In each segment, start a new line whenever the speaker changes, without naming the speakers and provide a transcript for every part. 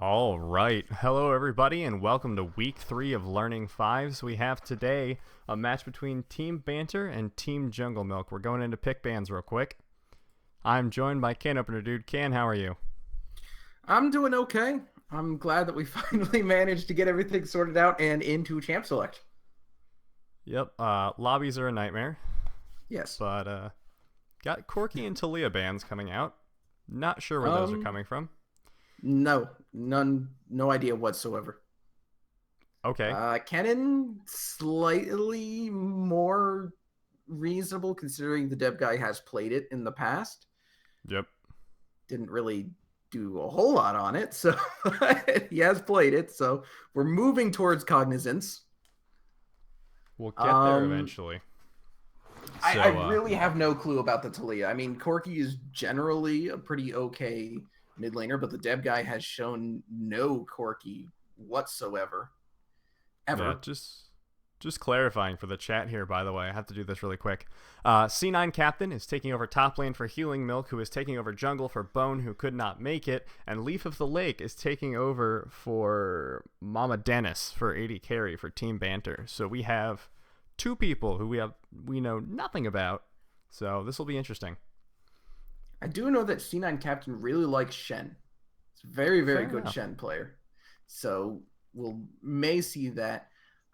All right. Hello, everybody, and welcome to week 3 of Learning Fives. We have today a match between Team Banter and Team Jungle Milk. We're going into pick bands real quick. I'm joined by Can Opener Dude. Can, how are you?
I'm doing okay. I'm glad that we finally managed to get everything sorted out and into Champ Select.
Yep, lobbies are a nightmare,
Yes.
but got Corky and Talia bands coming out. Not sure where those are
Um,
coming from.
no idea whatsoever.
Okay.
Canon slightly more reasonable considering the dev guy has played it in the past.
Yep.
Didn't really do a whole lot on it, so he has played it. So we're moving towards cognizance.
We'll get there
Um,
eventually.
I
So,
really have no clue about the Talia. I mean, Corky is generally a pretty okay mid laner, but the Deb guy has shown no Corky whatsoever,
yeah,
ever.
just clarifying for the chat here, by the way. I have to do this really quick. C9 Captain is taking over top lane for Healing Milk, who is taking over jungle for Bone, who could not make it. And Leaf of the Lake is taking over for Mama Dennis for 80 carry for Team Banter. So we have two people who we know nothing about. So this will be interesting.
I do know that C9 Captain really likes Shen. It's a very, very
Fair
good
enough.
Shen player. So we'll may see that.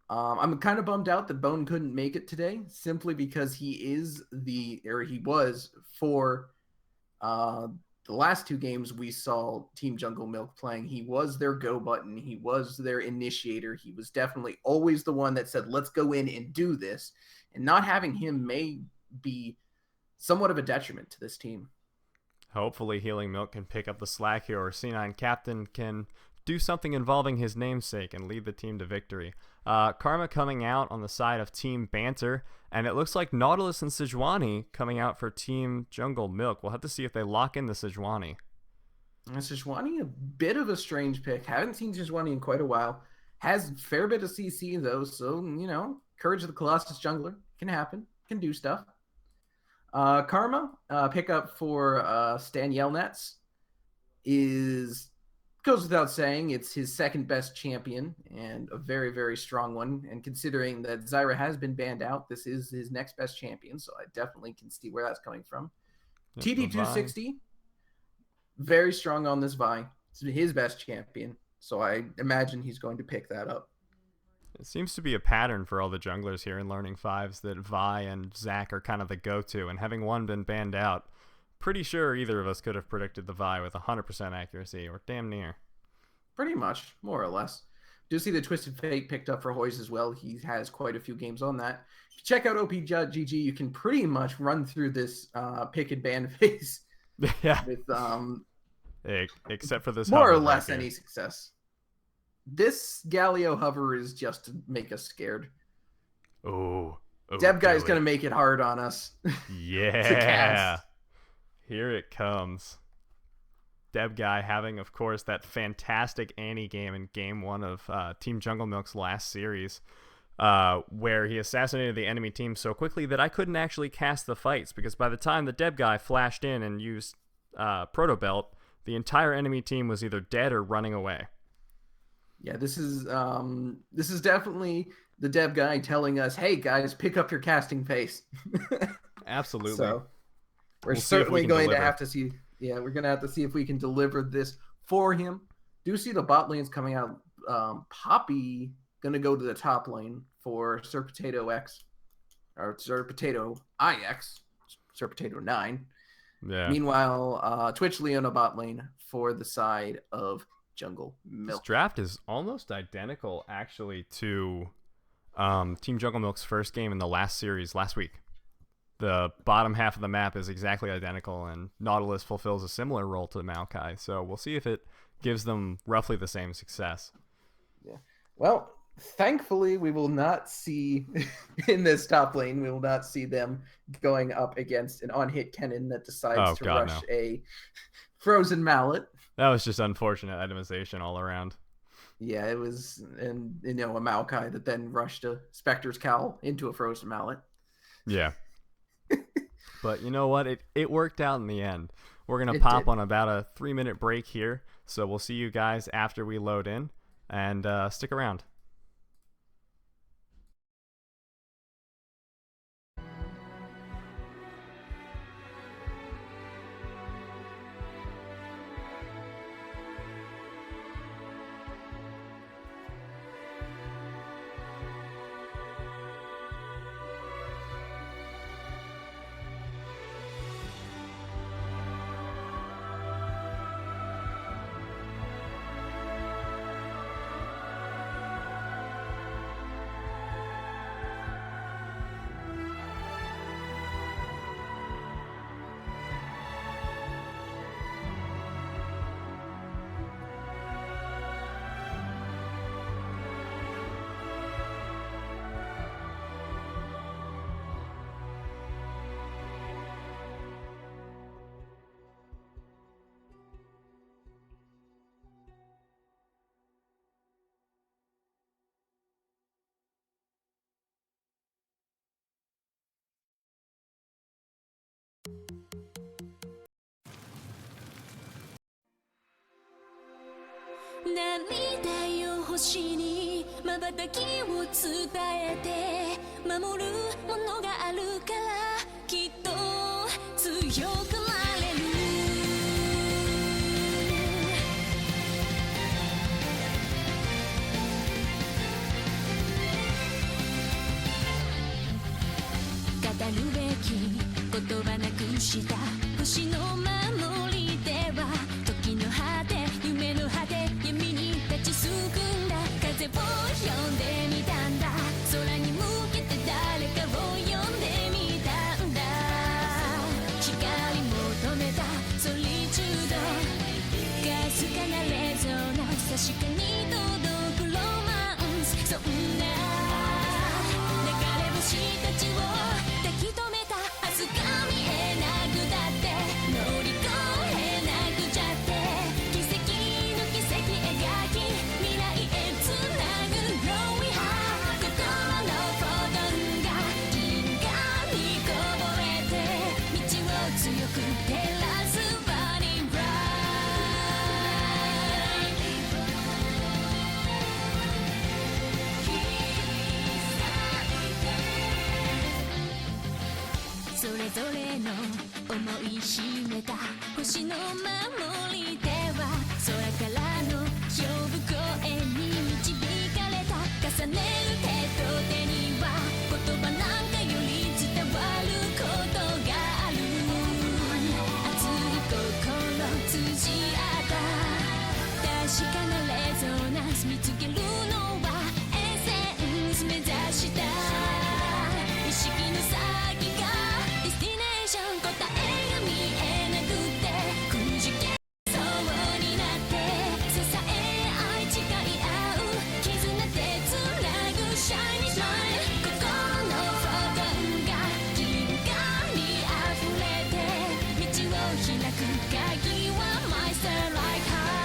I'm kind of bummed out that Bone couldn't make it today, simply because he was for uh, the last two games we saw Team Jungle Milk playing. He was their go button. He was their initiator. He was definitely always the one that said, let's go in and do this. And not having him may be somewhat of a detriment to this team.
Hopefully, Healing Milk can pick up the slack here, or C9 Captain can do something involving his namesake and lead the team to victory. Karma coming out on the side of Team Banter, and it looks like Nautilus and Sejuani coming out for Team Jungle Milk. We'll have to see if they lock in the Sejuani.
Shishwani, a bit of a strange pick. Haven't seen Shishwani in quite a while. Has a fair bit of CC though, so courage of the Colossus jungler can happen, can do stuff. Karma, pickup for Stan Yelnats is goes without saying. It's his second best champion and a very, very strong one. And considering that Zyra has been banned out, this is his next best champion. So I definitely can see where that's coming from.
Yep, the Vi.
TD260, very strong on this Vi. It's his best champion. So I imagine he's going to pick that up.
It seems to be a pattern for all the junglers here in Learning Fives that Vi and Zac are kind of the go-to, and having one been banned out, pretty sure either of us could have predicted the Vi with 100% accuracy, or damn near.
Pretty much, more or less. Do see the Twisted Fate picked up for Hoyes as well. He has quite a few games on that. If you check out OP.GG, you can pretty much run through this pick and ban phase
Yeah,
with
except for this
more or
hover right
less
here.
any success. This Galio hover is just to make us scared.
Oh,
Deb
do
guy's
it.
gonna make it hard on us to
Yeah,
cast.
here it comes. Deb Guy having, of course, that fantastic Annie game in Game 1 of Team Jungle Milk's last series, where he assassinated the enemy team so quickly that I couldn't actually cast the fights, because by the time the Deb Guy flashed in and used Proto Belt, the entire enemy team was either dead or running away.
Yeah, this is definitely the Deb guy telling us, "Hey guys, pick up your casting pace."
Absolutely.
So we're
We'll see if we
certainly
can
going to
deliver.
have to see. Yeah, we're gonna have to see if we can deliver this for him. Do see the bot lanes coming out. Poppy gonna go to the top lane for Sir Potato X or Sir Potato IX, Sir Potato 9.
Yeah.
Meanwhile, Twitch Leona bot lane for the side of Jungle
This
Milk.
draft is almost identical, actually, to Team Jungle Milk's first game in the last series last week. The bottom half of the map is exactly identical, and Nautilus fulfills a similar role to Maokai. So we'll see if it gives them roughly the same success.
Yeah. Well, thankfully, we will not see in this top lane. We will not see them going up against an on-hit Kennen that decides
Oh
to
god,
rush
no.
a frozen mallet.
That was just unfortunate itemization all around.
Yeah, it was, and a Maokai that then rushed a Spectre's Cowl into a frozen mallet.
Yeah. But you know what? It worked out in the end. We're going to
It
pop
did.
on about a 3-minute break here. So we'll see you guys after we load in. And stick around.
涙よ星に瞬きを伝えて守るものがあるからきっと強くなれる語るべき言葉なくした星の守り手は時の果て夢の果て闇に立ちすくんだ風を呼んでみたんだ空に向けて誰かを呼んでみたんだ光求めたソリチュードかすかなレゾナンス確かに届くロマンスそんな流れ星たちを抱き留めた明日が見えなくだって乗り越えなくちゃって奇跡の奇跡描き未来へつなぐ Growing High 心のフォトンが銀河にこぼれて道を強く照らす Burning Bright それぞれの思い秘めた星の守り手は空からの呼ぶ声に導かれた重ねる手と手には言葉なんかより伝わることがある熱い心通じ合った確かなレゾナンス見つけるのはエッセンス目指した意識の先がディスティネーション答えが見えなくてくじけそうになって支え合い誓い合う絆でつなぐ Shiny Smile 心のフォトンが銀河に溢れて道を開く鍵は My Starlight Heart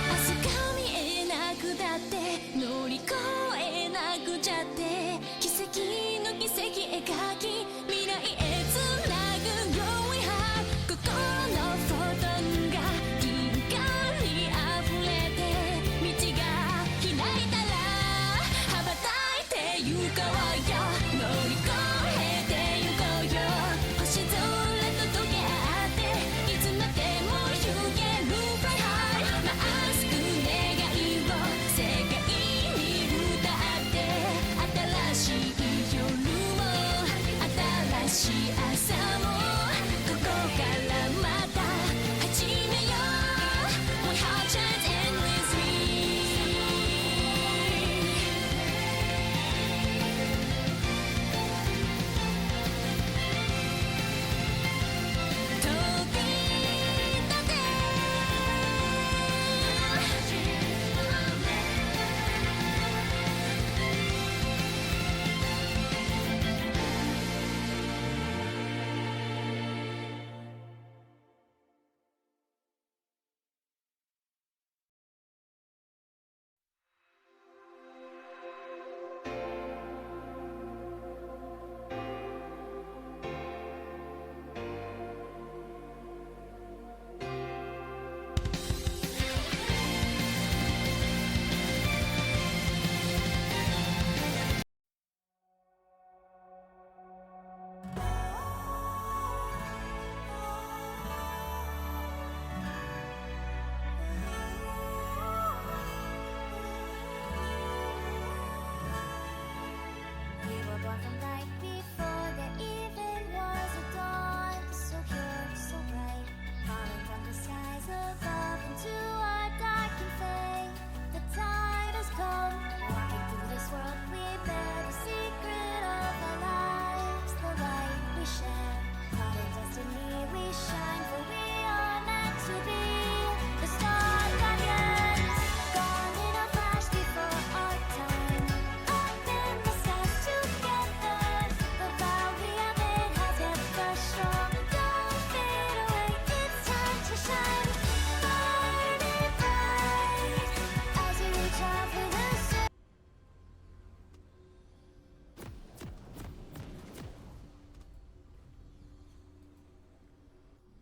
明日が見えなくだって乗り越えなくちゃって奇跡の奇跡描き未来へつなぐ Growing High 心のフォトンが銀河に溢れて道が開いたら羽ばたいてゆこうよ乗り越えてゆこうよ星空と溶け合っていつまでも行ける Fly High まっすぐ願いを世界に歌って新しい夜を新しい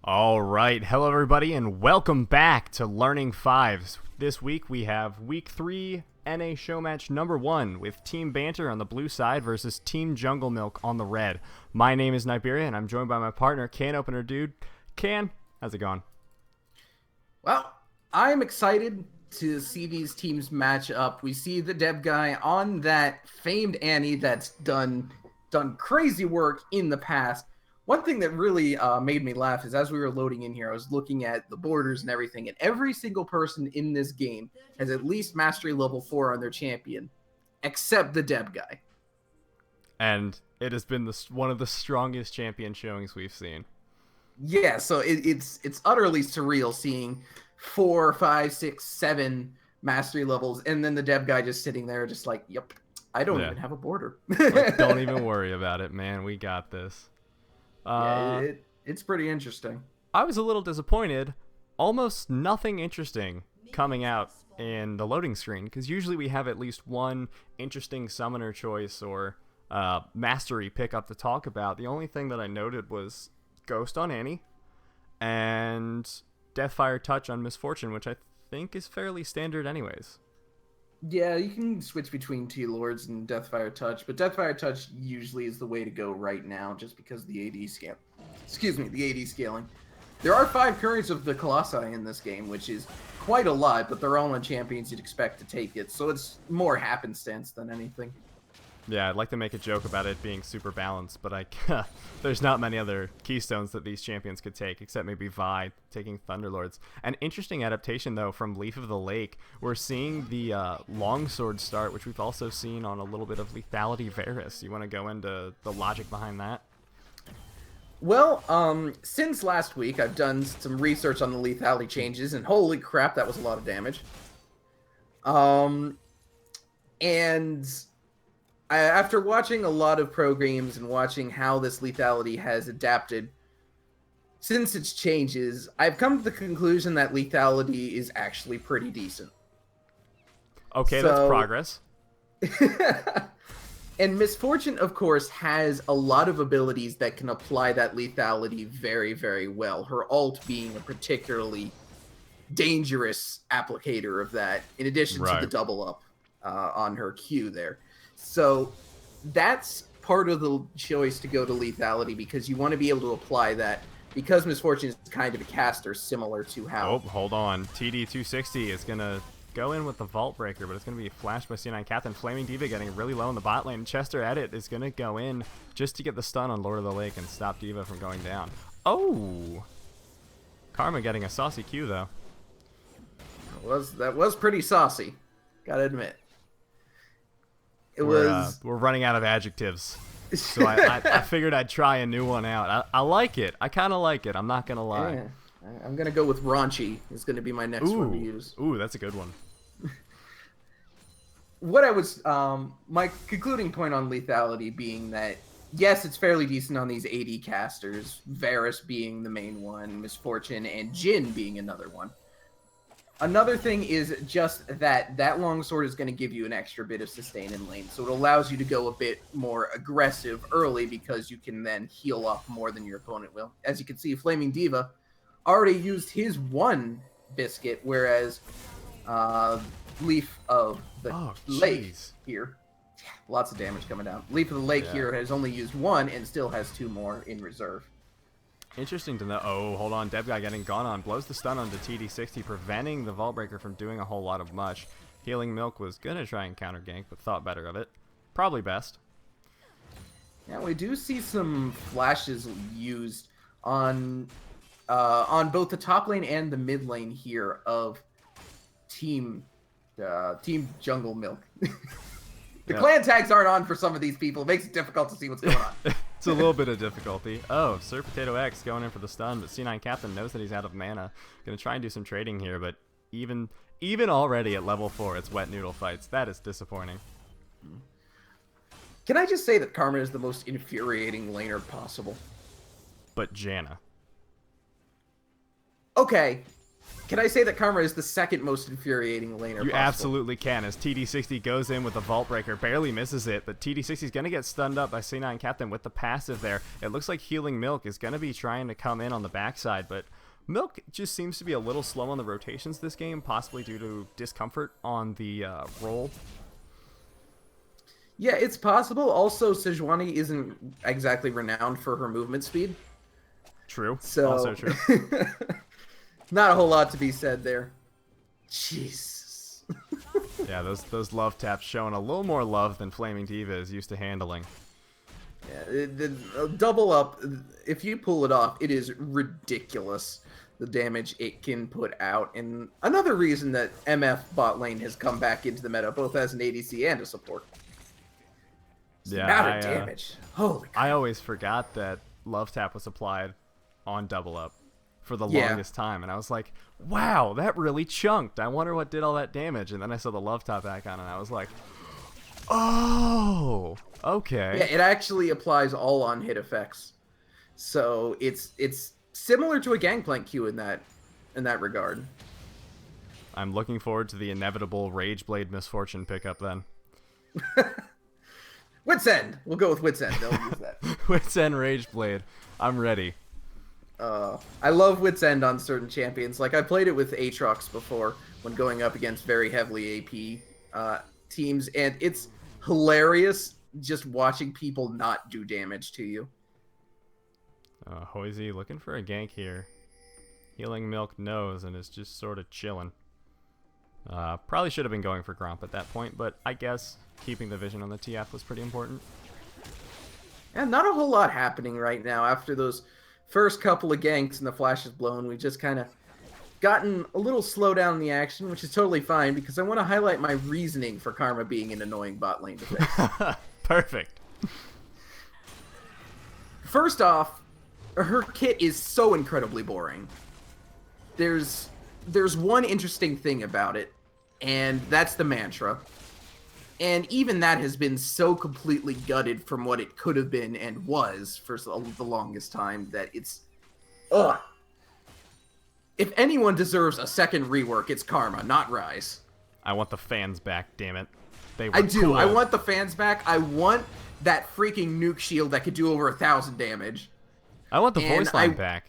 All right. Hello, everybody, and welcome back to Learning Fives. This week we have Week 3 NA Showmatch number 1 with Team Banter on the blue side versus Team Jungle Milk on the red. My name is Niberia, and I'm joined by my partner, Can Opener Dude. Can, how's it going?
Well, I'm excited to see these teams match up. We see the Deb guy on that famed Annie that's done crazy work in the past. One thing that really made me laugh is as we were loading in here, I was looking at the borders and everything, and every single person in this game has at least Mastery Level 4 on their champion, except the Deb guy.
And it has been one of the strongest champion showings we've seen.
Yeah, so it's utterly surreal seeing 4, 5, 6, 7 Mastery levels, and then the Deb guy just sitting there just like, yep, I don't even have a border.
Like, don't even worry about it, man. We got this.
It's pretty interesting.
I was a little disappointed. Almost nothing interesting coming out in the loading screen, because usually we have at least one interesting summoner choice or mastery pickup to talk about. The only thing that I noted was Ghost on Annie and Deathfire Touch on Misfortune, which I think is fairly standard anyways.
Yeah, you can switch between T-Lords and Deathfire Touch, but Deathfire Touch usually is the way to go right now, just because of the AD scale. The AD scaling. There are 5 currents of the Colossi in this game, which is quite a lot, but they're all on champions you'd expect to take it, so it's more happenstance than anything.
Yeah, I'd like to make a joke about it being super balanced, but there's not many other keystones that these champions could take, except maybe Vi taking Thunderlords. An interesting adaptation, though, from Leaf of the Lake. We're seeing the Longsword start, which we've also seen on a little bit of Lethality Varus. You want to go into the logic behind that?
Well, since last week, I've done some research on the lethality changes, and holy crap, that was a lot of damage. After watching a lot of pro games and watching how this lethality has adapted since its changes, I've come to the conclusion that lethality is actually pretty decent.
Okay, that's progress.
And Misfortune, of course, has a lot of abilities that can apply that lethality very, very well. Her ult being a particularly dangerous applicator of that, in addition to the double up on her Q there. So that's part of the choice to go to lethality, because you want to be able to apply that, because Misfortune is kind of a caster similar to how...
Oh, hold on. TD260 is going to go in with the Vault Breaker, but it's going to be flashed by C9 Captain. Flaming Diva getting really low in the bot lane. Chester Edit is going to go in just to get the stun on Lord of the Lake and stop Diva from going down. Oh! Karma getting a saucy Q, though.
That was pretty saucy, gotta admit.
We're running out of adjectives, so I figured I'd try a new one out. I like it. I kind of like it. I'm not gonna lie.
Yeah. I'm gonna go with raunchy. Is gonna be my next one to use.
Ooh, that's a good one.
What I was my concluding point on lethality being that yes, it's fairly decent on these AD casters. Varus being the main one, Misfortune, and Jhin being another one. Another thing is just that longsword is going to give you an extra bit of sustain in lane, so it allows you to go a bit more aggressive early, because you can then heal up more than your opponent will. As you can see, Flaming Diva already used his one biscuit, whereas Leaf of the Lake here, lots of damage coming down. Leaf of the Lake here has only used one and still has 2 more in reserve.
Interesting to know. Oh, hold on. Deb guy getting gone on. Blows the stun onto TD60, preventing the Vault Breaker from doing a whole lot of much. Healing Milk was going to try and counter gank, but thought better of it. Probably best.
Yeah, we do see some flashes used on both the top lane and the mid lane here of Team Jungle Milk. The clan tags aren't on for some of these people. It makes it difficult to see what's going on.
It's a little bit of difficulty. Oh, Sir Potato X going in for the stun, but C9 Captain knows that he's out of mana. Gonna try and do some trading here, but even already at level 4, it's wet noodle fights. That is disappointing.
Can I just say that Karma is the most infuriating laner possible?
But Janna.
Okay, Can I say that Karma is the second most infuriating laner
You
possible?
absolutely can, as TD60 goes in with the Vault Breaker, barely misses it, but TD60 is going to get stunned up by C9 Captain with the passive there. It looks like Healing Milk is going to be trying to come in on the backside, but Milk just seems to be a little slow on the rotations this game, possibly due to discomfort on the roll.
Yeah, it's possible. Also, Sejuani isn't exactly renowned for her movement speed.
True.
So,
Also true.
not a whole lot to be said there. Jesus.
Yeah, those love taps showing a little more love than Flaming Diva is used to handling.
Yeah, the double up, if you pull it off, it is ridiculous, the damage it can put out. And another reason that MF bot lane has come back into the meta, both as an ADC and a support. It's the amount of damage. Holy crap.
I always forgot that love tap was applied on double up for the
Yeah.
longest time, and I was like, wow, that really chunked. I wonder what did all that damage. And then I saw the love tap back on, and I was like, oh, okay.
Yeah, it actually applies all on hit effects. So it's similar to a Gangplank Q in that regard.
I'm looking forward to the inevitable Rage Blade Misfortune pickup then.
Wits End. We'll go with Wits End. They'll use that.
Wits End Rage Blade. I'm ready.
I love Wits End on certain champions. Like, I played it with Aatrox before when going up against very heavily AP teams, and it's hilarious just watching people not do damage to you.
Hoisey looking for a gank here. Healing Milk knows and is just sort of chilling. Probably should have been going for Gromp at that point, but I guess keeping the vision on the TF was pretty important.
And not a whole lot happening right now after those first couple of ganks and the flash is blown. We've just kind of gotten a little slow down in the action, which is totally fine because I want to highlight my reasoning for Karma being an annoying bot lane defense.
Perfect.
First off, her kit is so incredibly boring. There's one interesting thing about it, and that's the mantra. And even that has been so completely gutted from what it could have been and was for the longest time that it's... Ugh. If anyone deserves a second rework, it's Karma, not Rise.
I want the fans back, damn it. They were
I do.
cool.
I want the fans back. I want that freaking nuke shield that could do over 1,000 damage.
I want the
And
voice line back.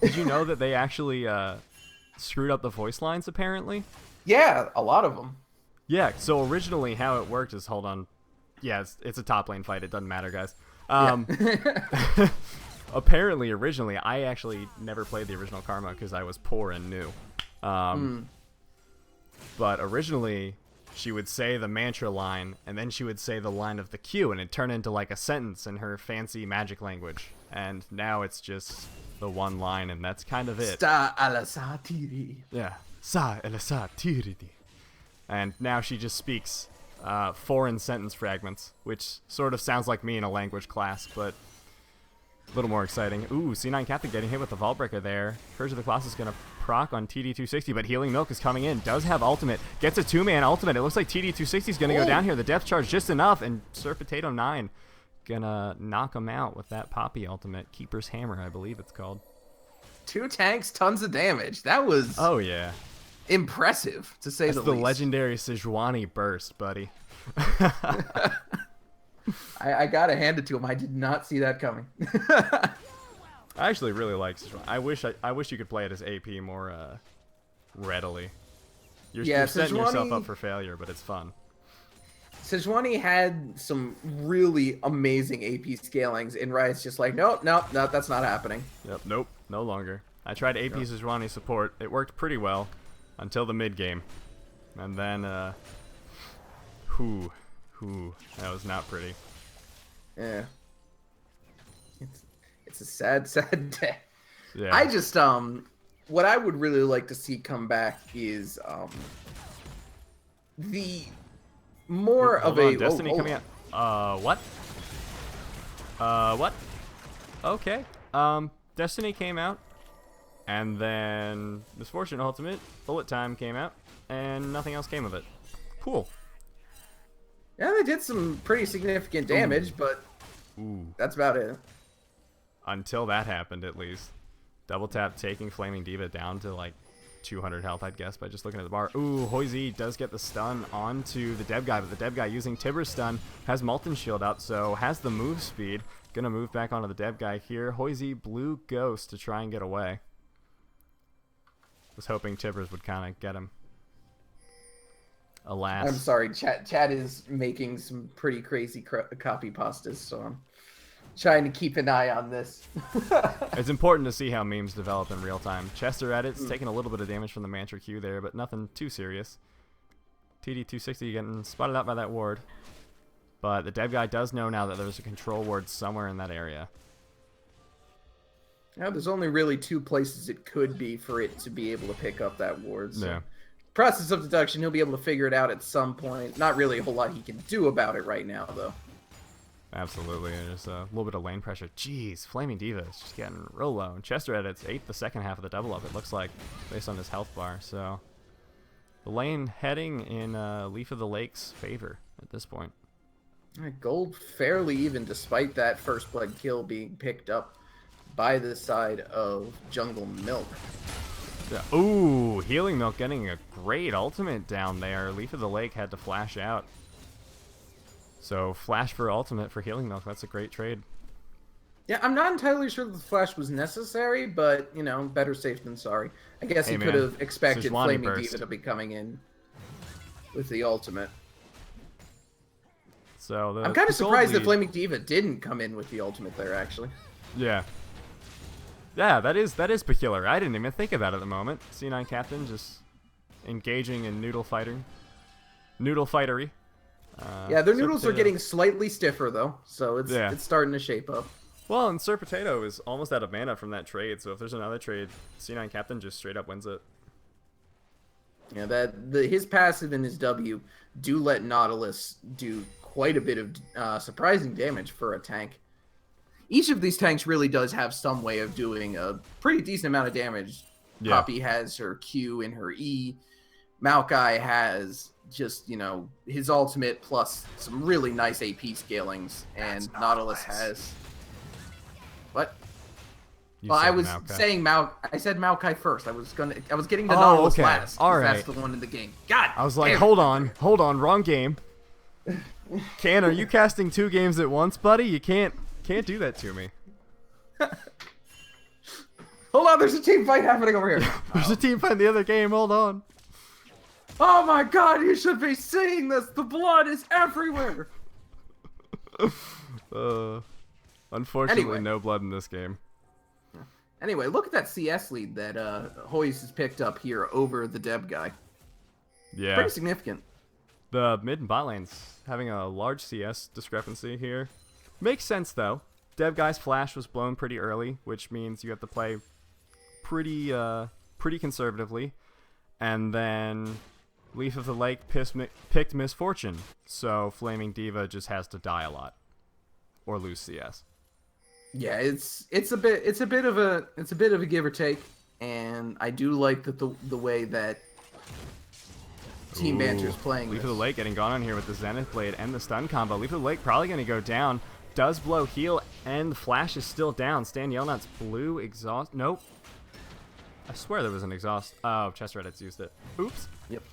Did you know that they actually screwed up the voice lines, apparently?
Yeah, a lot of them.
Yeah, so originally how it worked is, hold on. Yeah, it's a top lane fight. It doesn't matter, guys. Apparently, originally, I actually never played the original Karma because I was poor and new. But originally, she would say the mantra line, and then she would say the line of the Q, and it'd turn into like a sentence in her fancy magic language. And now it's just the one line, and that's kind of it.
Sta alla satiri.
Yeah. Sa ela sa tiridi. And now she just speaks foreign sentence fragments, which sort of sounds like me in a language class, but a little more exciting. Ooh, C9 Captain getting hit with the Vault Breaker there. Curse of the Colossus is going to proc on TD260, but Healing Milk is coming in. Does have ultimate. Gets a two-man ultimate. It looks like TD260 is going to go down here. The depth charge just enough, and Sir Potato 9 gonna knock him out with that Poppy ultimate. Keeper's Hammer, I believe it's called.
2 tanks, tons of damage. That was
Oh, yeah.
impressive, to say
That's
the
the
least.
legendary Sejuani burst, buddy.
I gotta hand it to him. I did not see that coming.
I actually really like Sejuani. I wish you could play it as AP more readily. You're setting yourself up for failure, but it's fun.
Sejuani had some really amazing AP scalings, and Riot's just like, nope, that's not happening.
Yep, nope, no longer. I tried AP Sejuani support. It worked pretty well until the mid game, and then that was not pretty.
Yeah, it's a sad day.
Yeah.
I just what I would really like to see come back is the more
Hold
of
on,
a
Destiny coming out. What? What? Okay. Destiny came out, and then Misfortune Ultimate Bullet Time came out, and nothing else came of it. Cool.
Yeah, they did some pretty significant damage, but that's about it.
Until that happened, at least. Double Tap taking Flaming Diva down to like 200 health, I'd guess, by just looking at the bar. Ooh, Hoizy does get the stun onto the Dev Guy, but the Dev Guy using Tiber's stun has Molten Shield up, so has the move speed. Gonna move back onto the Dev Guy here. Hoizy Blue Ghost to try and get away. Was hoping Tibbers would kind of get him. Alas.
I'm sorry, chat is making some pretty crazy copy pastas, so I'm trying to keep an eye on this.
It's important to see how memes develop in real time. Chester Edit's taking a little bit of damage from the Mantra Q there, but nothing too serious. TD260 getting spotted out by that ward. But the Dev Guy does know now that there's a control ward somewhere in that area.
Now, there's only really 2 places it could be for it to be able to pick up that ward. So.
Yeah.
Process of deduction, he'll be able to figure it out at some point. Not really a whole lot he can do about it right now, though.
Absolutely. There's a little bit of lane pressure. Jeez, Flaming Diva is just getting real low. And Chester Edit's 8th the second half of the double up, it looks like, based on his health bar. So the lane heading in Leaf of the Lake's favor at this point.
Gold fairly even despite that first blood kill being picked up by the side of Jungle Milk.
Yeah. Ooh, Healing Milk getting a great ultimate down there. Leaf of the Lake had to flash out. So flash for ultimate for Healing Milk. That's a great trade.
Yeah, I'm not entirely sure that the flash was necessary, but, you know, better safe than sorry. I guess he could have expected Flaming Diva to be coming in with the ultimate.
So
I'm kind of surprised that Flaming Diva didn't come in with the ultimate there, actually.
Yeah. Yeah, that is peculiar. I didn't even think of that at the moment. C9 Captain just engaging in noodle fightery.
Yeah, their noodles are getting slightly stiffer though, so it's starting to shape up.
Well, and Sir Potato is almost out of mana from that trade, so if there's another trade, C9 Captain just straight up wins it.
Yeah, his passive and his W do let Nautilus do quite a bit of surprising damage for a tank. Each of these tanks really does have some way of doing a pretty decent amount of damage. Yeah. Poppy has her Q and her E. Maokai has just, you know, his ultimate plus some really nice AP scalings. And Nautilus has... What? Well, I was saying I said Maokai first. I was getting to Nautilus last.
All right.
That's the one in the game. God.
I was like, hold on, wrong game. Can, are you casting 2 games at once, buddy? You can't do that to me.
Hold on, there's a team fight happening over here.
There's a team fight in the other game. Hold on.
Oh my God, you should be seeing this. The blood is everywhere.
Unfortunately, no blood in this game.
Anyway, look at that CS lead that Hoyce has picked up here over the Deb guy.
Yeah.
Pretty significant.
The mid and bot lane's having a large CS discrepancy here. Makes sense, though. Deb guy's flash was blown pretty early, which means you have to play pretty conservatively. And then Leaf of the Lake picked Misfortune, so Flaming Diva just has to die a lot or lose CS.
Yeah, it's a bit of a give or take, and I do like that the way that Team Banter is playing.
Leaf of the Lake getting gone on here with the Zenith Blade and the stun combo. Leaf of the Lake probably going to go down. Does blow heal, and the flash is still down. Stan Yelnats blue exhaust. Nope. I swear there was an exhaust. Oh, Chester Reddit's used it. Oops.
Yep.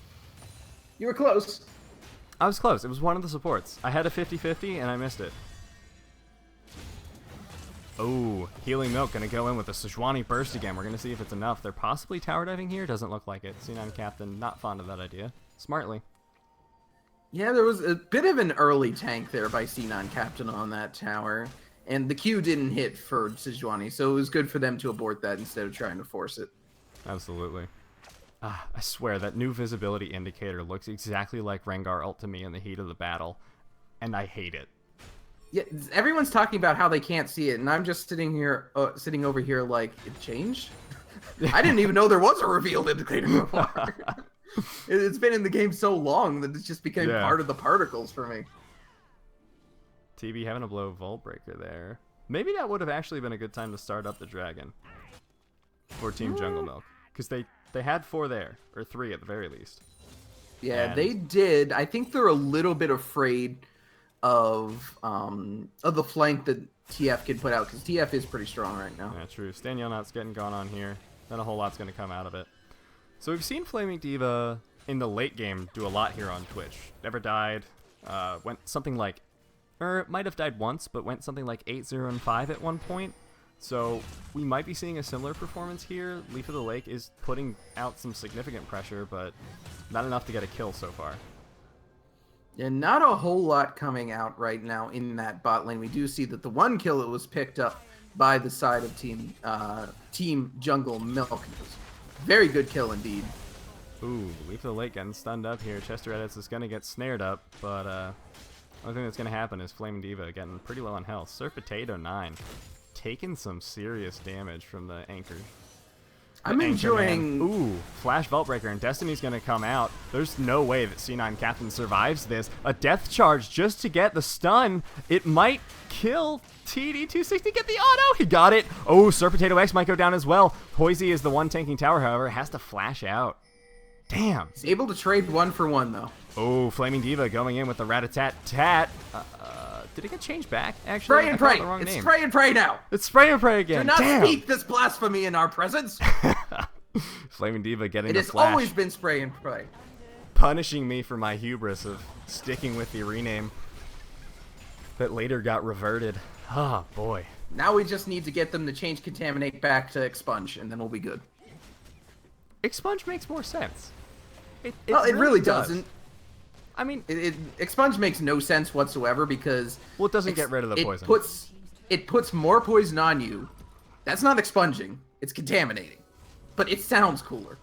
You were close.
I was close. It was one of the supports. I had a 50-50, and I missed it. Oh, Healing Milk going to go in with a Sejuani burst again. We're going to see if it's enough. They're possibly tower diving here. Doesn't look like it. C9 Captain, not fond of that idea. Smartly.
Yeah, there was a bit of an early tank there by C9 Captain on that tower. And the Q didn't hit for Sejuani, so it was good for them to abort that instead of trying to force it.
Absolutely. I swear, that new visibility indicator looks exactly like Rengar ult to me in the heat of the battle, and I hate it.
Yeah, everyone's talking about how they can't see it, and I'm just sitting over here like, it changed? I didn't even know there was a revealed indicator before. It's been in the game so long that it's just became part of the particles for me.
TB having a blow Vault Breaker there. Maybe that would have actually been a good time to start up the dragon for Team Jungle Milk, because they had 4 there, or 3 at the very least.
Yeah, and they did. I think they're a little bit afraid of the flank that TF can put out, because TF is pretty strong right now.
Yeah, true. Stan Yelnat's getting gone on here. Then a whole lot's going to come out of it. So we've seen Flaming Diva in the late game do a lot here on Twitch. Never died. Went something like, or it might have died once, but went something like 8-0-5 at one point. So we might be seeing a similar performance here. Leaf of the Lake is putting out some significant pressure, but not enough to get a kill so far.
Yeah, not a whole lot coming out right now in that bot lane. We do see that the one kill that was picked up by the side of Team Jungle Milk. Very good kill indeed.
Ooh, Leaf of the Lake getting stunned up here. Chester Edits is going to get snared up, but only thing that's going to happen is Flaming Diva getting pretty low on health. Sir Potato 9 taking some serious damage from the anchor.
I'm enjoying...
Ooh, Flash Vault Breaker, and Destiny's going to come out. There's no way that C9 Captain survives this. A death charge just to get the stun. It might kill TD260. Get the auto. He got it. Oh, Sir Potato X might go down as well. Hoisey is the one tanking tower, however, has to flash out. Damn.
He's able to trade 1-for-1, though.
Oh, Flaming Diva going in with the rat-a-tat-tat. Did it get changed back, actually?
Spray and pray. It's spray and pray now.
It's spray and pray again.
Do not speak this blasphemy in our presence.
Flaming Diva getting
it
the
has
flash.
always been spray and pray.
Punishing me for my hubris of sticking with the rename that later got reverted. Oh, boy.
Now we just need to get them to change Contaminate back to Expunge, and then we'll be good.
Expunge makes more sense.
It really doesn't.
I mean,
Expunge makes no sense whatsoever because...
Well, it doesn't get rid of the poison.
It puts more poison on you. That's not expunging. It's contaminating. But it sounds cooler.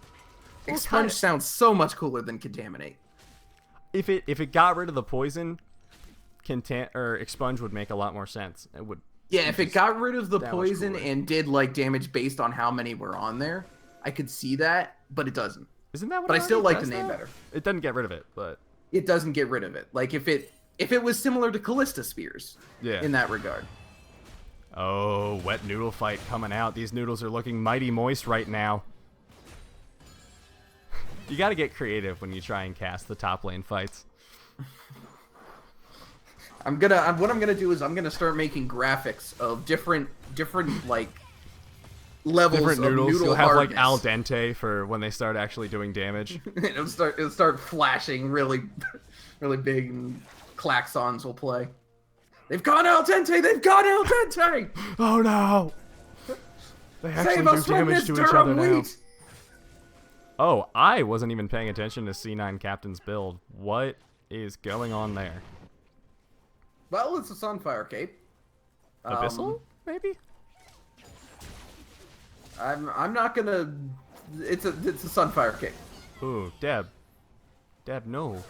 Well,
Expunge sounds so much cooler than Contaminate.
If it got rid of the poison, Expunge would make a lot more sense. It would.
Yeah, if it got rid of the poison and did like damage based on how many were on there, I could see that, but it doesn't.
Isn't that what?
But I still like the name
though?
better.
It doesn't get rid of it, but
it doesn't get rid of it. Like if it was similar to Callista Spears, in that regard.
Oh, wet noodle fight coming out. These noodles are looking mighty moist right now. You got to get creative when you try and cast the top lane fights.
What I'm gonna do is I'm gonna start making graphics of different like levels
different
of
noodles.
noodle
You'll have
hardness.
like al dente for when they start actually doing damage.
it'll start flashing really big, and klaxons will play. They've gone al dente. They've gone al dente.
Oh no! They actually
Save
do
us from
damage
this
to each other
Durham
now.
wheat.
Oh, I wasn't even paying attention to C9 Captain's build. What is going on there?
Well, it's a Sunfire Cape.
Abyssal, maybe?
I'm not gonna. It's a Sunfire Cape.
Ooh, Deb, no.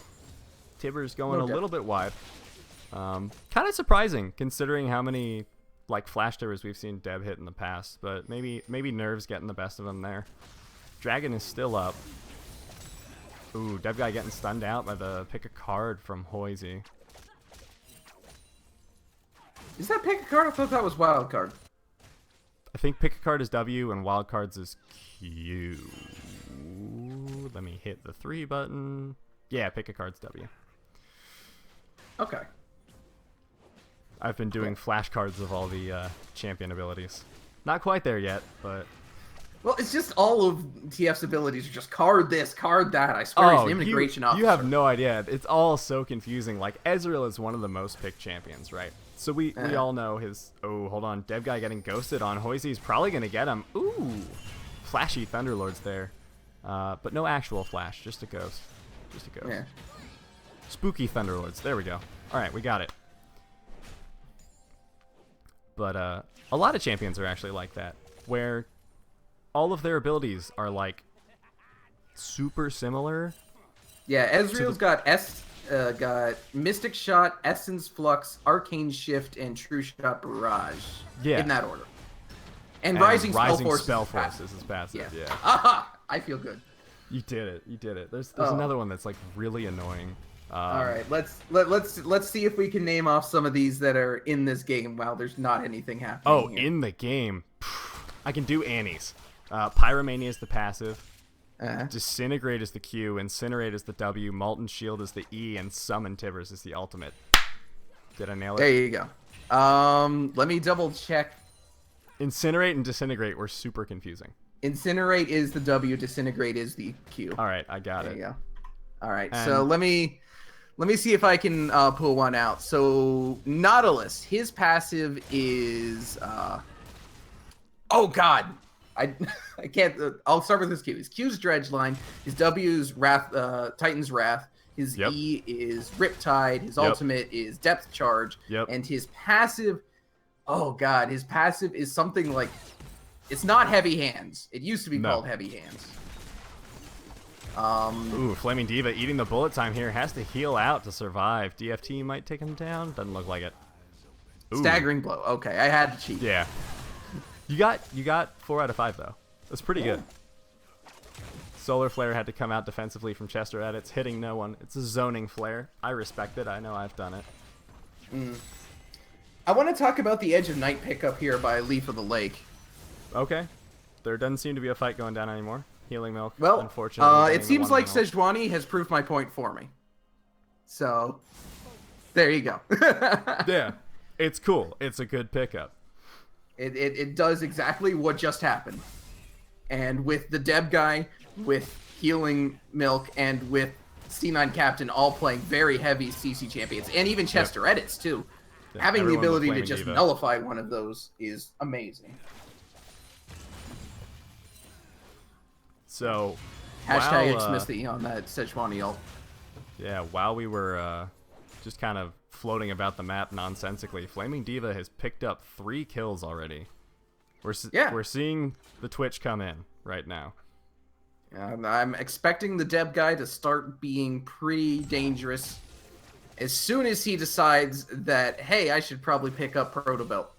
Tibber's going a little bit wide. Kind of surprising considering how many like flash tibbers we've seen Deb hit in the past, but maybe Nerve's getting the best of him there. Dragon is still up. Ooh, Deb guy getting stunned out by the pick a card from Hoisey.
Is that pick a card? I thought that was wild card.
I think pick a card is W and wild cards is Q. Let me hit the 3 button. Yeah, pick a card's W.
Okay.
I've been doing flashcards of all the champion abilities. Not quite there yet, but...
Well, it's just all of TF's abilities are just card this, card that. I swear he's an integration officer.
You have no idea. It's all so confusing. Like, Ezreal is one of the most picked champions, right? So we all know his... Oh, hold on. Dev guy getting ghosted on. Hoisey's probably going to get him. Ooh. Flashy Thunderlords there. But no actual flash. Just a ghost. Just a ghost.
Yeah.
Spooky Thunderlords. There we go. All right, we got it. But a lot of champions are actually like that, where all of their abilities are like super similar.
Yeah, Ezreal's got Mystic Shot, Essence Flux, Arcane Shift, and True Shot Barrage. Yeah. In that order. And Rising Spell Force
is his passive. Yeah.
Aha! I feel good.
You did it. You did it. There's another one that's like really annoying.
All right, let's see if we can name off some of these that are in this game while there's not anything happening.
Oh,
here.
in the game, I can do Annie's. Pyromania is the passive. Disintegrate is the Q. Incinerate is the W. Molten Shield is the E, and Summon Tibbers is the ultimate. Did I nail it?
There you go. Let me double check.
Incinerate and Disintegrate were super confusing.
Incinerate is the W, Disintegrate is the Q.
All right, I got
There
it.
you go. All right,
And-
so let me see if I can pull one out. So Nautilus, his passive is oh god, I I can't. I'll start with his Q. His Q's Dredge Line. His W's Wrath, Titan's Wrath. His
Yep.
E is Riptide. His
Yep.
ultimate is Depth Charge.
Yep.
And his passive, oh god, his passive is something like, it's not Heavy Hands. It used to be
No.
called Heavy Hands.
Ooh, Flaming Diva eating the bullet time here. Has to heal out to survive. DFT might take him down. Doesn't look like it. Ooh.
Staggering Blow. Okay, I had to cheat.
Yeah. You got 4 out of 5 though. That's pretty good. Solar Flare had to come out defensively from Chester at it's hitting no one. It's a zoning flare. I respect it. I know I've done it.
I want to talk about the Edge of Night pickup here by Leaf of the Lake.
Okay. There doesn't seem to be a fight going down anymore. Healing Milk,
Well,
unfortunately.
it seems like Sejuani has proved my point for me. So, there you go.
Yeah. It's cool. It's a good pickup.
It does exactly what just happened. And with the Deb guy, with Healing Milk, and with C9 Captain all playing very heavy CC champions, and even Chester Edits too.
Yeah,
Having the
everyone with
ability to
Flaming
just
Diva.
nullify one of those is amazing.
So,
Hashtag
while,
Xmisty on that Sejuani ult.
yeah, while we were just kind of floating about the map nonsensically, Flaming Diva has picked up 3 kills already. We're seeing the Twitch come in right now.
I'm expecting the Deb guy to start being pretty dangerous as soon as he decides that, hey, I should probably pick up Proto Belt.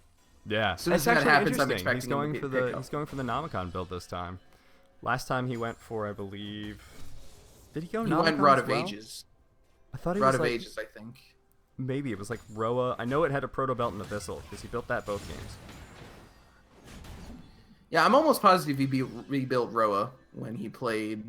Yeah,
As soon as
that's
that
actually
happens, I'm
interesting.
expecting him to pick up.
He's going for the Nomicon build this time. Last time he went for, I believe, did he go
He
Nomicon
went Rod
as
of
well?
Ages.
I thought he
Rod
was
of
like,
Ages, I think.
maybe it was like Roa. I know it had a Proto Belt and Abyssal because he built that both games.
Yeah, I'm almost positive he rebuilt Roa when he played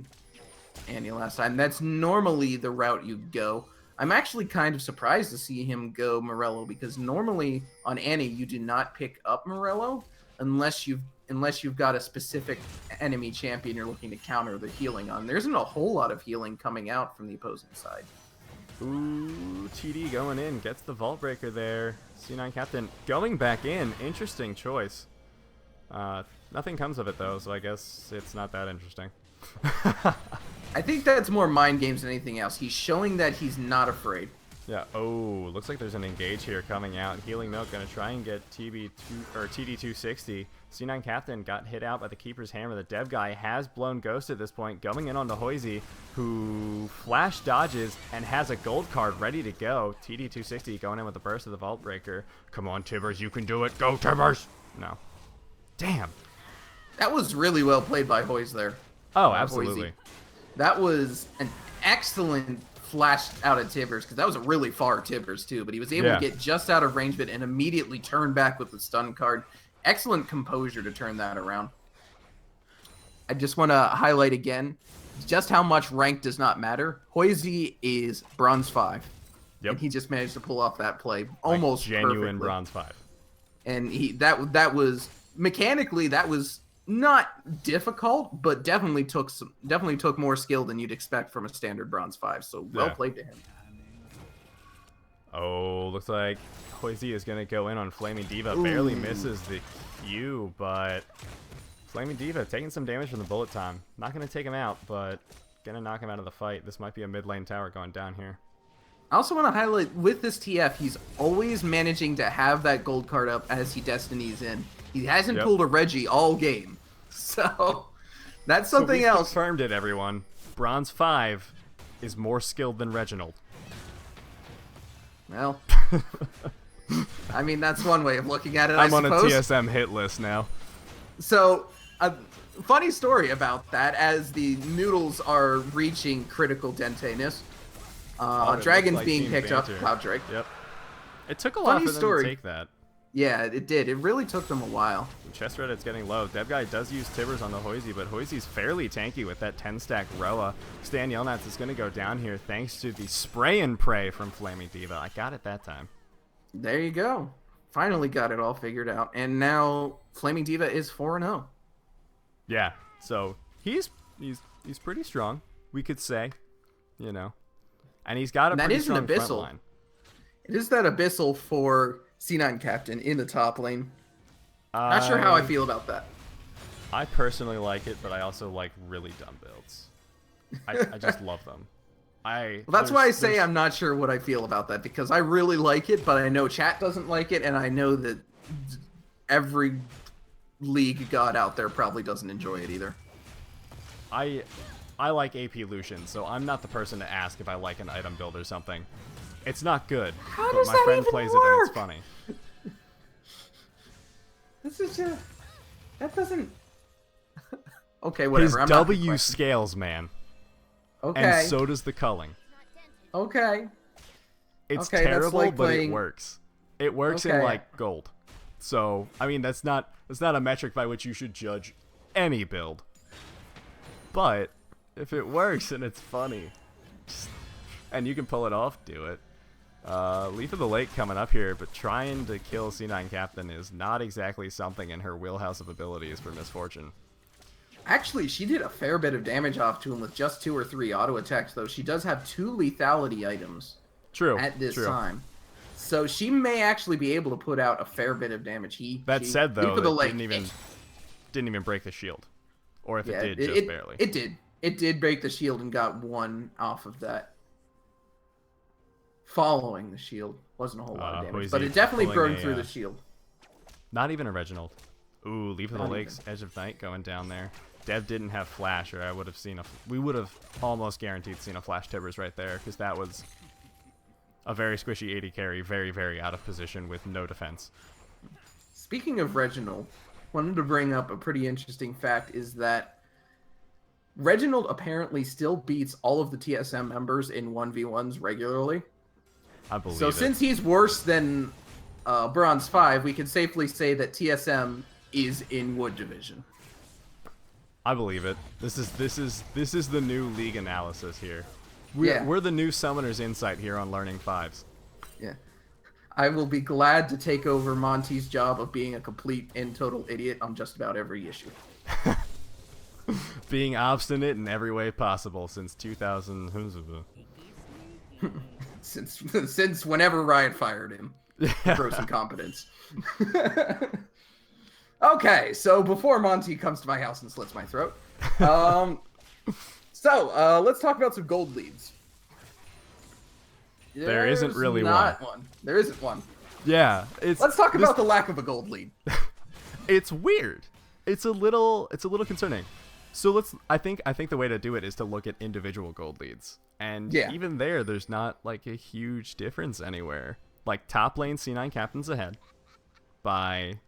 Annie last time. That's normally the route you go. I'm actually kind of surprised to see him go Morello because normally on Annie you do not pick up Morello unless you've got a specific enemy champion you're looking to counter the healing on. There isn't a whole lot of healing coming out from the opposing side.
Ooh, TD going in, gets the Vault Breaker there. C9 Captain going back in. Interesting choice. Nothing comes of it though, so I guess it's not that interesting.
I think that's more mind games than anything else. He's showing that he's not afraid.
Yeah. Oh, looks like there's an engage here coming out. Healing Milk gonna try and get TD260. C9 Captain got hit out by the Keeper's Hammer. The Dev guy has blown Ghost at this point, going in onto Hoisey, who flash dodges and has a gold card ready to go. TD260 going in with the burst of the Vault Breaker. Come on, Tibbers, you can do it. Go, Tibbers! No. Damn.
That was really well played by Hoyes there.
Oh,
Hoisey.
absolutely.
That was an excellent flash out of Tibbers, because that was a really far Tibbers too, but he was able
Yeah.
to get just out of range of it and immediately turn back with the stun card. Excellent composure to turn that around. I just want to highlight again just how much rank does not matter. Hoisey is bronze 5.
Yep.
And he just managed to pull off that play almost
like genuine
perfectly.
bronze 5.
And that was mechanically, that was not difficult, but definitely took more skill than you'd expect from a standard bronze 5. So well
Yeah.
played to him.
Oh, looks like Hoisey is going to go in on Flaming Diva. Barely misses the Q, but Flaming Diva taking some damage from the bullet time. Not going to take him out, but going to knock him out of the fight. This might be a mid lane tower going down here.
I also want to highlight, with this TF, he's always managing to have that gold card up as he Destinies in. He hasn't
Yep.
pulled a Reggie all game. So that's
So
something
we've
else.
confirmed it, everyone. Bronze 5 is more skilled than Reginald.
Well, I mean, that's one way of looking at it,
I'm
I
on a
suppose.
TSM hit list now.
So, a funny story about that, as the noodles are reaching critical denteness,
it
Dragon's
looks like
being
Team
picked up,
Banter.
Cloud Drake.
Yep. It took a lot
Funny
for them
story.
to take that.
Yeah, it did. It really took them a while.
Chest Reddit's getting low. Dev guy does use Tibbers on the Hoisey, but Hoisey's fairly tanky with that 10-stack Roa. Stan Yelnats is going to go down here thanks to the spray and pray from Flaming Diva. I got it that time.
There you go. Finally got it all figured out. And now Flaming Diva is 4-0.
Yeah, so he's pretty strong, we could say, you know, and he's got a
And that
pretty
is an
strong front
abyssal.
line.
It is that abyssal for C9 Captain in the top lane. Not sure how I feel about that.
I personally like it, but I also like really dumb builds. I just love them.
Well, that's why I say I'm not sure what I feel about that, because I really like it, but I know chat doesn't like it, and I know that every league god out there probably doesn't enjoy it either.
I like AP Lucian, so I'm not the person to ask if I like an item build or something. It's not good,
How
but
does
my
that
friend
even
plays it and
work?
it's funny.
This is just... That doesn't... Okay, whatever.
His
I'm not
W
gonna
scales, man.
Okay.
And so does the culling.
Okay.
It's
Okay, that's
terrible,
like
but
playing-
it works. It works in
Okay.
like gold. So I mean, that's not a metric by which you should judge any build. But if it works and it's funny, and you can pull it off, do it. Leaf of the Lake coming up here, but trying to kill C9 Captain is not exactly something in her wheelhouse of abilities for Misfortune.
Actually, she did a fair bit of damage off to him with just 2 or 3 auto attacks, though. She does have 2 lethality items
True.
at this
true.
time. So she may actually be able to put out a fair bit of damage.
That said, though,
Leap of the
it
Lake,
didn't even break the shield, or if
yeah,
it did, just barely.
It did. It did break the shield and got 1 off of that. Following the shield wasn't a whole lot of damage, but it definitely burned through the shield.
Not even a Reginald. Ooh, Leaf of the Lake's Edge of Night going down there. Dev didn't have flash, or I would have seen we would have almost guaranteed seen a flash Tibbers right there, because that was a very squishy 80 carry, very, very out of position with no defense.
Speaking of Reginald, wanted to bring up a pretty interesting fact is that Reginald apparently still beats all of the TSM members in 1v1s regularly.
I believe
so
it.
Since he's worse than Bronze 5, we can safely say that TSM is in Wood Division.
I believe it. This is the new league analysis here.
Yeah.
We're the new Summoner's Insight here on Learning Fives.
Yeah. I will be glad to take over Monty's job of being a complete and total idiot on just about every issue.
Being obstinate in every way possible since 2000.
since whenever Riot fired him. Gross incompetence. Okay, so before Monty comes to my house and slits my throat, let's talk about some gold leads.
There isn't really
one. There isn't one.
Yeah,
let's talk about the lack of a gold lead.
It's weird. It's a little concerning. So I think the way to do it is to look at individual gold leads. And even there's not like a huge difference anywhere. Like top lane C9 Captain's ahead by,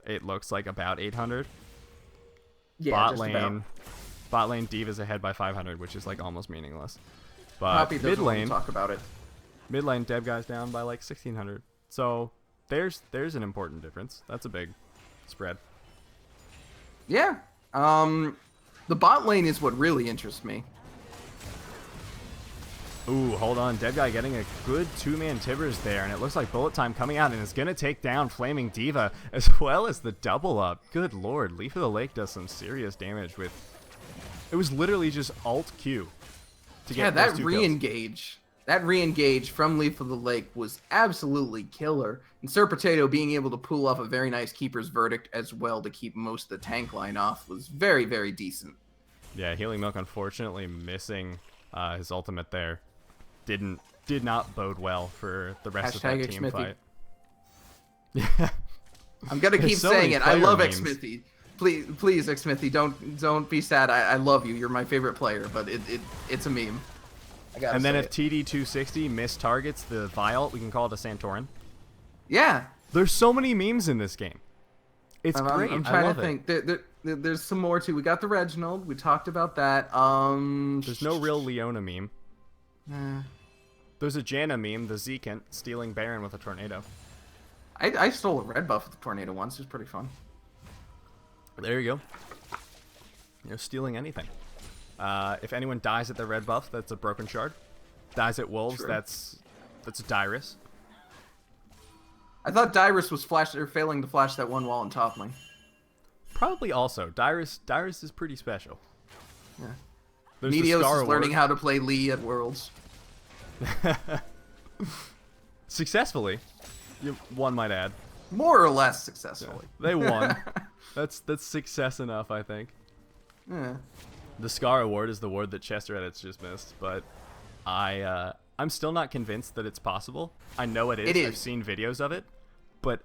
it looks like, about 800.
Yeah,
bot lane Diva's ahead by 500, which is like almost meaningless. But mid lane,
talk about it.
Mid lane Deb guy's down by like 1600. So there's an important difference. That's a big spread.
Yeah. The bot lane is what really interests me.
Ooh, hold on. Dead Guy getting a good 2-man Tibbers there, and it looks like Bullet Time coming out and is going to take down Flaming Diva as well as the double up. Good lord, Leaf of the Lake does some serious damage with... It was literally just Alt-Q to get those 2 kills.
re-engage. That re-engage from Leaf of the Lake was absolutely killer. And Sir Potato being able to pull off a very nice Keeper's Verdict as well to keep most of the tank line off was very, very decent.
Yeah, Healing Milk unfortunately missing his ultimate there. Did not bode well for the rest of that team fight. Yeah.
I'm gonna keep saying it. I love Xmithy. Please, Xmithy, don't be sad. I love you. You're my favorite player, but it's a meme.
And then if TD260 mistargets the Vialt, we can call it a Santorin.
Yeah.
There's so many memes in this game. It's great.
I'm trying to think. There's some more too. We got the Reginald. We talked about that.
There's no real Leona meme. There's a Janna meme, the Zekant stealing Baron with a tornado.
I stole a red buff with a tornado once. It was pretty fun.
There you go. You're stealing anything. If anyone dies at the red buff, that's a broken shard. Dies at wolves, True. that's a Dyrus.
I thought Dyrus was failing to flash that one wall in top lane.
Probably also. Dyrus is pretty special.
Yeah.
There's the
Meteos
Scar
is learning
Award.
how to play Lee at Worlds.
Successfully. One might add.
More or less successfully.
They won. That's success enough, I think.
Yeah.
The Scar Award is the award that Chester Edits just missed, but I'm still not convinced that it's possible. I know it is.
It is.
I've seen videos of it, but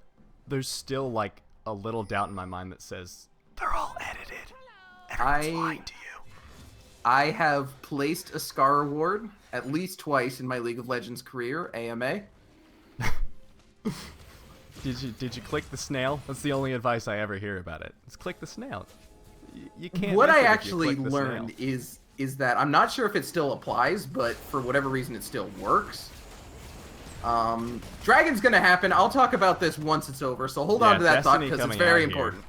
there's still like a little doubt in my mind that says they're all edited. Everyone's lying to you.
I have placed a Scar Award at least twice in my League of Legends career, AMA.
Did you click the snail? That's the only advice I ever hear about it. Just click the snail. You can't.
What
miss
I
it if you
actually
click the
learned
snail.
is that I'm not sure if it still applies, but for whatever reason it still works. Dragon's gonna happen. I'll talk about this once it's over, so hold on to that thought
Destiny
because it's
coming
very
out here.
important.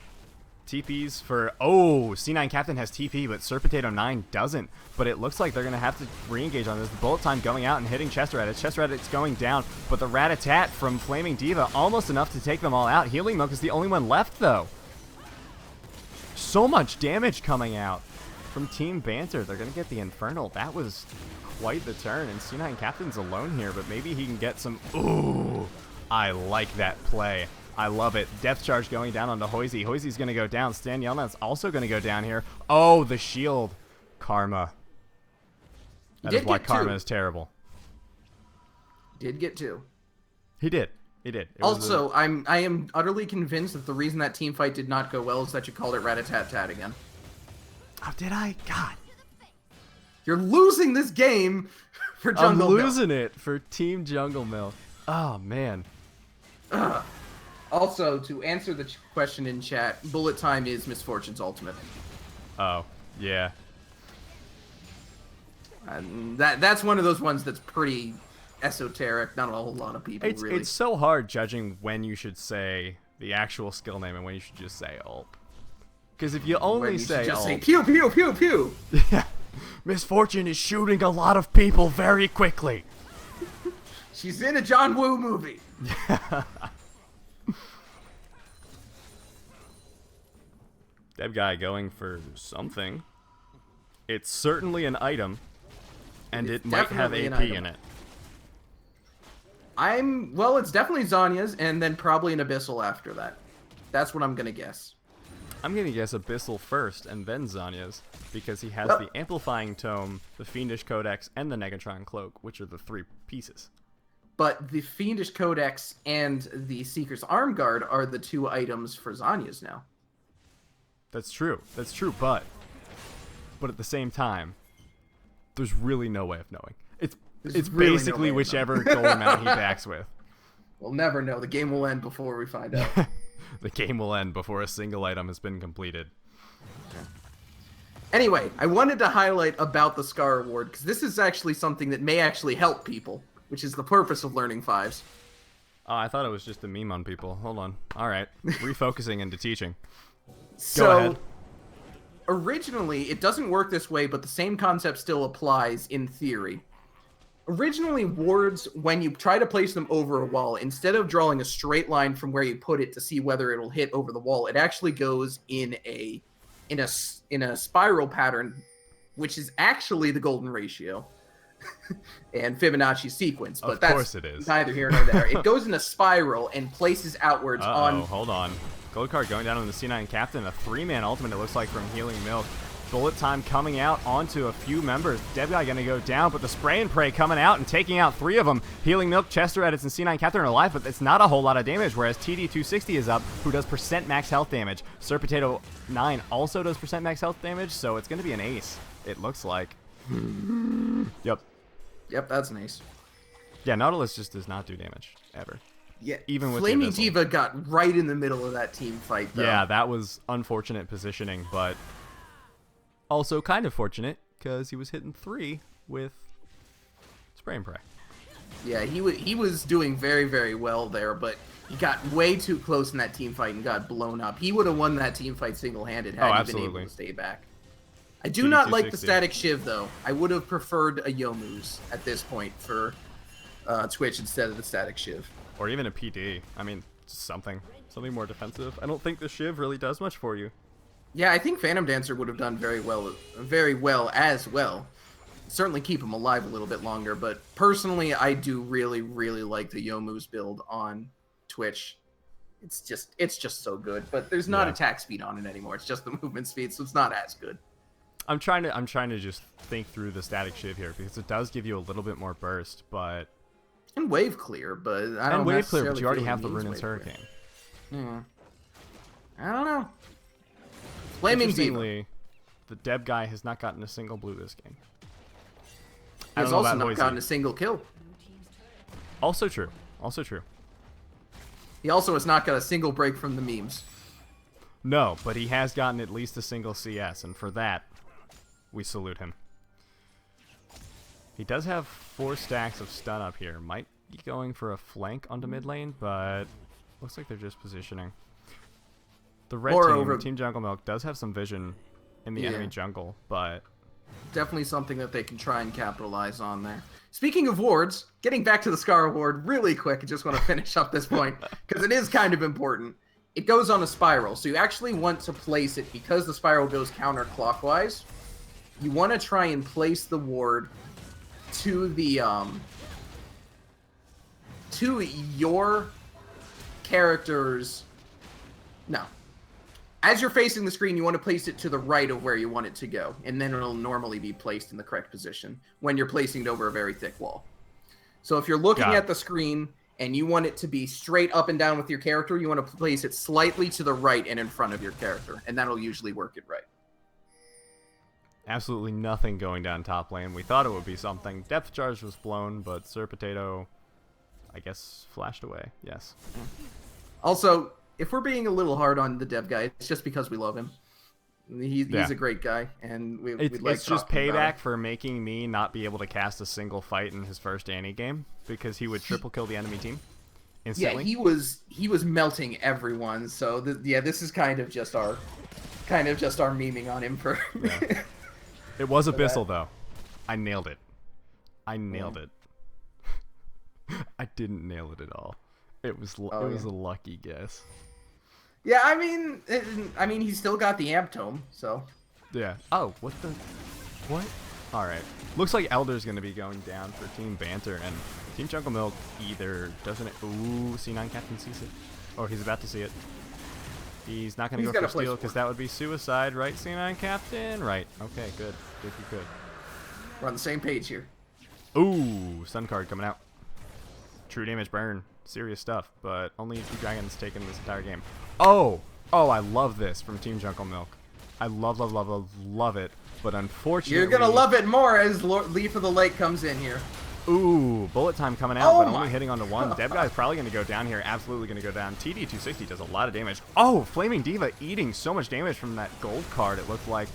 TPs for C9 Captain has TP, but Sir Potato 9 doesn't. But it looks like they're gonna have to re-engage on this. The bullet time going out and hitting Chester Edits. Chester Edits going down, but the Rat-a-tat from Flaming Diva almost enough to take them all out. Healing Milk is the only one left though. So much damage coming out from Team Banter. They're gonna get the Infernal. That was quite the turn, and C9 Captain's alone here, but maybe he can get some. Ooh, I like that play. I love it. Depth charge going down onto Hoisey. Hoisey's going to go down. Stan Yelnats also going to go down here. Oh, the shield. Karma. That is why Karma is terrible.
Did get two.
He did. It was
Also, I am utterly convinced that the reason that team fight did not go well is that you called it Rat-a-tat-tat again.
Oh, did I? God.
You're losing this game for Jungle
I'm
Milk.
losing it for Team Jungle Milk. Oh, man.
Also, to answer the question in chat, bullet time is Misfortune's ultimate.
Oh, yeah.
And that's one of those ones that's pretty esoteric. Not a whole lot of people really.
It's so hard judging when you should say the actual skill name and when you should just say ult. Because if you only
When you
say
should just
ult,
say pew pew pew pew.
yeah, Misfortune is shooting a lot of people very quickly.
She's in a John Woo movie.
Dev guy going for something. It's certainly an item, and
It's
it might have
definitely an
AP
item.
in it.
Well, it's definitely Zanya's, and then probably an Abyssal after that. That's what I'm gonna guess.
I'm gonna guess Abyssal first, and then Zanya's, because he has
Well-
the Amplifying Tome, the Fiendish Codex, and the Negatron Cloak, which are the three pieces.
But the Fiendish Codex and the Seeker's Arm Guard are the two items for Zanya's now.
That's true, but at the same time, there's really no way of knowing. It's
really no
basically
way of
whichever goal amount he backs with.
We'll never know. The game will end before we find out.
The game will end before a single item has been completed.
Anyway, I wanted to highlight about the Scar Award, because this is actually something that may actually help people, which is the purpose of learning fives.
Oh, I thought it was just a meme on people. Hold on. All right. Refocusing into teaching.
So,
ahead.
originally, it doesn't work this way, but the same concept still applies in theory. Originally, wards, when you try to place them over a wall, instead of drawing a straight line from where you put it to see whether it'll hit over the wall, it actually goes in a spiral pattern, which is actually the golden ratio and Fibonacci sequence. But
Of course
that's
it is.
neither here nor there. It goes in a spiral and places outwards on.
Hold on. Gold card going down on the C9 Captain. A 3-man ultimate, it looks like, from Healing Milk. Bullet time coming out onto a few members. Dev guy gonna go down, but the spray and pray coming out and taking out 3 of them. Healing Milk, Chester Edits, and C9 Captain are alive, but it's not a whole lot of damage, whereas TD260 is up, who does % max health damage. Sir Potato 9 also does % max health damage, so it's gonna be an ace, it looks like. Yep.
Yep, that's nice.
Yeah, Nautilus just does not do damage, ever.
Yeah,
Even with the
Flaming
Abyssal.
Diva got right in the middle of that team fight, though.
Yeah, that was unfortunate positioning, but also kind of fortunate because he was hitting 3 with spray and pray.
Yeah, he was doing very, very well there, but he got way too close in that team fight and got blown up. He would have won that team fight single-handed had he been
absolutely.
able to stay back. I do not like the
TD260.
static shiv, though. I would have preferred a Yomu's at this point for Twitch instead of the static shiv.
Or even a PD. I mean, something more defensive. I don't think the Shiv really does much for you.
Yeah, I think Phantom Dancer would have done very well as well. Certainly keep him alive a little bit longer, but personally, I do really, really like the Youmuu's build on Twitch. It's just so good, but there's not attack speed on it anymore. It's just the movement speed, so it's not as good.
I'm trying to just think through the static shiv here because it does give you a little bit more burst, but
and wave clear, but I don't
wave clear, but you already
feel
have the
it needs
Ruinance
wave
Hurricane.
clear. Yeah. I don't know. Flaming Diva.
Interestingly, the Deb guy has not gotten a single blue this game.
He has also not gotten a single kill.
Also true. Also true.
He also has not got a single break from the memes.
No, but he has gotten at least a single CS, and for that, we salute him. He does have 4 stacks of stun up here. Might be going for a flank onto mid lane, but looks like they're just positioning. The red team, Team Jungle Milk, does have some vision in the enemy jungle, but
definitely something that they can try and capitalize on there. Speaking of wards, getting back to the Scar Award really quick, I just want to finish up this point, because it is kind of important. It goes on a spiral, so you actually want to place it, because the spiral goes counterclockwise, you want to try and place the ward to the, to your character's, no. As you're facing the screen, you want to place it to the right of where you want it to go, and then it'll normally be placed in the correct position when you're placing it over a very thick wall. So if you're looking at the screen and you want it to be straight up and down with your character, you want to place it slightly to the right and in front of your character, and that'll usually work it right.
Absolutely nothing going down top lane. We thought it would be something. Depth charge was blown, but Sir Potato, I guess, flashed away. Yes.
Also, if we're being a little hard on the dev guy, it's just because we love him. He's a great guy, and we like.
It's just payback for making me not be able to cast a single fight in his first Annie game because he would triple kill the enemy team instantly.
Yeah, he was melting everyone. So this is kind of just our memeing on him for.
Yeah. It was Abyssal though. I nailed it. I nailed it. I didn't nail it at all. It was a lucky guess.
Yeah, I mean, he's still got the amp tome, so.
Yeah. Oh, what? All right. Looks like Elder's gonna be going down for Team Banter, and Team Jungle Milk either doesn't. Ooh, C9 Captain sees it. Oh, he's about to see it. He's not gonna go for steal because that would be suicide, right? C9 Captain, right? Okay, good. Good.
We're on the same page here.
Ooh, Sun card coming out. True damage burn. Serious stuff, but only 2 dragons taken this entire game. Oh, I love this from Team Jungle Milk. I love it, but unfortunately...
You're gonna love it more as Leaf of the Lake comes in here.
Ooh, bullet time coming out, but only hitting onto 1. Dev Guy's probably gonna go down here, absolutely gonna go down. TD260 does a lot of damage. Oh, Flaming Diva eating so much damage from that gold card, it looked like.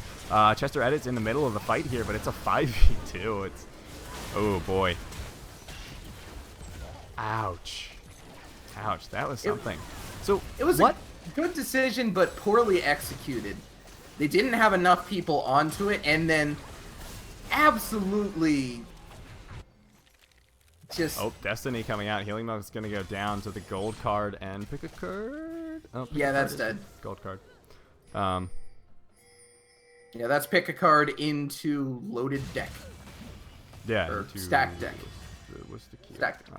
Chester Edit's in the middle of the fight here, but it's a 5v2. It's... Oh, boy. Ouch, that was something. So
it was a good decision, but poorly executed. They didn't have enough people onto it, and then absolutely just...
Oh, Destiny coming out. Healing Milk is going to go down to the gold card and pick a card. Oh,
yeah, that's dead.
Gold card.
Yeah, that's pick a card into loaded deck.
Yeah,
or stacked deck.
What's the key?
Stacked.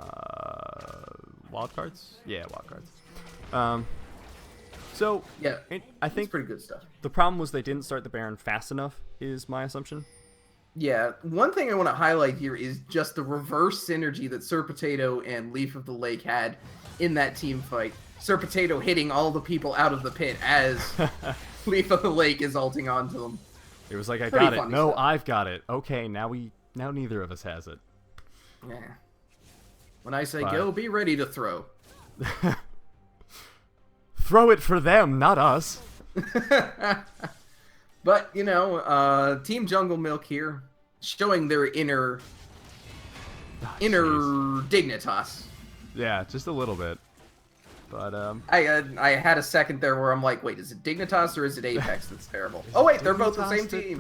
Wild cards? Yeah, wild cards. So
yeah,
I think
pretty good stuff.
The problem was they didn't start the Baron fast enough, is my assumption.
Yeah, one thing I want to highlight here is just the reverse synergy that Sir Potato and Leaf of the Lake had in that team fight. Sir Potato hitting all the people out of the pit as Leaf of the Lake is ulting onto them.
It was like, I got it. No, I've got it. Okay, now neither of us has it.
Yeah. When I say go, be ready to throw.
Throw it for them, not us.
But, Team Jungle Milk here, showing their inner dignitas.
Yeah, just a little bit. But
I had a second there where I'm like, wait, is it Dignitas or is it Apex that's terrible? Oh wait, they're both the same team.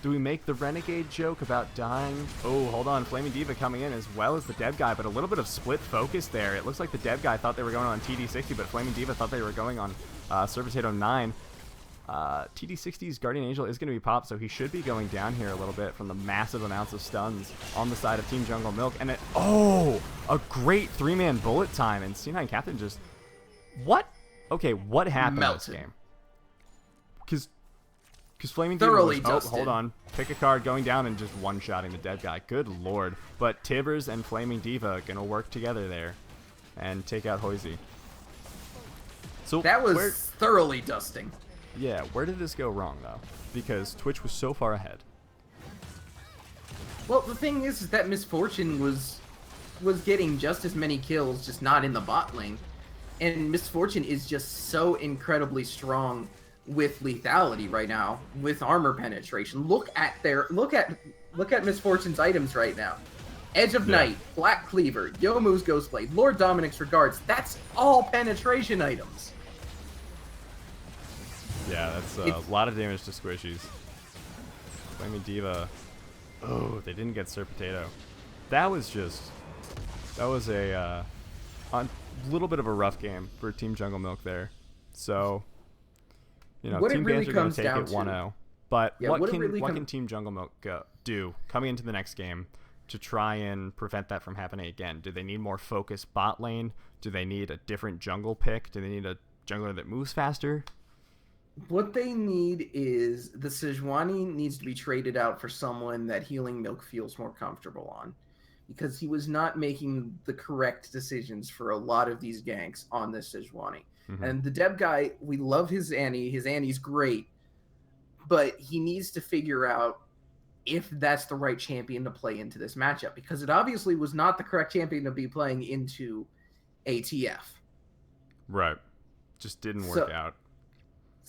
Do we make the Renegade joke about dying? Oh, hold on. Flaming Diva coming in as well as the Dev guy, but a little bit of split focus there. It looks like the Dev guy thought they were going on TD60, but Flaming Diva thought they were going on Sir Potato 9. TD60's Guardian Angel is going to be popped, so he should be going down here a little bit from the massive amounts of stuns on the side of Team Jungle Milk. And a great 3-man bullet time, and C9 Captain just... What? Okay, what happened in this game? Because Flaming Demon
Thoroughly
was,
dusted.
hold on. Pick a card, going down and just one-shotting the dead guy. Good lord. But Tibbers and Flaming Diva going to work together there and take out Hoisey. So
That was thoroughly dusting.
Yeah, where did this go wrong, though? Because Twitch was so far ahead.
Well, the thing is that Misfortune was getting just as many kills, just not in the bot lane. And Misfortune is just so incredibly strong with lethality right now, with armor penetration. Look at Misfortune's items right now. Edge of Night, Black Cleaver, Youmuu's Ghostblade, Lord Dominic's Regards. That's all penetration items.
Yeah, that's a lot of damage to squishies. Flaming Diva. Oh, they didn't get Sir Potato. That was a little bit of a rough game for Team Jungle Milk there. So,
what
Team
it really
Banter going
comes
to take
down
it
to-
1-0. But
Yeah,
what
what it really
can Team Jungle Milk do coming into the next game to try and prevent that from happening again? Do they need more focused bot lane? Do they need a different jungle pick? Do they need a jungler that moves faster?
What they need is the Sejuani needs to be traded out for someone that Healing Milk feels more comfortable on, because he was not making the correct decisions for a lot of these ganks on this Sejuani.
Mm-hmm.
And the Deb guy, we love his Annie. His Annie's great, but he needs to figure out if that's the right champion to play into this matchup, because it obviously was not the correct champion to be playing into ATF.
Right. Just didn't work out.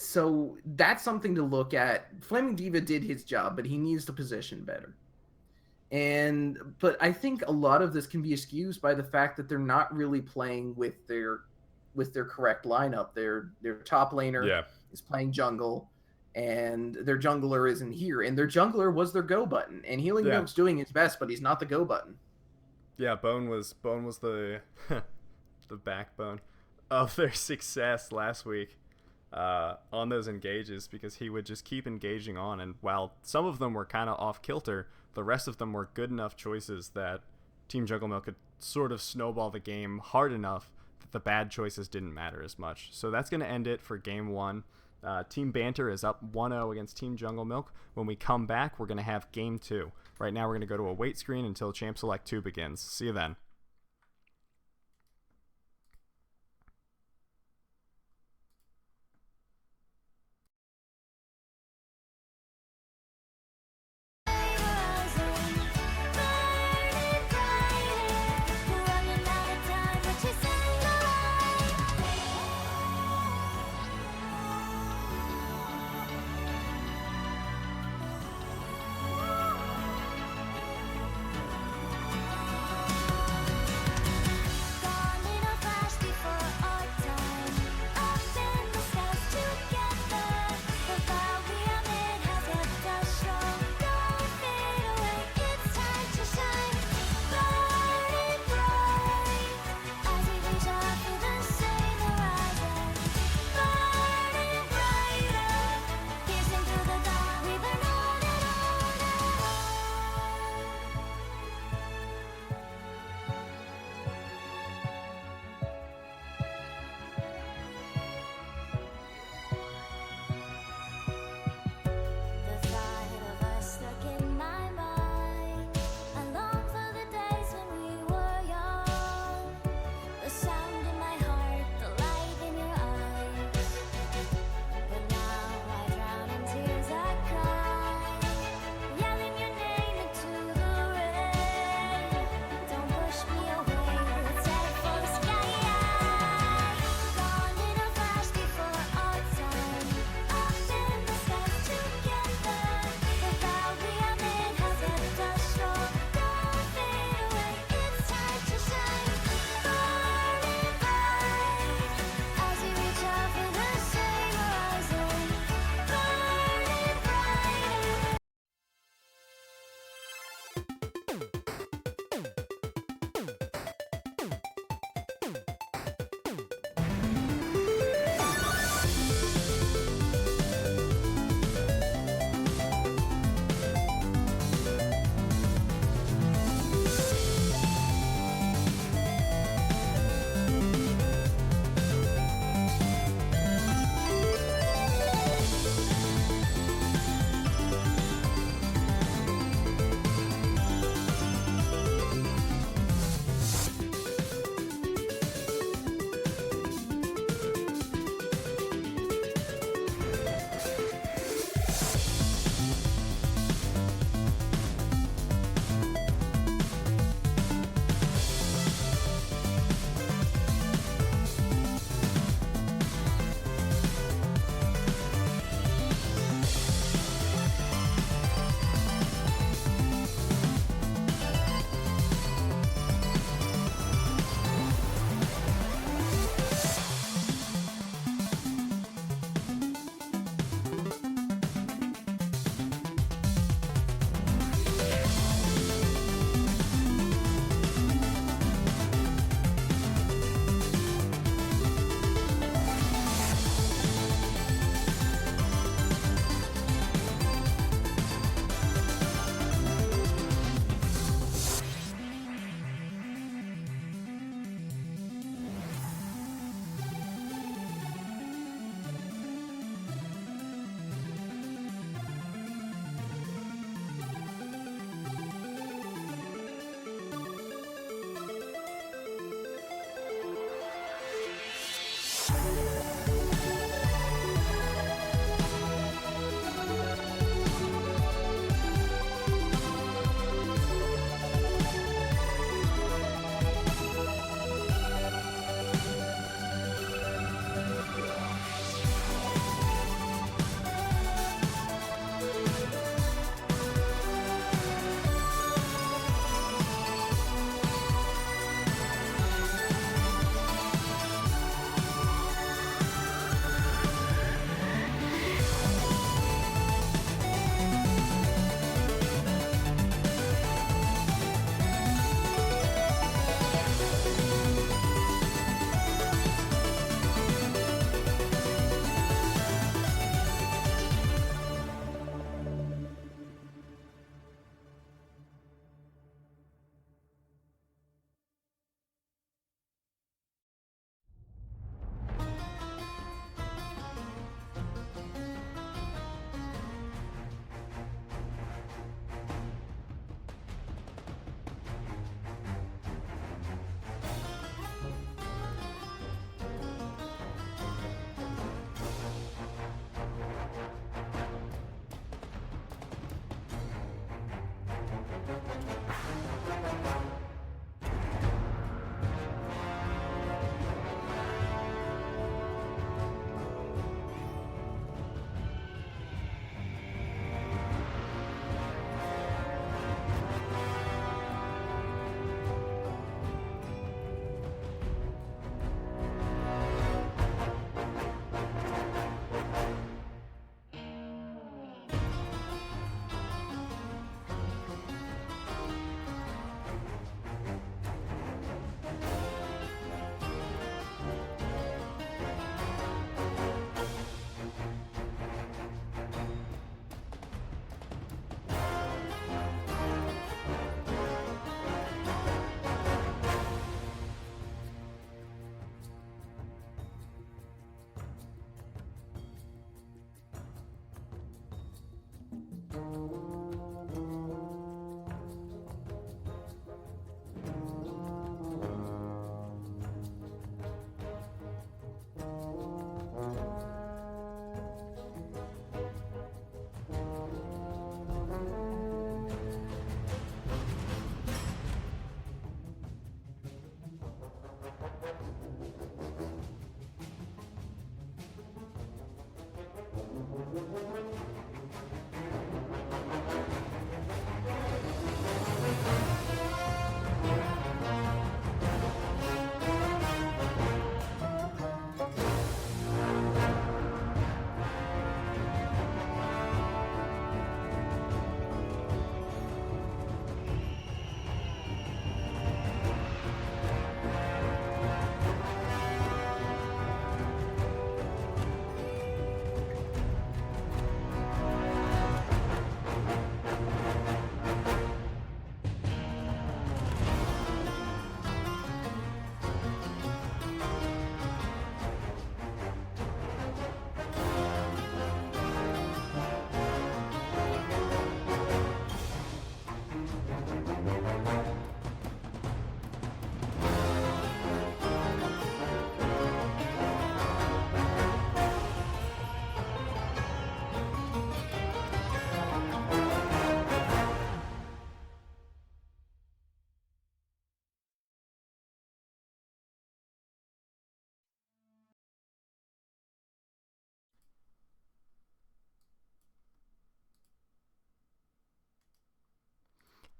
So that's something to look at. Flaming Diva did his job, but he needs to position better. But I think a lot of this can be excused by the fact that they're not really playing with their correct lineup. Their top laner is playing jungle, and their jungler isn't here. And their jungler was their go button. And Healing Milk's doing his best, but he's not the go button.
Yeah, Bone was the the backbone of their success last week. On those engages, because he would just keep engaging on, and while some of them were kind of off kilter, the rest of them were good enough choices that Team Jungle Milk could sort of snowball the game hard enough that the bad choices didn't matter as much. So that's going to end it for game 1. Team Banter is up 1-0 against Team Jungle Milk. When we come back, we're going to have game 2. Right now we're going to go to a wait screen until Champ Select 2 begins. See you then.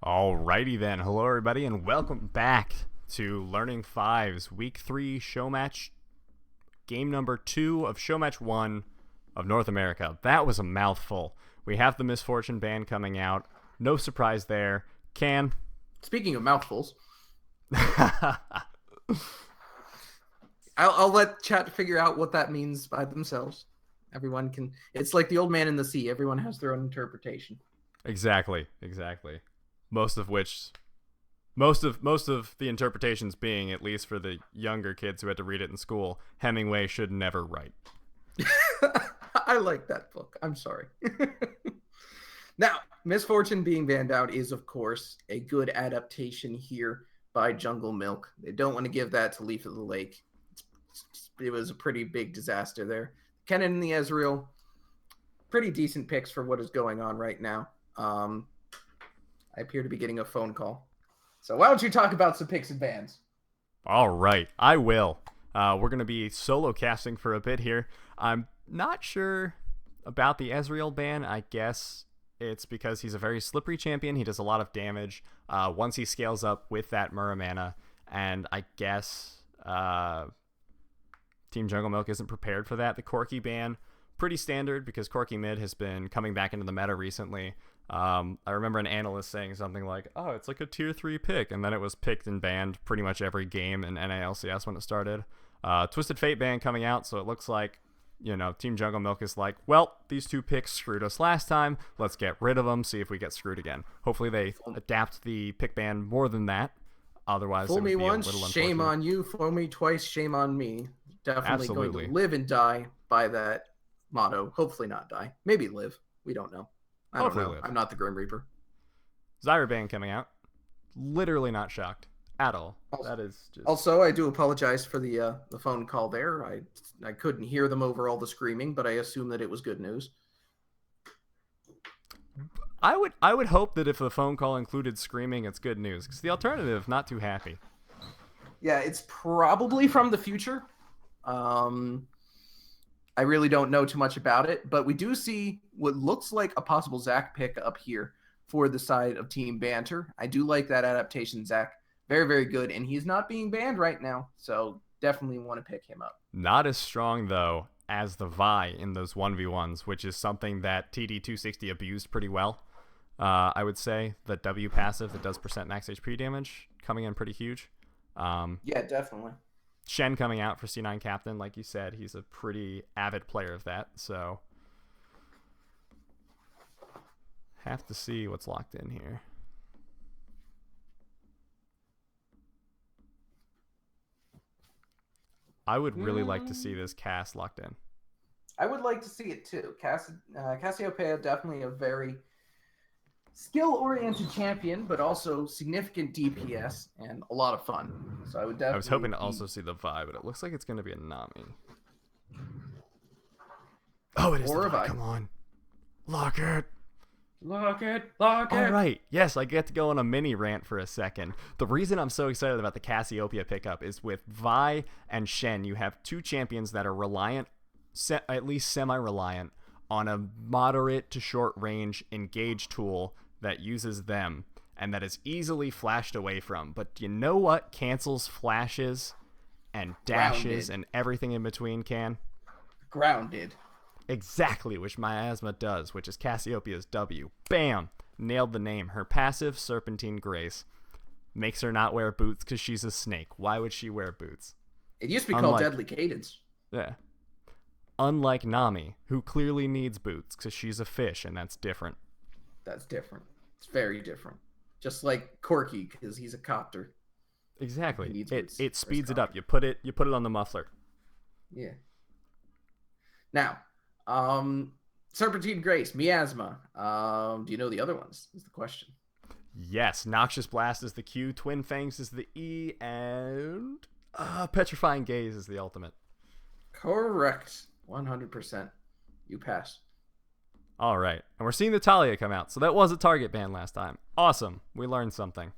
Alrighty then. Hello, everybody, and welcome back to Learning Fives, Week 3 Showmatch, game number 2 of Showmatch 1 of North America. That was a mouthful. We have the Misfortune band coming out. No surprise there. Can.
Speaking of mouthfuls, I'll let chat figure out what that means by themselves. Everyone can. It's like the old man in the sea. Everyone has their own interpretation.
Exactly. Most of the interpretations being, at least for the younger kids who had to read it in school, Hemingway should never write.
I like that book. I'm sorry. Now, Misfortune being banned out is, of course, a good adaptation here by Jungle Milk. They don't want to give that to Leaf of the Lake. It's it was a pretty big disaster there. Kennen and the Ezreal, pretty decent picks for what is going on right now. I appear to be getting a phone call. So why don't you talk about some picks and bans?
All right, I will. We're going to be solo casting for a bit here. I'm not sure about the Ezreal ban. I guess it's because he's a very slippery champion. He does a lot of damage once he scales up with that Muramana. And I guess Team Jungle Milk isn't prepared for that. The Corki ban, pretty standard because Corki mid has been coming back into the meta recently. I remember an analyst saying something like, oh, it's like a tier 3 pick, and then it was picked and banned pretty much every game in NALCS when it started. Twisted Fate ban coming out, so it looks like, Team Jungle Milk is like, well, these 2 picks screwed us last time, let's get rid of them, see if we get screwed again. Hopefully they adapt the pick ban more than that, otherwise
Fool
it would
me
be
once,
a little
shame
unfortunate.
on you. Fool me twice, shame on me. Definitely
Absolutely.
going to live and die by that motto. Hopefully not die. Maybe live. We don't know. I don't
Hopefully
know.
live.
I'm not the Grim Reaper.
Zyra ban coming out. Literally not shocked at all. That is just...
Also, I do apologize for the phone call there. I couldn't hear them over all the screaming, but I assume that it was good news.
I would hope that if the phone call included screaming, it's good news. Because the alternative, not too happy.
Yeah, it's probably from the future. I really don't know too much about it, but we do see what looks like a possible Zach pick up here for the side of Team Banter. I do like that adaptation, Zach. Very, very good, and he's not being banned right now, so definitely want to pick him up.
Not as strong, though, as the Vi in those 1v1s, which is something that TD260 abused pretty well. I would say the W passive that does % max HP damage coming in pretty huge.
Yeah, definitely.
Shen coming out for C9 Captain, like you said, he's a pretty avid player of that, so have to see what's locked in here. I would really like to see this cast locked in.
I would like to see it too. Cassiopeia, definitely a very skill-oriented champion, but also significant DPS and a lot of fun. So I would definitely.
I was hoping to also see the Vi, but it looks like it's going to be a Nami. Oh, it is
Or
the
a
Vi.
Vi.
Come on. Lock it.
Lock it. Lock it.
All right. Yes, I get to go on a mini rant for a second. The reason I'm so excited about the Cassiopeia pickup is with Vi and Shen, you have 2 champions that are reliant, at least semi-reliant, on a moderate to short range engage tool that uses them and that is easily flashed away from. But you know what cancels flashes and dashes
Grounded.
and everything in between can?
Grounded.
Exactly, which Miasma does, which is Cassiopeia's W. Bam! Nailed the name. Her passive, Serpentine Grace, makes her not wear boots because she's a snake. Why would she wear boots?
It used to be called Deadly Cadence.
Yeah. Unlike Nami, who clearly needs boots because she's a fish, and that's different.
That's different. It's very different. Just like Corki, because he's a copter.
Exactly.
Boots
It
for
speeds
his
it up. You put it on the muffler.
Yeah. Now, Serpentine Grace, Miasma. Do you know the other ones? Is the question.
Yes, Noxious Blast is the Q, Twin Fangs is the E, and Petrifying Gaze is the ultimate.
Correct. 100%. You pass.
All right. And we're seeing the Talia come out. So that was a target ban last time. Awesome. We learned something.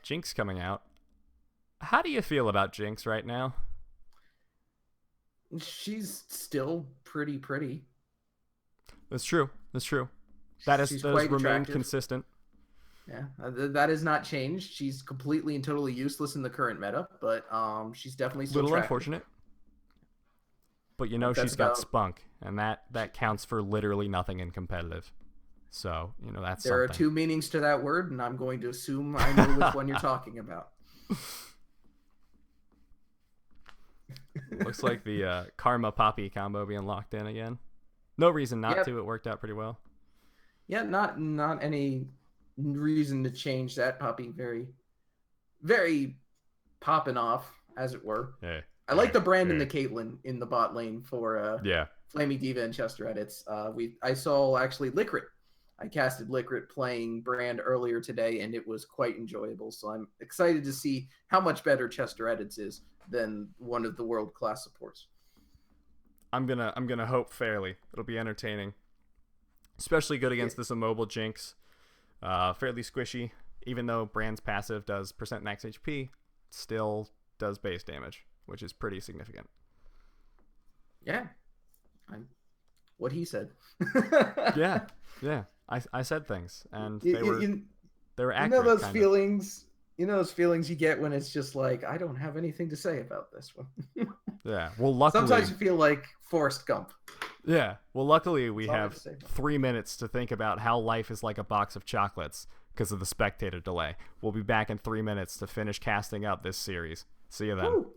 Jinx coming out. How do you feel about Jinx right now?
She's still pretty pretty.
That's true. That has
She's
remained
quite attractive.
consistent.
Yeah, that has not changed. She's completely and totally useless in the current meta, but she's definitely still
Little
attractive.
unfortunate. But
That's
she's got
about-
spunk, and that counts for literally nothing in competitive. So, that's
There are
something.
2 meanings to that word, and I'm going to assume I know which one you're talking about.
Looks like the Karma Poppy combo being locked in again. No reason not
Yep.
to. It worked out pretty well.
Yeah, not any reason to change that. Poppy very, very popping off, as it were.
Hey.
I like the brand and the Caitlyn in the bot lane for
Yeah.
Flaming Diva and Chester edits. I saw actually Licrit I casted Liquid playing Brand earlier today, and it was quite enjoyable. So I'm excited to see how much better Chester Edits is than one of the world-class supports.
I'm gonna hope fairly. It'll be entertaining, especially good against this immobile Jinx. Fairly squishy, even though Brand's passive does percent max HP, still does base damage, which is pretty significant.
Yeah, what he said.
yeah. I said things, and they were accurate.
You know those
kinda.
feelings. You know those feelings you get when it's just like, I don't have anything to say about this one.
Yeah. Well, luckily,
sometimes you feel like Forrest Gump.
Yeah. Well, luckily we
That's all I
have
have to say about it.
3 minutes to think about how life is like a box of chocolates because of the spectator delay. We'll be back in 3 minutes to finish casting up this series. See you then.
Woo.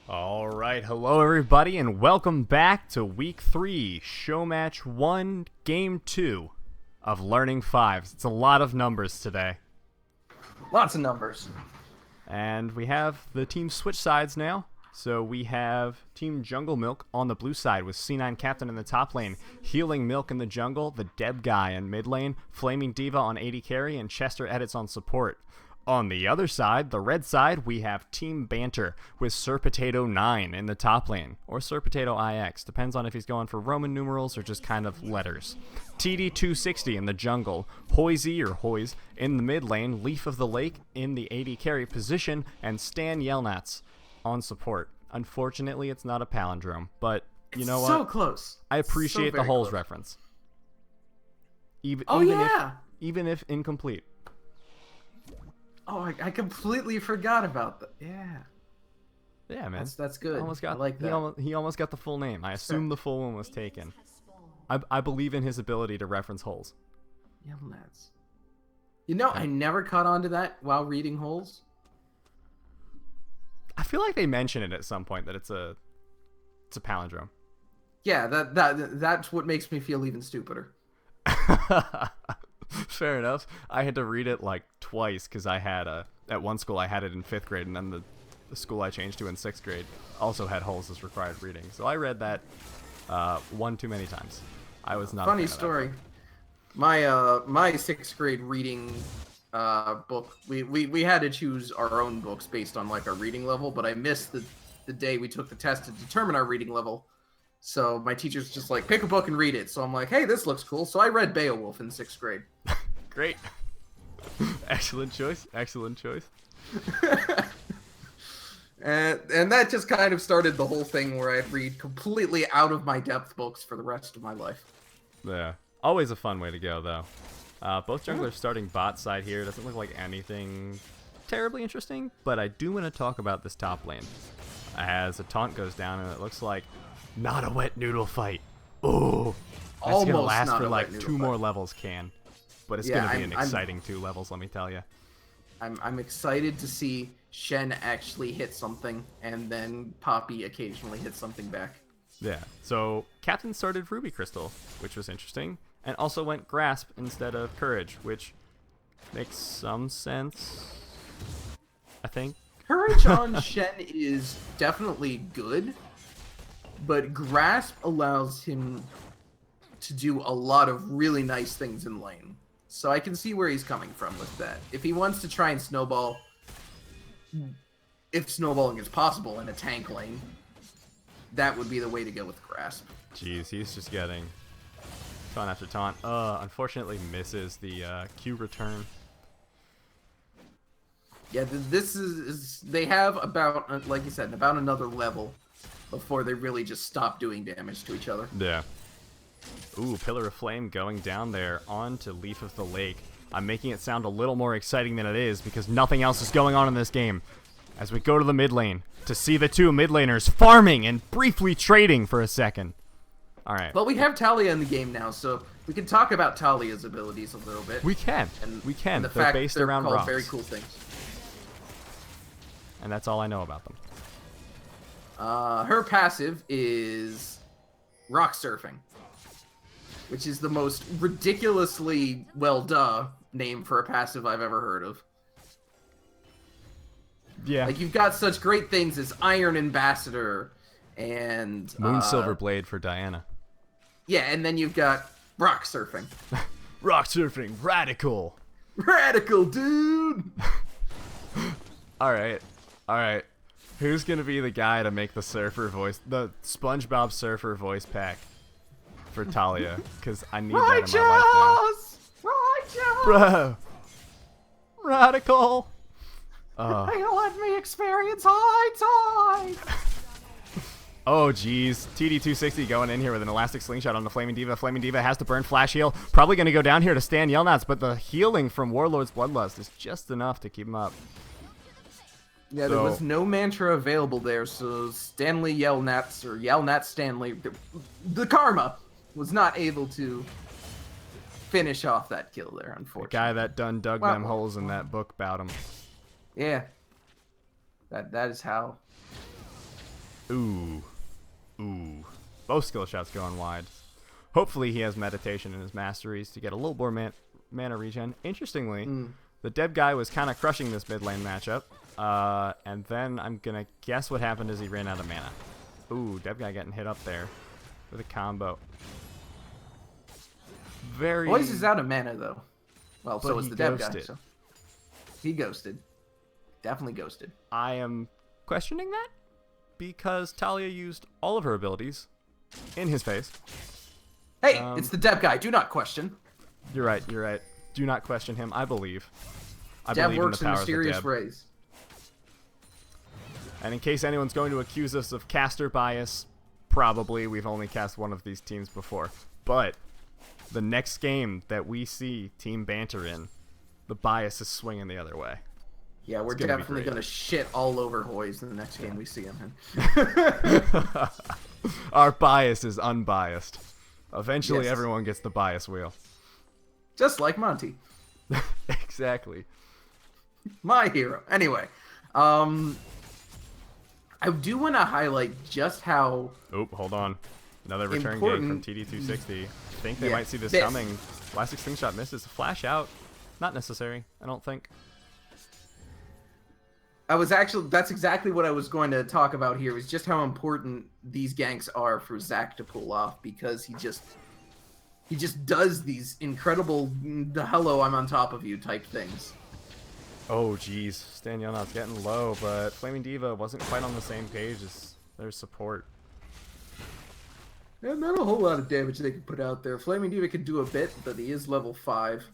All right, hello everybody, and welcome back to Week 3, Showmatch 1, Game 2 of Learning Fives. It's a lot of numbers today.
Lots of numbers.
And we have the teams switch sides now. So we have Team Jungle Milk on the blue side with C9 Captain in the top lane, Healing Milk in the jungle, the Deb guy in mid lane, Flaming Diva on AD carry, and Chester Edits on support. On the other side, the red side, we have Team Banter with Sir Potato 9 in the top lane, or Sir Potato IX, depends on if he's going for Roman numerals or just kind of letters. TD260 in the jungle, Hoisey or Hoise in the mid lane, Leaf of the Lake in the AD carry position, and Stan Yelnats on support. Unfortunately, it's not a palindrome, but you know what?
So close.
I appreciate the
very
holes
close.
reference. Even if incomplete.
Oh, I completely forgot about that. Yeah.
Yeah, man.
That's good. I like
He
that.
he almost got the full name. I assume the full one was taken. I believe in his ability to reference holes.
Yeah, lads. You know, I never caught on to that while reading holes.
I feel like they mention it at some point that it's a palindrome.
Yeah, that's what makes me feel even stupider.
Fair enough. I had to read it like twice because I had at one school I had it in 5th grade, and then the school I changed to in 6th grade also had holes as required reading. So I read that one too many times. I was not
Funny
a fan of that
story.
book.
My 6th grade reading book. We had to choose our own books based on like our reading level, but I missed the day we took the test to determine our reading level. So my teacher's just like, pick a book and read it. So I'm like, hey, this looks cool. So I read Beowulf in 6th grade.
Great. Excellent choice. Excellent choice.
And that just kind of started the whole thing where I'd read completely out of my depth books for the rest of my life.
Yeah. Always a fun way to go, though. Both junglers starting bot side here. Doesn't look like anything terribly interesting, but I do want to talk about this top lane. As a taunt goes down, and it looks like not a wet noodle fight. Ooh. That's going to
Almost
last
not
for
a
like
wet noodle
2 more
fight.
levels, can. But it's
Yeah,
going to be an
I'm-
exciting 2 levels, let me tell you.
I'm excited to see Shen actually hit something, and then Poppy occasionally hit something back.
Yeah. So Captain started Ruby Crystal, which was interesting, and also went Grasp instead of Courage, which makes some sense, I think.
Courage on Shen is definitely good, but Grasp allows him to do a lot of really nice things in lane. So I can see where he's coming from with that. If he wants to try and snowball, if snowballing is possible in a tank lane, that would be the way to go with Grasp.
Jeez, he's just getting taunt after taunt. Unfortunately misses the Q return.
Yeah, this is they have about, like you said, about another level before they really just stop doing damage to each other.
Yeah. Ooh, Pillar of Flame going down there onto Leaf of the Lake. I'm making it sound a little more exciting than it is because nothing else is going on in this game. As we go to the mid lane to see the 2 mid laners farming and briefly trading for a second. All right.
But we have Talia in the game now, so we can talk about Talia's abilities a little bit.
We can.
And,
We can.
And the
They're
fact
based
they're
around
called
rocks.
very cool things.
And that's all I know about them.
Her passive is rock surfing, which is the most ridiculously name for a passive I've ever heard of.
Yeah.
Like, you've got such great things as Iron Ambassador and
Moon Silver Blade for Diana.
Yeah, and then you've got rock surfing.
Rock surfing, radical.
Radical, dude.
All right. Who's gonna be the guy to make the surfer voice, the SpongeBob surfer voice pack for Talia? Because I need that in my life now.
Righteous!
Bro, radical.
Let me experience high tide!
Oh, geez. TD260 going in here with an elastic slingshot on the Flaming Diva. Flaming Diva has to burn Flash Heal. Probably going to go down here to Stan Yelnats, but the healing from Warlord's Bloodlust is just enough to keep him up.
Yeah, there was no mantra available there, so Stanley Yelnats, or Yelnats Stanley, the Karma, was not able to finish off that kill there, unfortunately.
Guy that done dug them holes in that book about him.
Yeah. That is how
Ooh. Ooh. Both skill shots going wide. Hopefully he has meditation in his masteries to get a little more mana regen. Interestingly, the Deb guy was kind of crushing this mid lane matchup. And then I'm going to guess what happened is he ran out of mana. Ooh, Deb guy getting hit up there with a combo.
Boys is out of mana, though. Well,
But
so is
he
the Deb guy.
ghosted.
So. He ghosted. Definitely ghosted.
I am questioning that because Talia used all of her abilities in his face.
Hey, it's the Deb guy. Do not question.
You're right. You're right. Do not question him. I believe. I
Deb
believe
works
in
in
the powers of
mysterious
Deb.
ways.
And in case anyone's going to accuse us of caster bias, probably we've only cast one of these teams before. But the next game that we see Team Banter in, the bias is swinging the other way.
Yeah, we're
gonna be
definitely
great.
going to shit all over Hoys in the next game we see him in.
Our bias is unbiased. Eventually,
Yes.
everyone gets the bias wheel.
Just like Monty.
Exactly.
My hero. Anyway, I do want to highlight just how
Oop, hold on. Another return
Important-
game from TD260. I think they
Yeah,
might see this
this.
coming. Classic slingshot misses. Flash out. Not necessary, I don't think.
that's exactly what I was going to talk about here, is just how important these ganks are for Zac to pull off, because he just does these incredible the hello I'm on top of you type things.
Oh, jeez. Stan Yonat's getting low, but Flaming Diva wasn't quite on the same page as their support.
Yeah, not a whole lot of damage they can put out there. Flaming Diva can do a bit, but he is level 5.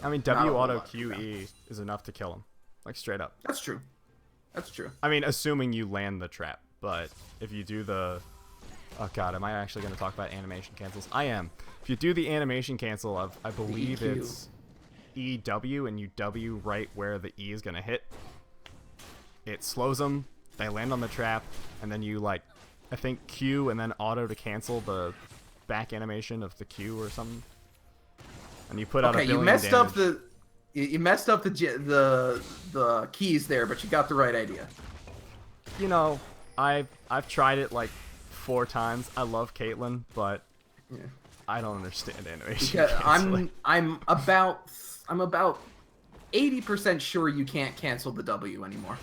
I mean,
Not a
W
whole
auto
lot to count.
QE is enough to kill him. Like, straight up.
That's true. That's true.
I mean, assuming you land the trap. But if you do the... Oh, God. Am I actually going to talk about animation cancels? I am. If you do the animation cancel of, I believe
EQ.
it's EW, and you W right where the E is going to hit, it slows them. They land on the trap. And then you, like, I think Q and then auto to cancel the back animation of the Q or something. And you put out a
Okay,
billion
you messed
damage.
up you messed up the keys there, but you got the right idea.
You know, I've tried it like 4 times. I love Caitlyn, but
Yeah.
I don't understand animation.
Yeah,
canceling.
I'm about 80% sure you can't cancel the W anymore.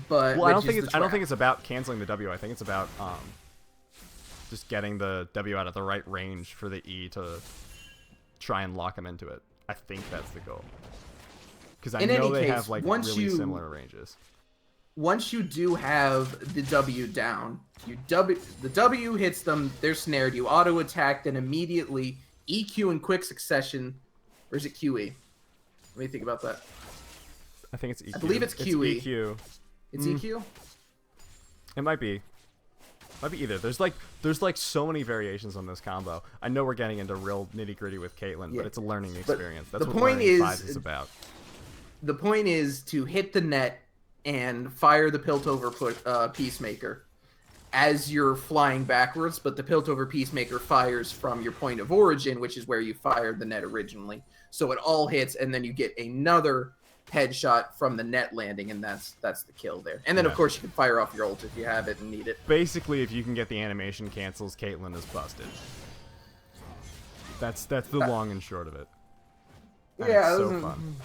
But
Well, I don't
which
think
is
it's
the
I don't
trap.
think it's about canceling the W. I think it's about just getting the W out of the right range for the E to try and lock him into it. I think that's the goal. Because I
In
know
any
they
case,
have like
once
really
you-
similar ranges.
Once you do have the W down, the W hits them, they're snared, you auto attack, then immediately EQ in quick succession, or is it QE? What do you think about that?
I think it's EQ.
I believe it's QE.
It's EQ.
It's EQ?
It might be. Might be either. There's like so many variations on this combo. I know we're getting into real nitty gritty with Caitlyn,
Yeah.
but it's a learning
But
experience. That's
the
what
point
learning
is-
5 is about.
The point is to hit the net and fire the Piltover Peacemaker as you're flying backwards, but the Piltover Peacemaker fires from your point of origin, which is where you fired the net originally. So it all hits, and then you get another headshot from the net landing, and that's the kill there. And then,
Yeah.
of course, you can fire off your ult if you have it and need it.
Basically, if you can get the animation cancels, Caitlyn is busted. That's the long and short of it. And
Yeah,
it's
it
so
was-
fun.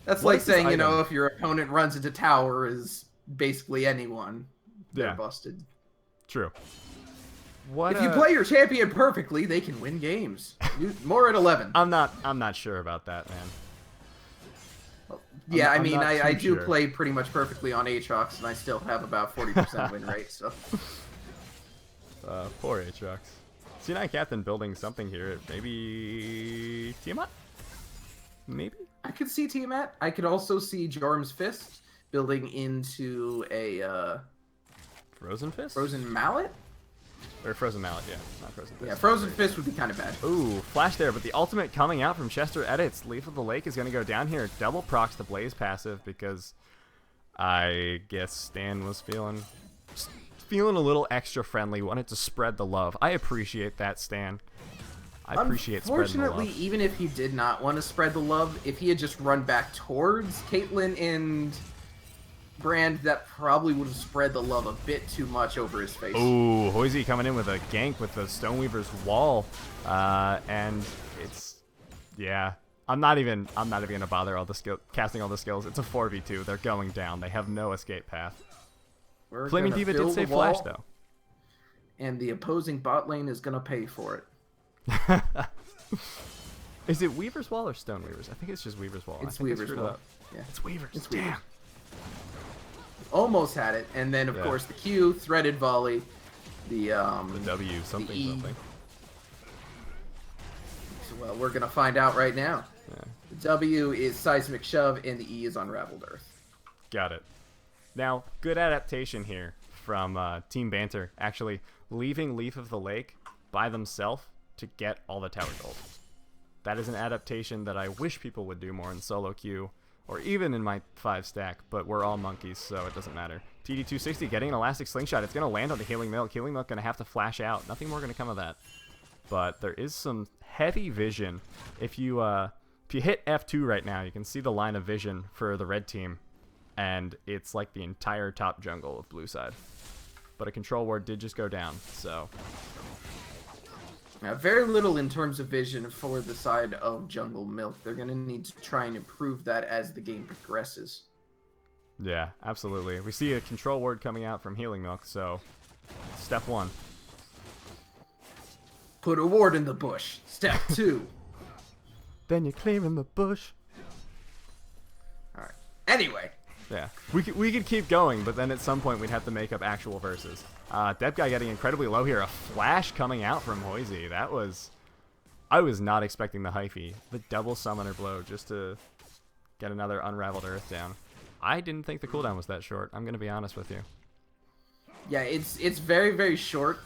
That's
What
like
is this
saying, you know,
item?
if your opponent runs into tower is basically anyone, they're
Yeah.
busted.
True. What?
If you play your champion perfectly, they can win games. More at 11.
I'm not sure about that, man.
Yeah,
I'm
I mean,
not
I
too
do
sure.
play pretty much perfectly on Aatrox, and I still have about 40% win rate, so.
Poor Aatrox. C9 Captain building something here. Maybe Tiamat? Maybe?
I could see Tiamat. I could also see Jorm's Fist building into a
Frozen Fist?
Frozen Mallet?
Or Frozen Mallet, yeah. Not Frozen Fist.
Yeah, Frozen Fist would be kind of bad.
Ooh, flash there, but the ultimate coming out from Chester Edits. Leaf of the Lake is going to go down here. Double procs the Blaze passive because I guess Stan was feeling a little extra friendly, wanted to spread the love. I appreciate that, Stan. I appreciate spreading the
Unfortunately,
love.
even if he did not want to spread the love, if he had just run back towards Caitlyn and Brand, that probably would have spread the love a bit too much over his face.
Ooh, Hoisey coming in with a gank with the Stoneweaver's wall, and it's, yeah. I'm not even gonna bother casting all the skills. It's a 4v2. They're going down. They have no escape path. Flaming Diva did save Flash though,
and the opposing bot lane is gonna pay for it.
Is it Weaver's wall or Stoneweaver's? I think it's just Weaver's wall.
It's Weaver's wall. Yeah,
it's Weaver's.
It's Weaver's. Almost had it, and then of course the Q, threaded volley, the
W, something
the E.
something.
Well, we're gonna find out right now.
Yeah.
The W is seismic shove, and the E is unraveled earth.
Got it. Now, good adaptation here from Team Banter, actually leaving Leaf of the Lake by themselves to get all the tower gold. That is an adaptation that I wish people would do more in solo queue, or even in my 5 stack, but we're all monkeys, so it doesn't matter. TD260 getting an elastic slingshot. It's going to land on the Healing Milk. Healing Milk going to have to flash out. Nothing more going to come of that. But there is some heavy vision. If you hit F2 right now, you can see the line of vision for the red team, and it's like the entire top jungle of blue side. But a control ward did just go down, so...
Now, very little in terms of vision for the side of Jungle Milk. They're going to need to try and improve that as the game progresses.
Yeah, absolutely. We see a control ward coming out from Healing Milk, so step 1.
Put a ward in the bush. Step 2.
Then you're clearing the bush.
All right. Anyway.
Yeah, we could keep going, but then at some point we'd have to make up actual verses. Dep Guy getting incredibly low here. A flash coming out from Hoisey. That was... I was not expecting the hyphy. The double summoner blow just to get another unraveled earth down. I didn't think the cooldown was that short. I'm going to be honest with you.
Yeah, it's very, very short.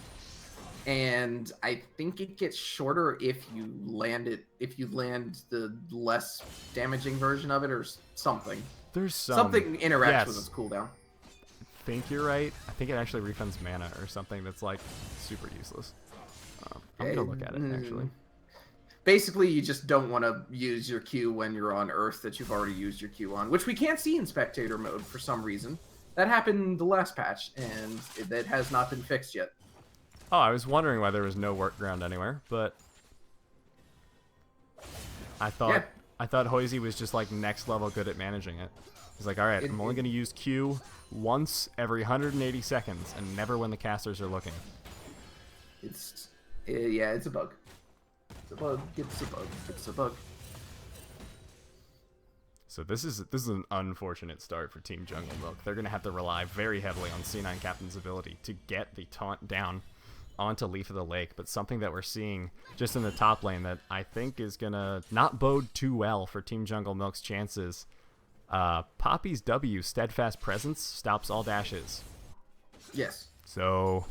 And I think it gets shorter if you land the less damaging version of it or something.
There's
something interacts with its cooldown.
I think you're right. I think it actually refunds mana or something that's like super useless. I'm gonna look at it actually.
Basically, you just don't want to use your Q when you're on Earth that you've already used your Q on, which we can't see in spectator mode for some reason. That happened the last patch, and that has not been fixed yet.
Oh, I was wondering why there was no workaround anywhere, but I thought Hoisey was just like next level good at managing it. He's like, all right, I'm only going to use Q once every 180 seconds and never when the casters are looking.
It's a bug. It's a bug. It's a bug.
So this is an unfortunate start for Team Jungle Milk. They're going to have to rely very heavily on C9 Captain's ability to get the taunt down onto Leaf of the Lake, but something that we're seeing just in the top lane that I think is going to not bode too well for Team Jungle Milk's chances. Poppy's W, Steadfast Presence, stops all dashes.
Yes.
So,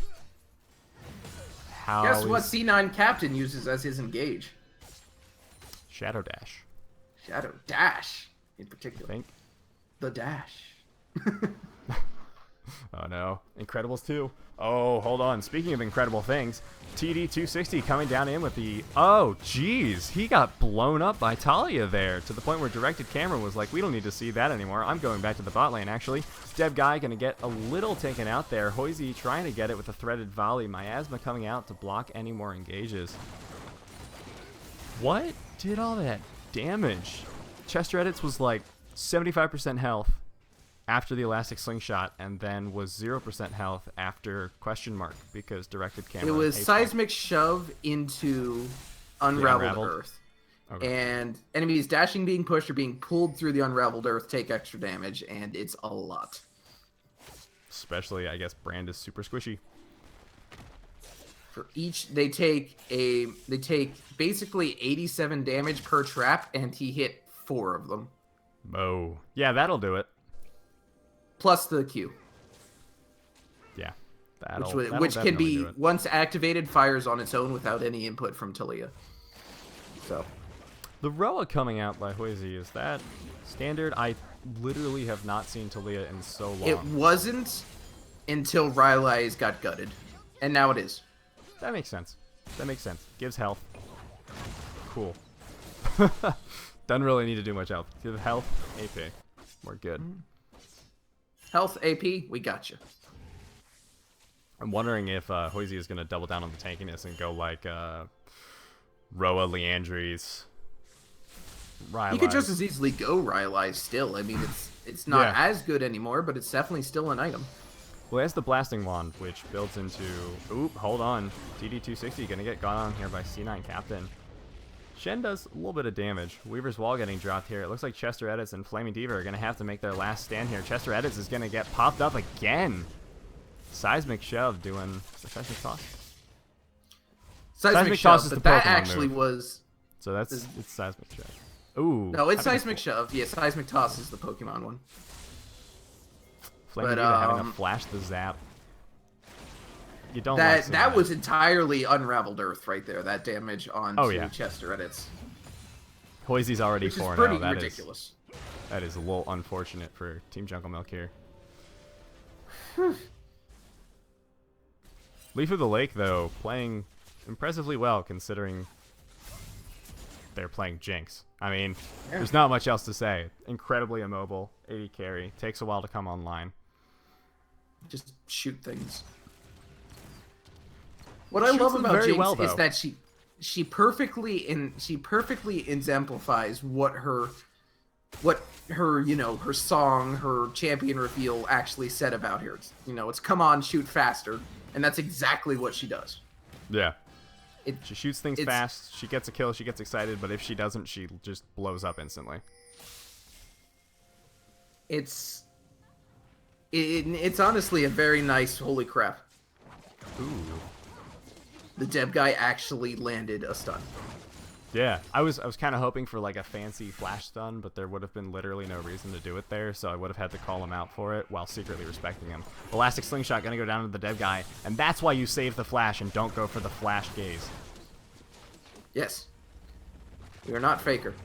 guess what C9 Captain uses as his engage?
Shadow Dash.
Shadow Dash, in particular.
I think.
The dash.
Oh no. Incredibles 2. Oh, hold on. Speaking of incredible things, TD260 coming down in with the... Oh, jeez. He got blown up by Talia there to the point where directed camera was like, we don't need to see that anymore. I'm going back to the bot lane, actually. Dev Guy going to get a little taken out there. Hoisey trying to get it with a threaded volley. Miasma coming out to block any more engages. What did all that damage? Chester Edits was like 75% health after the elastic slingshot, and then was 0% health after question mark because directed camera.
It was seismic shove into unraveled earth.
Okay.
And enemies dashing, being pushed, or being pulled through the unraveled earth take extra damage, and it's a lot.
Especially, I guess, Brand is super squishy.
For each, they take basically 87 damage per trap, and he hit 4 of them.
Oh, yeah, that'll do it.
Plus the Q.
Yeah.
Which can be, once activated, fires on its own without any input from Talia. So.
The Roa coming out by Hoisey, is that standard? I literally have not seen Talia in so long.
It wasn't until Rylai's got gutted. And now it is.
That makes sense. Gives health. Cool. Doesn't really need to do much health. Give health, AP. We're good.
Health, AP, we got you.
I'm wondering if Hoisey is going to double down on the tankiness and go like Roa, Leandries, Rylai's.
He could just as easily go Rylai's still. I mean, it's not as good anymore, but it's definitely still an item.
Well, he has the Blasting Wand, which builds into... Oop, hold on. TD260 going to get gone on here by C9 Captain. Shen does a little bit of damage. Weaver's Wall getting dropped here. It looks like Chester Edits and Flaming Diva are going to have to make their last stand here. Chester Edits is going to get popped up again. Seismic Shove doing... Seismic Toss?
Seismic Shove,
is the
but that
Pokemon
actually
move.
was...
So it's Seismic Shove. Ooh.
No, it's Seismic Shove. Yeah, Seismic Toss is the Pokemon one.
Flaming Diva having to flash the Zap. You don't
that was entirely Unraveled Earth right there. That damage on Chester Edits.
Hoisey's already 4-0.
Which is pretty ridiculous.
That is a little unfortunate for Team Jungle Milk here. Leaf of the Lake, though, playing impressively well considering they're playing Jinx. I mean, there's not much else to say. Incredibly immobile, 80 carry. Takes a while to come online.
Just shoot things. What I love about Jinx is that she perfectly exemplifies what her her song, her champion reveal actually said about her. It's come on, shoot faster, and that's exactly what she does.
Yeah. She shoots things fast, she gets a kill, she gets excited, but if she doesn't, she just blows up instantly.
It's honestly a very nice holy crap.
Ooh.
The Deb guy actually landed a stun.
Yeah, I was kind of hoping for like a fancy flash stun, but there would have been literally no reason to do it there, so I would have had to call him out for it while secretly respecting him. Elastic Slingshot gonna go down to the Deb guy, and that's why you save the flash and don't go for the flash gaze.
Yes. We are not Faker.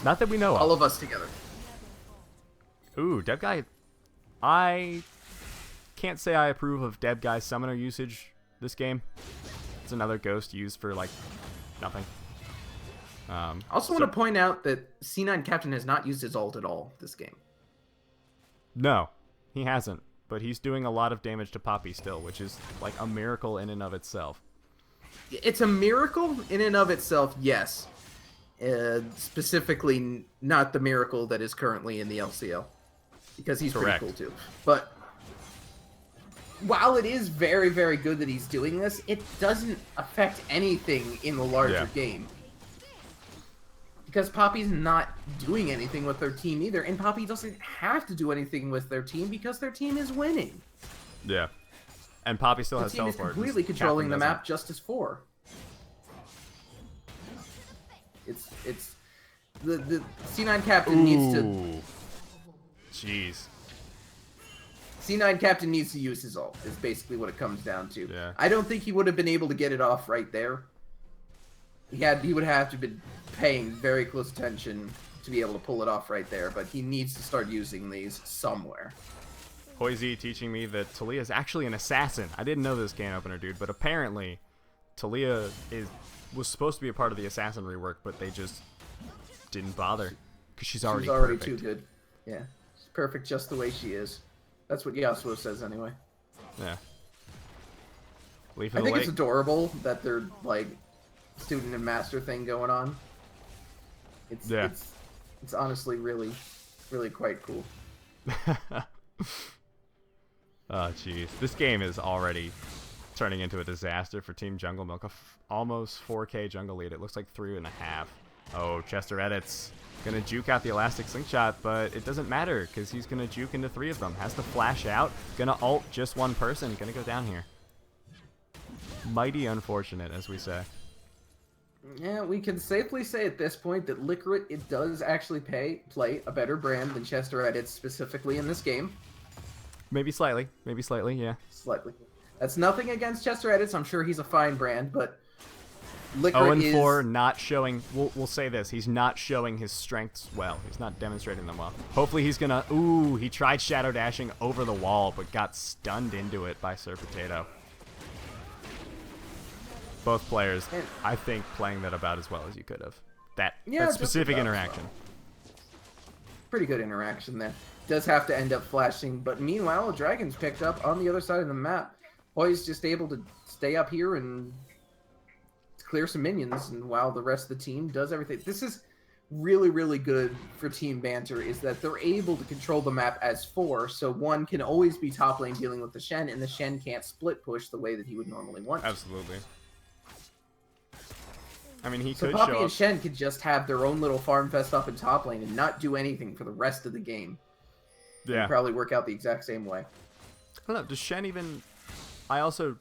Not that we know of.
All of us together.
Ooh, Deb guy. I can't say I approve of Deb guy's summoner usage this game. It's another ghost used for like nothing.
I also want to point out that C9 Captain has not used his ult at all this game.
No, he hasn't. But he's doing a lot of damage to Poppy still, which is like a miracle in and of itself.
It's a miracle in and of itself, yes. Specifically, not the miracle that is currently in the LCL. Because he's pretty cool too. But while it is very, very good that he's doing this, it doesn't affect anything in the larger game. Because Poppy's not doing anything with their team either, and Poppy doesn't have to do anything with their team because their team is winning.
Yeah. And Poppy still has teleport.
The team is completely controlling the map just as 4. It's the C9 Captain needs to...
Jeez.
C9 Captain needs to use his ult, is basically what it comes down to.
Yeah.
I don't think he would have been able to get it off right there. He would have to have been paying very close attention to be able to pull it off right there, but he needs to start using these somewhere.
Hoisey teaching me that Talia is actually an assassin. I didn't know this can opener, dude, but apparently Talia was supposed to be a part of the assassin rework, but they just didn't bother because she's already perfect.
Too good. Yeah, she's perfect just the way she is. That's what Yasuo says anyway.
Yeah.
I think it's adorable that they're like student and master thing going on. It's honestly really, really quite cool.
Oh, jeez. This game is already turning into a disaster for Team Jungle Milk. Almost 4K jungle lead. It looks like 3.5. Oh, Chester Edits. Gonna juke out the Elastic Slingshot, but it doesn't matter because he's gonna juke into 3 of them. Has to flash out. Gonna ult just one person. Gonna go down here. Mighty unfortunate, as we say.
Yeah, we can safely say at this point that Licorice, it does actually play a better brand than Chester Edits specifically in this game.
Maybe slightly, yeah.
Slightly. That's nothing against Chester Edits. I'm sure he's a fine brand, but Licorice
0-4, not showing. We'll say this: he's not showing his strengths well. He's not demonstrating them well. Hopefully, he's gonna. Ooh, he tried shadow dashing over the wall, but got stunned into it by Sir Potato. Both players, I think, playing that about as well as you could have. That specific interaction.
Pretty good interaction there. Does have to end up flashing, but meanwhile, a dragon's picked up on the other side of the map. Hoy's just able to stay up here and clear some minions, and while the rest of the team does everything. This is really, really good for Team Banter, is that they're able to control the map as 4, so one can always be top lane dealing with the Shen, and the Shen can't split push the way that he would normally want to.
Absolutely. I mean, he
So
could
Poppy
show
and
up.
Shen could just have their own little farm fest up in top lane and not do anything for the rest of the game.
Yeah.
It'd probably work out the exact same way.
I don't know. Does Shen even... I also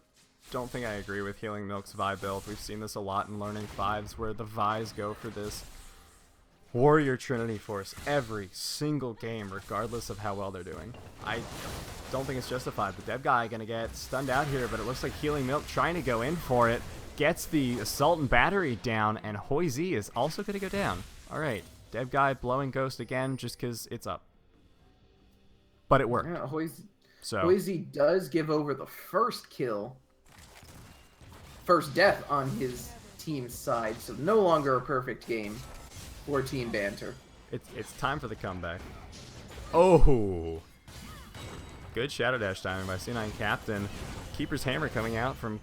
don't think I agree with Healing Milk's Vi build. We've seen this a lot in Learning 5s where the Vi's go for this Warrior Trinity Force every single game, regardless of how well they're doing. I don't think it's justified. The dev guy going to get stunned out here, but it looks like Healing Milk trying to go in for it. Gets the Assault and Battery down, and Hoizy is also going to go down. Alright, dev guy blowing Ghost again just because it's up. But it worked.
Yeah,
So
Hoizy does give over the first kill. First death on his team's side, so no longer a perfect game for Team Banter.
it's time for the comeback. Oh! Good Shadow Dash timing by C9 Captain. Keeper's Hammer coming out from...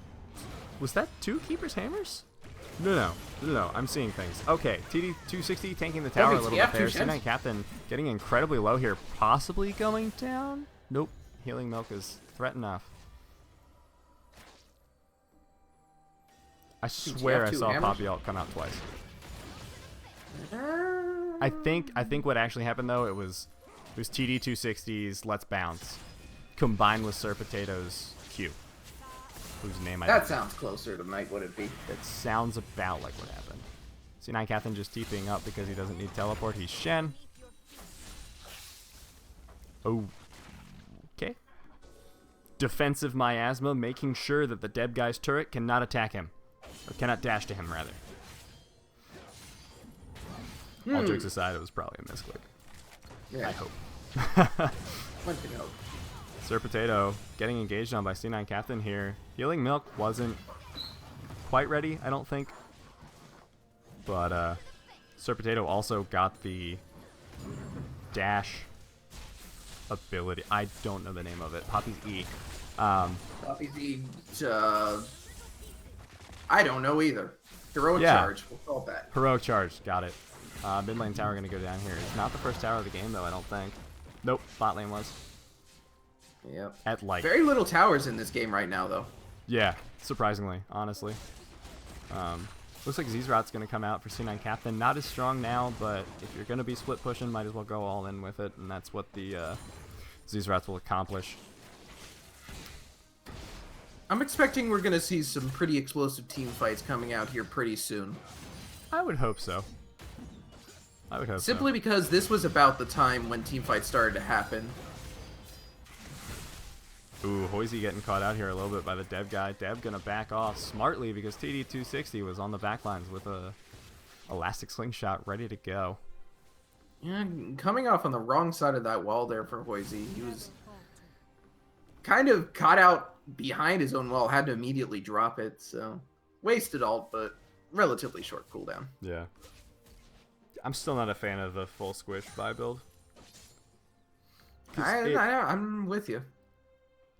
Was that 2 Keeper's Hammers? No. I'm seeing things. Okay, TD260 tanking the tower a little bit there. C9 Captain getting incredibly low here. Possibly going down? Nope. Healing Milk is threat enough. I swear I saw Poppy ult come out twice. I think what actually happened though, it was TD260's Let's Bounce combined with Sir Potato's Q. Whose name I
That
don't know.
sounds closer to Mike, would it be?
It sounds about like what happened. C9 Captain just TPing up because he doesn't need teleport. He's Shen. Oh. Okay. Defensive miasma, making sure that the dead guy's turret cannot attack him. Or cannot dash to him, rather. All jokes aside, it was probably a misclick.
Yeah.
I hope.
One can hope.
Sir Potato getting engaged on by C9 Captain here. Healing Milk wasn't quite ready, I don't think. But Sir Potato also got the dash ability. I don't know the name of it. Poppy's E.
Poppy's E, I don't know either. Heroic
Yeah.
charge, we'll call it that.
Heroic Charge. Got it. Mid lane tower going to go down here. It's not the first tower of the game, though, I don't think. Nope. Bot lane was.
Yep.
At like...
Very little towers in this game right now, though.
Yeah, surprisingly, honestly. Looks like Zizrat's going to come out for C9 Captain. Not as strong now, but if you're going to be split pushing, might as well go all in with it, and that's what the Zizrats will accomplish.
I'm expecting we're going to see some pretty explosive team fights coming out here pretty soon.
I would hope so.
Simply because this was about the time when team fights started to happen.
Ooh, Hoizy getting caught out here a little bit by the dev guy. Dev gonna back off smartly because TD260 was on the backlines with a elastic slingshot ready to go.
Yeah, coming off on the wrong side of that wall there for Hoizy. He was kind of caught out behind his own wall, had to immediately drop it, so wasted ult, but relatively short cooldown.
Yeah. I'm still not a fan of the full squish buy build.
I'm with you.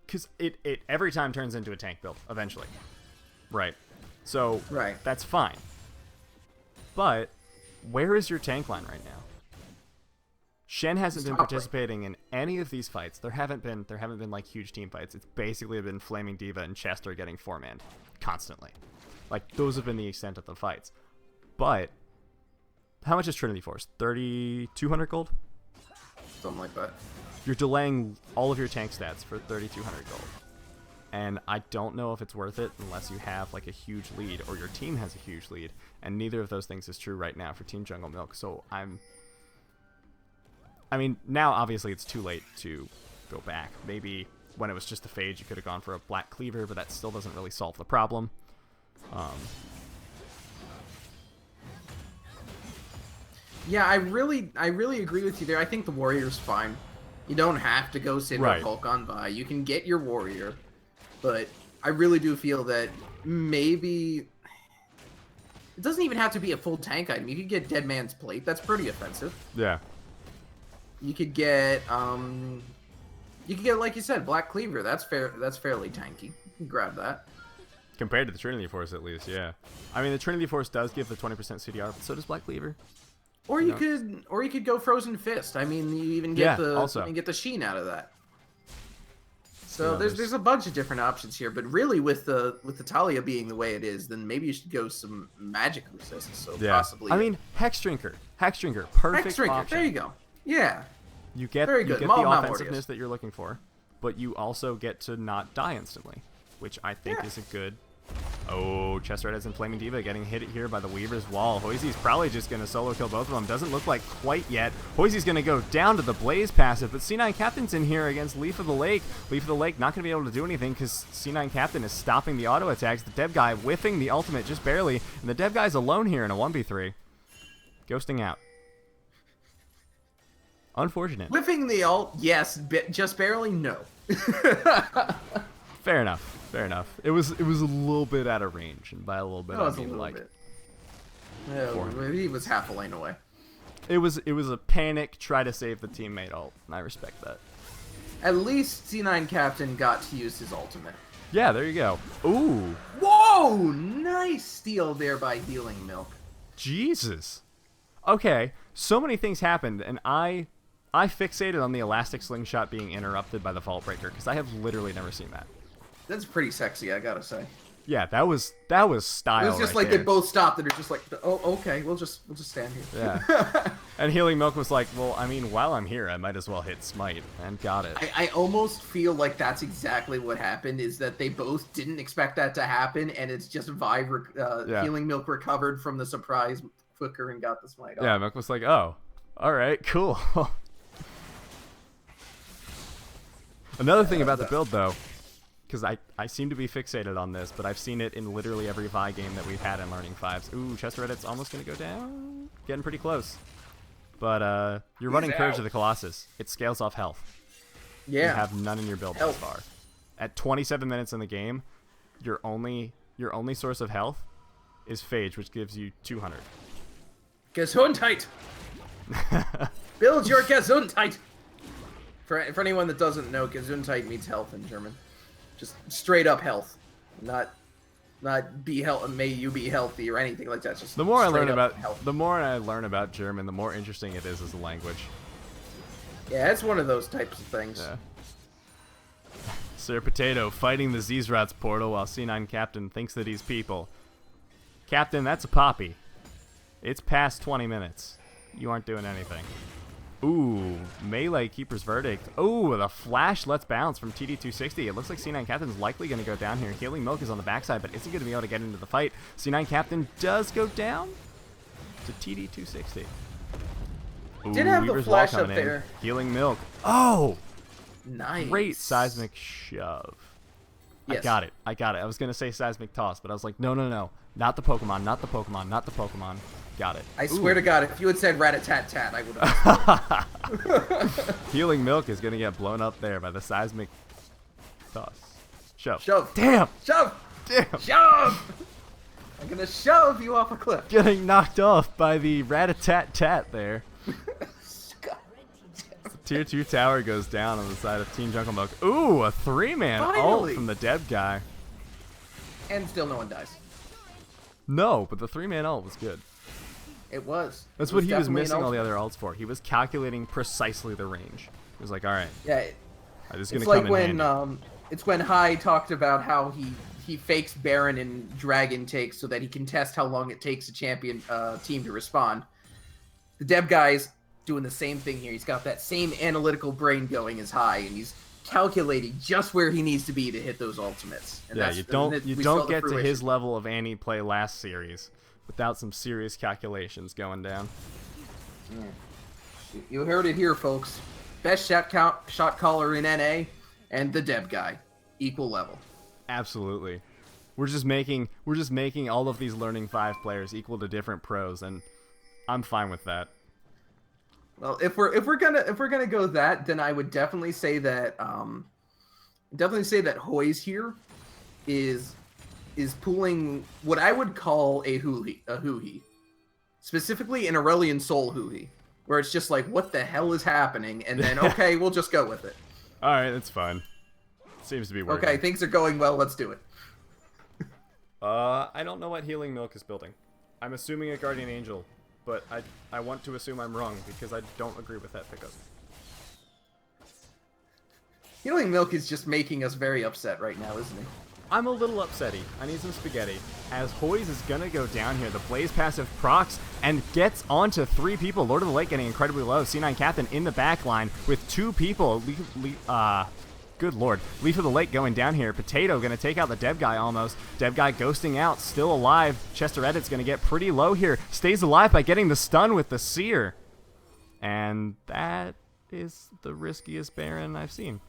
Because it every time turns into a tank build, eventually. Right. So,
Right.
that's fine. But, where is your tank line right now? Shen hasn't been
top lane.
participating in any of these fights. There haven't been like huge team fights. It's basically been Flaming Diva and Chester getting 4-manned constantly. Like, those have been the extent of the fights. But, how much is Trinity Force? 3,200 gold?
Something like that.
You're delaying all of your tank stats for 3,200 gold. And I don't know if it's worth it unless you have like a huge lead or your team has a huge lead. And neither of those things is true right now for Team Jungle Milk. So I mean, now obviously it's too late to go back. Maybe when it was just a Phage, you could have gone for a Black Cleaver, but that still doesn't really solve the problem.
Yeah, I really agree with you there. I think the Warrior's fine. You don't have to go Cinder
Right.
Hulk on Vi. You can get your Warrior. But I really do feel that maybe... It doesn't even have to be a full tank item. You could get Dead Man's Plate. That's pretty offensive.
Yeah.
You could get like you said, Black Cleaver. That's fair. That's fairly tanky. You can grab that.
Compared to the Trinity Force, at least, yeah. I mean, the Trinity Force does give the 20% CDR, but so does Black Cleaver.
Or you could go Frozen Fist. I mean, you even get the Sheen out of that. So there's a bunch of different options here, but really with the Talia being the way it is, then maybe you should go some magic resists. So possibly.
I mean, Hex Drinker, perfect option.
There you go. Yeah.
You get
Very
the
good.
offensiveness that you're looking for, but you also get to not die instantly, which I think is a good. Oh, Chester Red and Flaming Diva getting hit here by the Weaver's Wall. Hoizy's probably just going to solo kill both of them. Doesn't look like quite yet. Hoizy's going to go down to the Blaze passive, but C9 Captain's in here against Leaf of the Lake. Leaf of the Lake not going to be able to do anything because C9 Captain is stopping the auto attacks. The Dev Guy whiffing the ultimate just barely, and the Dev Guy's alone here in a 1v3. Ghosting out. Unfortunate.
Whiffing the ult, yes, just barely, no.
Fair enough. Fair enough. It was a little bit out of range, and by a little bit I mean like
bit. Yeah, he was half a lane away.
It was a panic try to save the teammate ult, and I respect that.
At least C9 Captain got to use his ultimate.
Yeah, there you go. Ooh.
Whoa! Nice steal there by Healing Milk.
Jesus. Okay, so many things happened, and I fixated on the elastic slingshot being interrupted by the Vault Breaker because I have literally never seen that.
That's pretty sexy, I gotta say.
Yeah, that was style.
It was just
right
like
there.
they both stopped and they're just like, oh, okay, we'll just stand here.
Yeah. And Healing Milk was like, well, I mean, while I'm here, I might as well hit Smite, and got it.
I almost feel like that's exactly what happened, is that they both didn't expect that to happen, and it's just Healing Milk recovered from the surprise flicker and got the Smite off.
Yeah, Milk was like, oh, all right, cool. Another thing about the build, though, because I seem to be fixated on this, but I've seen it in literally every Vi game that we've had in Learning 5s. Ooh, Chester Reddit's almost going to go down. Getting pretty close. But you're running Courage of the Colossus. It scales off health.
Yeah.
You have none in your build thus far. At 27 minutes in the game, your only source of health is Phage, which gives you 200.
Gesundheit! Build your Gesundheit! For anyone that doesn't know, Gesundheit means health in German. Just straight up health, not be may you be healthy or anything like that. Just
the more I learn
about
German, the more interesting it is as a language.
Yeah, it's one of those types of things.
Yeah. Sir Potato fighting the Zezrat's portal while C9 Captain thinks that he's people. Captain, that's a poppy. It's past 20 minutes. You aren't doing anything. Ooh, melee Keeper's Verdict. Ooh, the flash Let's Bounce from TD260. It looks like C9 Captain's likely going to go down here. Healing Milk is on the backside, but isn't going to be able to get into the fight. C9 Captain does go down to TD260. Ooh,
did have
Weaver's
the flash
Wall
up
coming
there.
In. Healing Milk. Oh!
Nice.
Great seismic shove.
Yes.
I got it. I was going to say seismic toss, but I was like, no. Not the Pokemon. Got it.
I swear to God, if you had said rat-a-tat-tat, I would have.
Healing Milk is going to get blown up there by the seismic toss. Shove.
Damn.
Shove.
I'm going to shove you off a cliff.
Getting knocked off by the rat-a-tat-tat there. Tier 2 tower goes down on the side of Team Jungle Milk. Ooh, a 3-man ult from the Dev Guy.
And still no one dies.
No, but the 3-man ult was good.
It was.
That's what he was missing all the other ults for. He was calculating precisely the range. He was like, all right.
Yeah.
This is going
to
come
like
in handy.
It's when Hai talked about how he fakes Baron and Dragon takes so that he can test how long it takes a champion team to respond. The Dev Guy's doing the same thing here. He's got that same analytical brain going as Hai, and he's calculating just where he needs to be to hit those ultimates. And
yeah, you don't get to his level of Annie play last series without some serious calculations going down.
Yeah. You heard it here, folks. Best shot caller in NA, and the Dev Guy, equal level.
Absolutely. We're just making all of these Learning 5 players equal to different pros, and I'm fine with that.
Well, if we're gonna go that, then I would definitely say that Hoiz here is pulling what I would call a Huhi, specifically an Aurelion Soul Huhi, where it's just like, what the hell is happening? And then, okay, we'll just go with it.
All right, that's fine. Seems to be working.
Okay, things are going well. Let's do it.
I don't know what Healing Milk is building. I'm assuming a Guardian Angel, but I want to assume I'm wrong because I don't agree with that pickup.
Healing Milk is just making us very upset right now, isn't he?
I'm a little upsetty. I need some spaghetti. As Hoyes is gonna go down here, the Blaze passive procs and gets onto 3 people. Lord of the Lake getting incredibly low. C9 Captain in the back line with 2 people. Good lord. Leaf of the Lake going down here. Potato gonna take out the Dev guy almost. Dev guy ghosting out, still alive. Chester Edit's gonna get pretty low here. Stays alive by getting the stun with the Seer. And that is the riskiest Baron I've seen.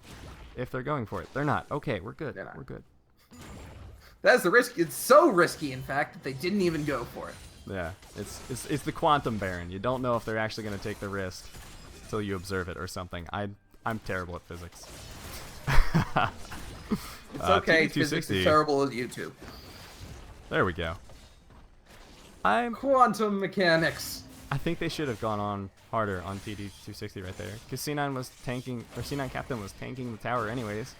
If they're going for it. They're not. Okay, we're good. We're good.
That's the risk. It's so risky, in fact, that they didn't even go for it.
Yeah, it's the Quantum Baron. You don't know if they're actually going to take the risk until you observe it or something. I'm terrible at physics.
It's okay. Physics is terrible at YouTube.
There we go.
Quantum mechanics.
I think they should have gone on harder on TD260 right there, because C9 was tanking, or C9 Captain was tanking the tower anyways.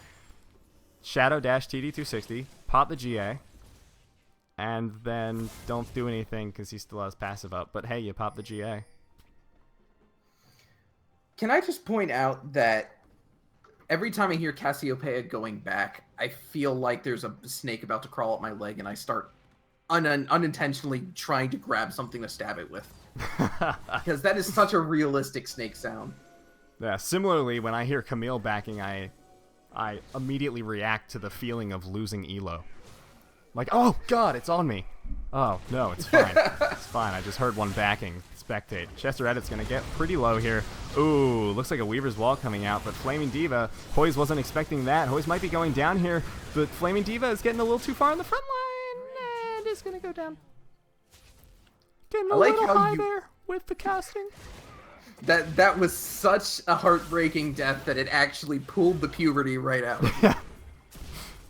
Shadow dash TD260, pop the GA, and then don't do anything because he still has passive up. But hey, you pop the GA.
Can I just point out that every time I hear Cassiopeia going back, I feel like there's a snake about to crawl up my leg, and I start unintentionally trying to grab something to stab it with. Because that is such a realistic snake sound.
Yeah, similarly, when I hear Camille backing, I immediately react to the feeling of losing elo. Like, oh god, it's on me. Oh, no, it's fine. It's fine, I just heard one backing. Spectate. Chester Edit's gonna get pretty low here. Ooh, looks like a Weaver's Wall coming out, but Flaming Diva, Hoyes wasn't expecting that. Hoyes might be going down here, but Flaming Diva is getting a little too far on the front line, and is gonna go down. Getting a little high there with the casting.
That was such a heartbreaking death that it actually pulled the puberty right out.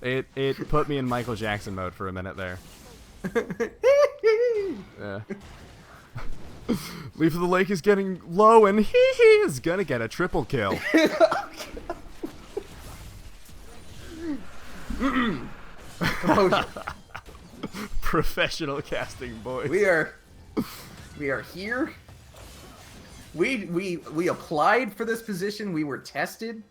It put me in Michael Jackson mode for a minute there. Yeah. Leaf of the Lake is getting low, and he is gonna get a triple kill.
Composure.
Professional casting, boys.
We are here. We applied for this position. We were tested.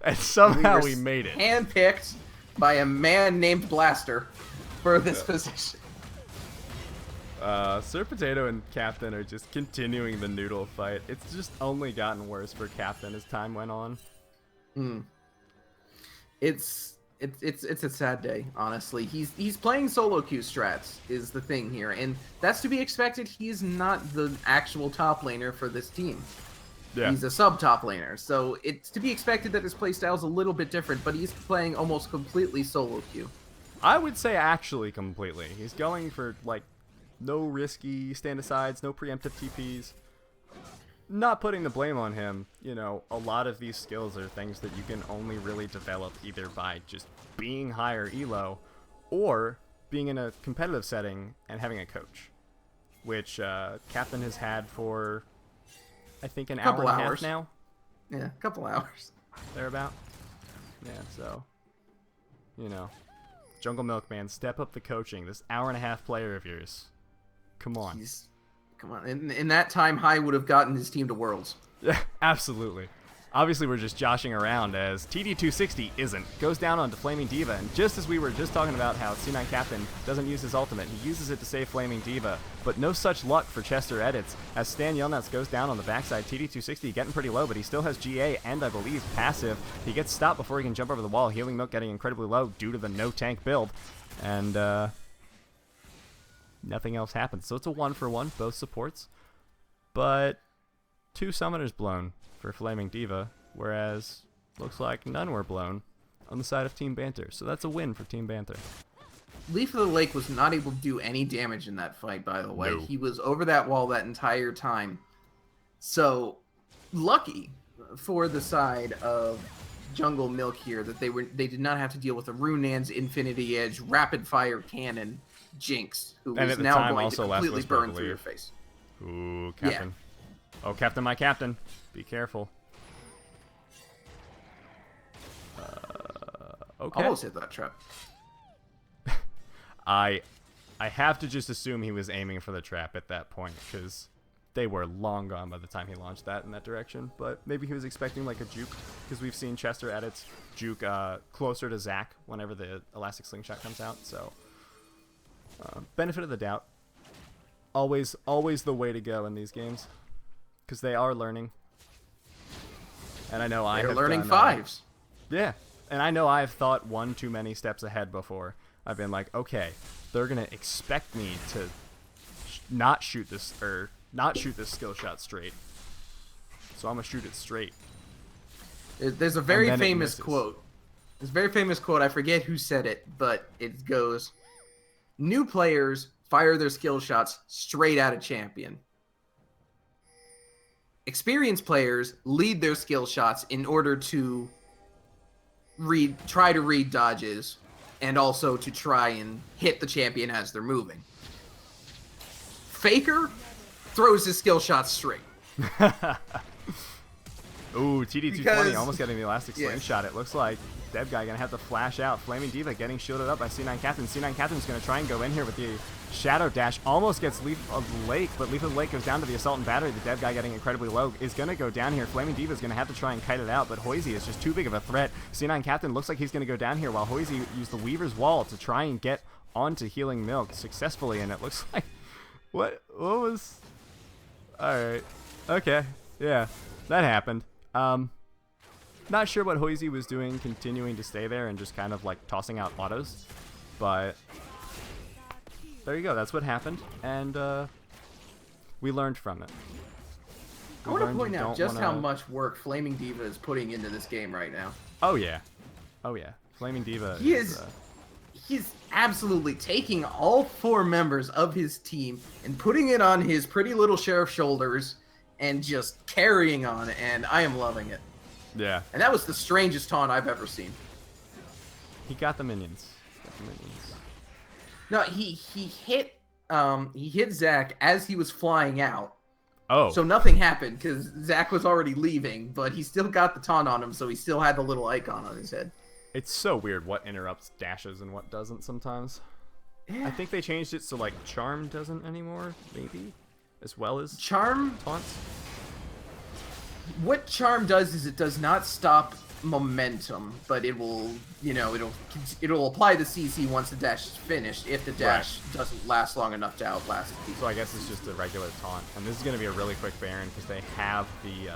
And somehow we made it.
Handpicked by a man named Blaster for this position.
Sir Potato and Captain are just continuing the noodle fight. It's just only gotten worse for Captain as time went on.
It's a sad day, honestly. He's playing solo queue strats is the thing here, and that's to be expected. He's not the actual top laner for this team. Yeah. He's a sub-top laner, so it's to be expected that his playstyle's a little bit different, but he's playing almost completely solo queue.
I would say actually completely. He's going for, like, no risky stand-asides, no preemptive TPs. Not putting the blame on him, you know, a lot of these skills are things that you can only really develop either by just being higher elo or being in a competitive setting and having a coach, which Captain has had for, I think, an hour and a half now.
Yeah, a couple hours.
Thereabout. Yeah, so, you know, Jungle Milkman, step up the coaching. This hour and a half player of yours. Come on.
Come on. In that time, High would have gotten his team to Worlds.
Yeah, absolutely. Obviously, we're just joshing around as TD260 isn't. Goes down onto Flaming Diva, and just as we were just talking about how C9 Captain doesn't use his ultimate, he uses it to save Flaming Diva, but no such luck for Chester Edits as Stan Yelnats goes down on the backside. TD260 getting pretty low, but he still has GA and, I believe, passive. He gets stopped before he can jump over the wall. Healing Milk getting incredibly low due to the no-tank build, and nothing else happens. So it's a 1-for-1, both supports, but 2 summoners blown for Flaming Diva, whereas looks like none were blown on the side of Team Banter. So that's a win for Team Banter.
Leaf of the Lake was not able to do any damage in that fight, by the way. No. He was over that wall that entire time. So lucky for the side of Jungle Milk here that they did not have to deal with a Runan's Infinity Edge rapid fire cannon Jinx, who is now going to completely burn through your face.
Ooh, Captain. Oh, Captain, my Captain. Be careful. Okay.
Almost hit that trap.
I have to just assume he was aiming for the trap at that point, because they were long gone by the time he launched that in that direction. But maybe he was expecting like a juke, because we've seen Chester at its juke closer to Zac whenever the elastic slingshot comes out. So benefit of the doubt. Always the way to go in these games, because they are learning. And I know
They're learning fives.
Yeah, and I know I've thought one too many steps ahead before. I've been like, okay, they're gonna expect me to not shoot this skill shot straight, so I'm gonna shoot it straight.
There's a very famous quote. There's a very famous quote. I forget who said it, but it goes, "New players fire their skill shots straight at a champion. Experienced players lead their skill shots in order to try to read dodges, and also to try and hit the champion as they're moving. Faker throws his skill shots straight."
Ooh, TD220 almost getting the elastic slingshot. It looks like Dev Guy gonna have to flash out. Flaming Diva getting shielded up by C9 Captain. C9 Captain's gonna try and go in here with the Shadow Dash. Almost gets Leaf of the Lake, but Leaf of the Lake goes down to the Assault and Battery. The Dev Guy getting incredibly low is gonna go down here. Flaming Diva's gonna have to try and kite it out, but Hoisey is just too big of a threat. C9 Captain looks like he's gonna go down here while Hoisey used the Weaver's Wall to try and get onto Healing Milk successfully, and it looks like what was alright. Okay. Yeah. That happened. Not sure what Hoisey was doing, continuing to stay there and just kind of like tossing out autos, but there you go. That's what happened, and we learned from it.
I want to point out just how much work Flaming Diva is putting into this game right now.
Oh yeah, oh yeah. Flaming Diva.
He's absolutely taking all 4 members of his team and putting it on his pretty little sheriff's shoulders and just carrying on, and I am loving it.
Yeah.
And that was the strangest taunt I've ever seen.
He got the minions.
No, he hit Zac as he was flying out.
Oh.
So nothing happened because Zac was already leaving, but he still got the taunt on him, so he still had the little icon on his head.
It's so weird what interrupts dashes and what doesn't sometimes. Yeah. I think they changed it so like Charm doesn't anymore, maybe, as well as
Charm
taunts.
What Charm does is it does not stop momentum, but it will, it'll apply the CC once the dash is finished if the dash doesn't last long enough to outlast it.
So I guess it's just a regular taunt, and this is going to be a really quick Baron because they have the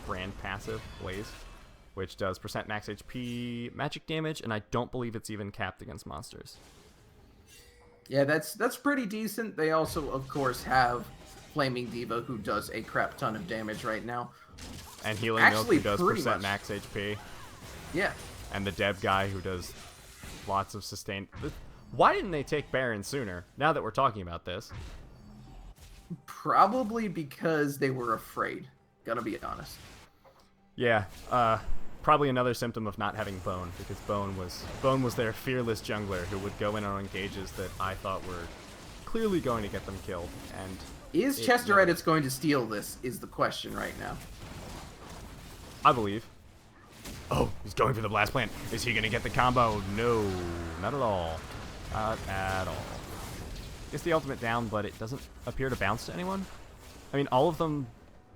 brand passive Blaze, which does % max HP magic damage, and I don't believe it's even capped against monsters.
Yeah, that's pretty decent. They also, of course, have Flaming Diva, who does a crap ton of damage right now.
And Healing Milk, who does % max HP.
Yeah.
And the Dev Guy, who does lots of sustained... Why didn't they take Baron sooner, now that we're talking about this?
Probably because they were afraid. Gotta be honest.
Yeah, probably another symptom of not having Bone, because Bone was their fearless jungler who would go in on engages that I thought were clearly going to get them killed. And
is Chester Edits going to steal this is the question right now.
I believe. Oh, he's going for the blast plant. Is he going to get the combo? No, not at all. Not at all. Gets the ultimate down, but it doesn't appear to bounce to anyone. I mean, all of them...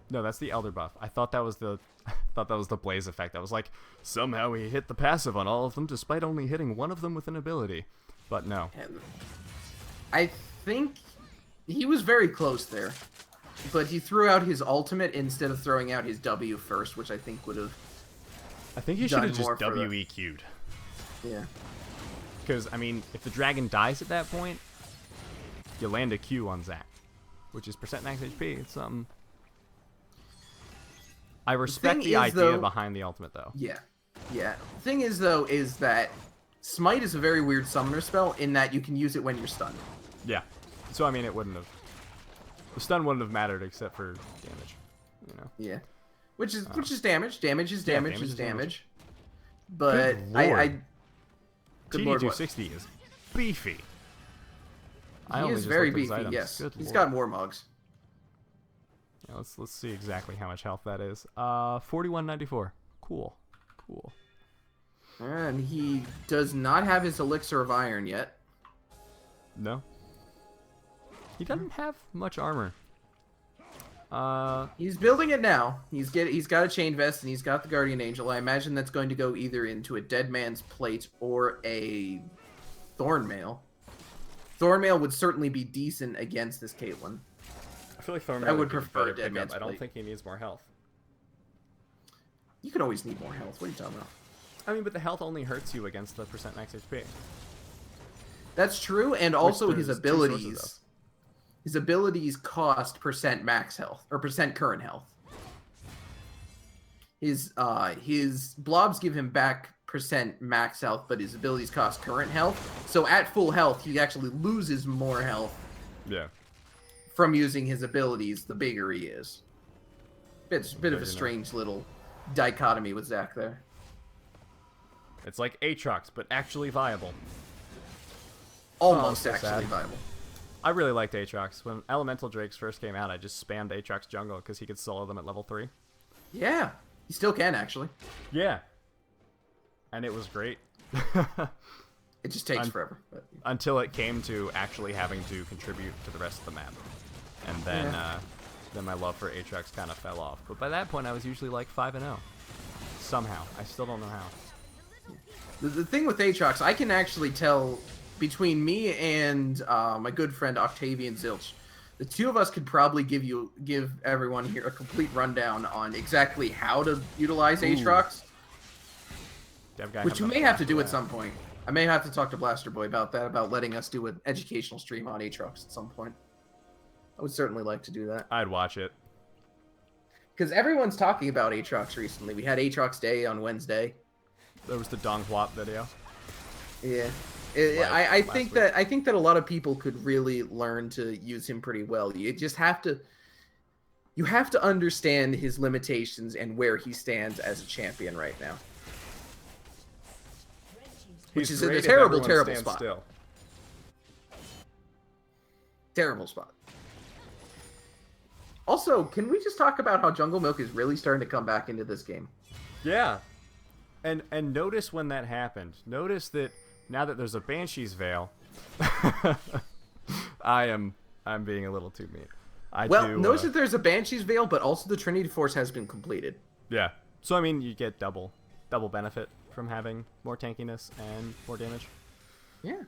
No, that's the Elder buff. I thought that was the Blaze effect. I was like, somehow he hit the passive on all of them despite only hitting one of them with an ability. But no.
I think he was very close there. But he threw out his ultimate instead of throwing out his W first, which I think would have...
I think he should have just WEQ'd.
Yeah.
Because, I mean, if the dragon dies at that point, you land a Q on Zac, which is % max HP. It's something... I respect the idea behind the ultimate, though.
Yeah. Yeah. The thing is, though, is that Smite is a very weird summoner spell in that you can use it when you're stunned.
Yeah. So, I mean, it wouldn't have... The stun wouldn't have mattered except for damage,
Yeah. Which is damage. Damage is damage. But I
TD260 is beefy.
He is very beefy, yes. He's got Warmogs.
Yeah, Let's see exactly how much health that is. 4194. Cool.
And he does not have his elixir of iron yet.
No. He doesn't have much armor.
He's building it now. He's got a chain vest and he's got the guardian angel. I imagine that's going to go either into a dead man's plate or a thorn mail. Thorn mail would certainly be decent against this Caitlyn.
I feel like Thornmail
I would
be a
prefer
better
Dead Man's
pickup. I don't
Plate.
think he needs more health.
You can always need more health. What are you talking about?
I mean, but the health only hurts you against the percent max HP.
That's true, and also his
there's two sources
abilities.
of.
His abilities cost percent max health or percent current health. His blobs give him back percent max health, but his abilities cost current health. So at full health, he actually loses more health.
Yeah.
From using his abilities, the bigger he is. It's a bit of a strange little dichotomy with Zac there.
It's like Aatrox, but actually viable.
Almost
so
actually
sad.
viable.
I really liked Aatrox. When Elemental Drakes first came out, I just spammed Aatrox jungle because he could solo them at level 3.
Yeah, he still can actually.
Yeah. And it was great.
It just takes forever. But...
Until it came to actually having to contribute to the rest of the map. And then then my love for Aatrox kind of fell off. But by that point, I was usually like 5-0. Somehow. I still don't know how.
The thing with Aatrox, I can actually tell between me and my good friend Octavian Zilch, the two of us could probably give everyone here a complete rundown on exactly how to utilize Aatrox. Which you may have to do at some point. I may have to talk to Blaster Boy about that, about letting us do an educational stream on Aatrox at some point. I would certainly like to do that.
I'd watch it.
Because everyone's talking about Aatrox recently. We had Aatrox Day on Wednesday.
There was the Dong Hwap video.
Yeah. I think that a lot of people could really learn to use him pretty well. You just have to understand his limitations and where he stands as a champion right now. Which is in a terrible spot.
Still.
Terrible spot. Also, can we just talk about how Jungle Milk is really starting to come back into this game?
Yeah. And notice when that happened. Notice that now that there's a Banshee's Veil, I'm being a little too mean.
Notice that there's a Banshee's Veil, but also the Trinity Force has been completed.
Yeah. So I mean, you get double benefit from having more tankiness and more damage.
Yeah.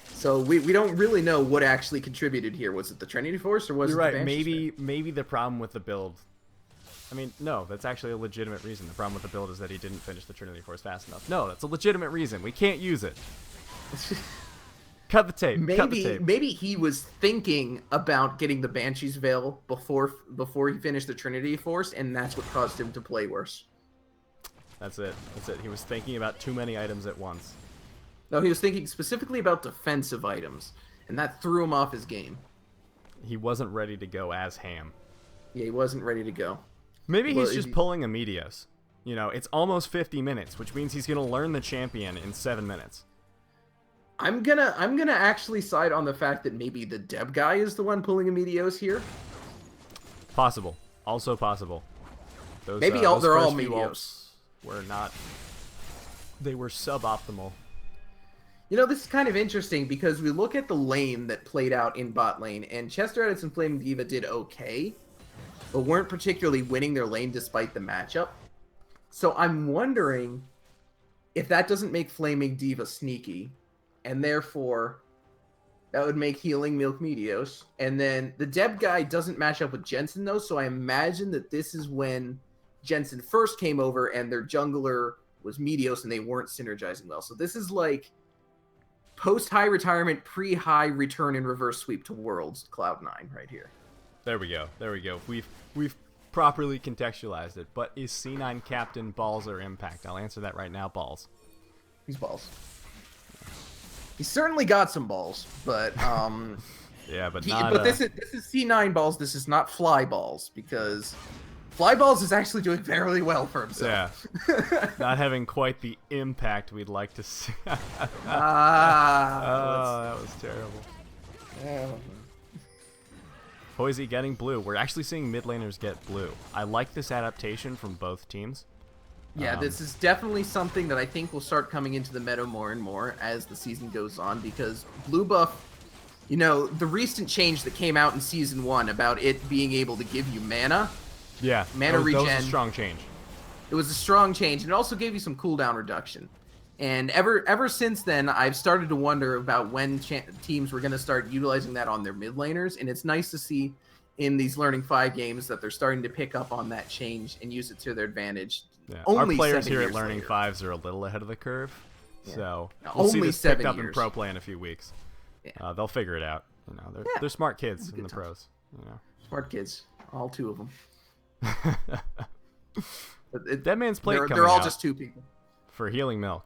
So we don't really know what actually contributed here. Was it the Trinity Force or was
You're
it
right.
the Banshee's Veil?
Maybe the problem with the build. I mean, no, that's actually a legitimate reason. The problem with the build is that he didn't finish the Trinity Force fast enough. No, that's a legitimate reason. We can't use it. Cut the tape.
Maybe he was thinking about getting the Banshee's Veil before he finished the Trinity Force, and that's what caused him to play worse.
That's it. He was thinking about too many items at once.
No, he was thinking specifically about defensive items, and that threw him off his game.
He wasn't ready to go as Ham.
Yeah, he wasn't ready to go.
Maybe he's just pulling a Meteos. You know, it's almost 50 minutes, which means he's going to learn the champion in 7 minutes.
I'm gonna actually side on the fact that maybe the Deb guy is the one pulling a Meteos here.
Possible. Also possible. Those,
maybe they're all Meteos.
Were not. They were suboptimal.
You know, this is kind of interesting because we look at the lane that played out in bot lane, and Chester Edits and Flaming Diva did okay, but weren't particularly winning their lane despite the matchup. So I'm wondering if that doesn't make Flaming Diva sneaky, and therefore that would make Healing Milk Meteos. And then the Deb guy doesn't match up with Jensen though, so I imagine that this is when Jensen first came over and their jungler was Meteos and they weren't synergizing well. So this is like post-high retirement, pre-high return in reverse sweep to Worlds Cloud9 right here.
There we go. We've properly contextualized it. But is C9 Captain balls or impact? I'll answer that right now. Balls.
He's balls. He's certainly got some balls, but
yeah, but
this is C9 balls. This is not fly balls because fly balls is actually doing fairly well for himself.
Yeah, not having quite the impact we'd like to see. That was terrible.
Yeah.
Poisey getting blue. We're actually seeing mid laners get blue. I like this adaptation from both teams.
Yeah, this is definitely something that I think will start coming into the meta more and more as the season goes on, because blue buff, you know, the recent change that came out in Season 1 about it being able to give you mana.
Yeah,
Mana
that was
regen.
a strong change.
It was a strong change, and it also gave you some cooldown reduction. And ever since then, I've started to wonder about when teams were going to start utilizing that on their mid laners, and it's nice to see in these Learning 5 games that they're starting to pick up on that change and use it to their advantage.
Yeah.
Only
Our players
7
here at
years
Learning
later.
5s are a little ahead of the curve,
Yeah.
so
Now,
we'll see
only
this picked
7
up in
years.
pro play in a few weeks.
Yeah.
They'll figure it out. You know,
Yeah.
they're smart kids
Good
in the
times.
pros. You know.
Smart kids, all 2 of them.
Dead Man's Plate
They're
coming
all
out
just 2 people.
for Healing Milk.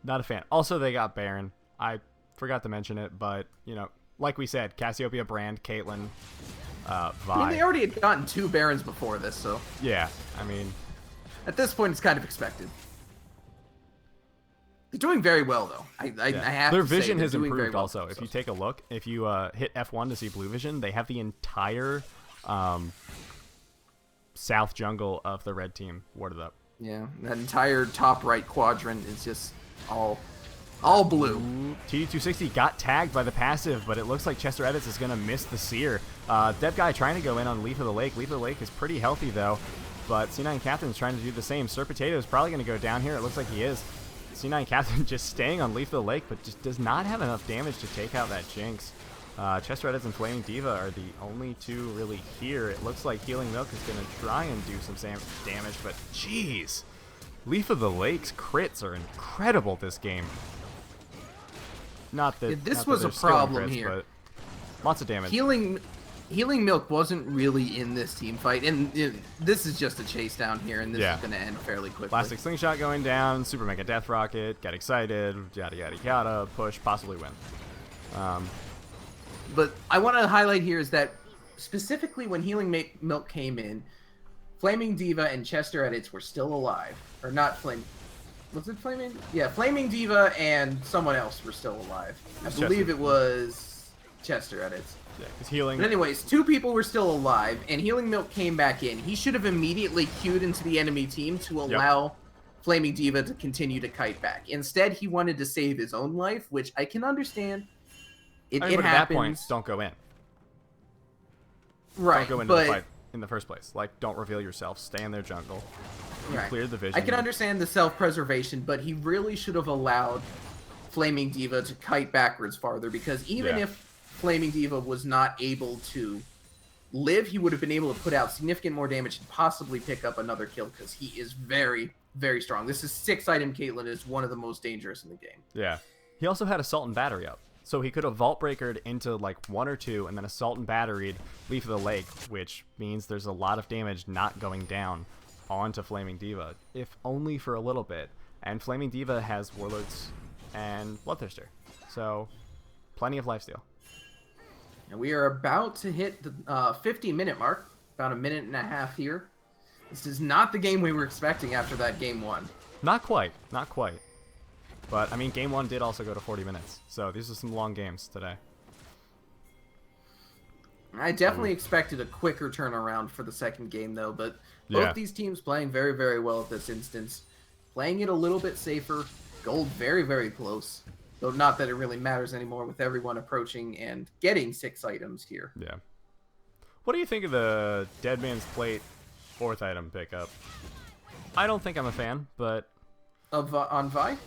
Not a fan. Also, they got Baron. I forgot to mention it, but, you know, like we said, Cassiopeia, Brand, Caitlyn, Vi.
I mean, they already had gotten 2 Barons before this, so
Yeah, I mean,
at this point, it's kind of expected. They're doing very well, though. I
yeah.
have
Their
to say,
vision
they're
has
doing very
improved
well
also.
for
If you
themselves.
take a look, if you hit F1 to see blue vision, they have the entire south jungle of the red team warded up.
Yeah, that entire top right quadrant is just all blue.
TD260 got tagged by the passive, but it looks like Chester Edits is going to miss the Seer. Dev Guy trying to go in on Leaf of the Lake. Leaf of the Lake is pretty healthy, though, but C9 Captain's trying to do the same. Sir Potato is probably going to go down here. It looks like he is. C9 Captain just staying on Leaf of the Lake, but just does not have enough damage to take out that Jinx. Chester Edits and Flaming Diva are the only 2 really here. It looks like Healing Milk is going to try and do some damage, but jeez. Leaf of the Lake's crits are incredible this game. Not that
This
not that
was a
they're stealing
problem
crits,
here.
but lots of damage.
Healing Milk wasn't really in this team fight, and this is just a chase down here, and this
Yeah.
is going to end fairly quickly.
Plastic Slingshot going down, Super Mega Death Rocket, get excited, yada yada yada, push, possibly win.
But I want to highlight here is that specifically when Healing Milk came in, Flaming Diva and Chester Edits were still alive. Or not Flame. Was it Flaming? Yeah, Flaming Diva and someone else were still alive. I believe it was Chester Edits.
Yeah, because healing.
But anyways, 2 people were still alive, and Healing Milk came back in. He should have immediately queued into the enemy team to allow Flaming Diva to continue to kite back. Instead, he wanted to save his own life, which I can understand. It
but at
happens.
that point, don't go in.
Right,
Don't go into
but
the fight in the first place. Like, don't reveal yourself. Stay in their jungle. You
right.
cleared the vision.
I can understand the self-preservation, but he really should have allowed Flaming Diva to kite backwards farther, because even
Yeah.
if Flaming Diva was not able to live, he would have been able to put out significant more damage and possibly pick up another kill, because he is very, very strong. This is 6-item Caitlyn is one of the most dangerous in the game.
Yeah. He also had Assault and Battery up. So he could have Vault Breakered into like 1 or 2 and then Assault and Batteried Leaf of the Lake, which means there's a lot of damage not going down onto Flaming Diva, if only for a little bit. And Flaming Diva has Warlords and Bloodthirster. So plenty of lifesteal.
And we are about to hit the 50-minute mark, about a minute and a half here. This is not the game we were expecting after that game 1.
Not quite. Not quite. But, I mean, Game 1 did also go to 40 minutes. So these are some long games today.
I definitely expected a quicker turnaround for the second game, though, but both
Yeah.
these teams playing very, very well at this instance. Playing it a little bit safer. Gold very, very close. Though not that it really matters anymore with everyone approaching and getting 6 items here.
Yeah. What do you think of the Dead Man's Plate 4th item pickup? I don't think I'm a fan, but
On Vi?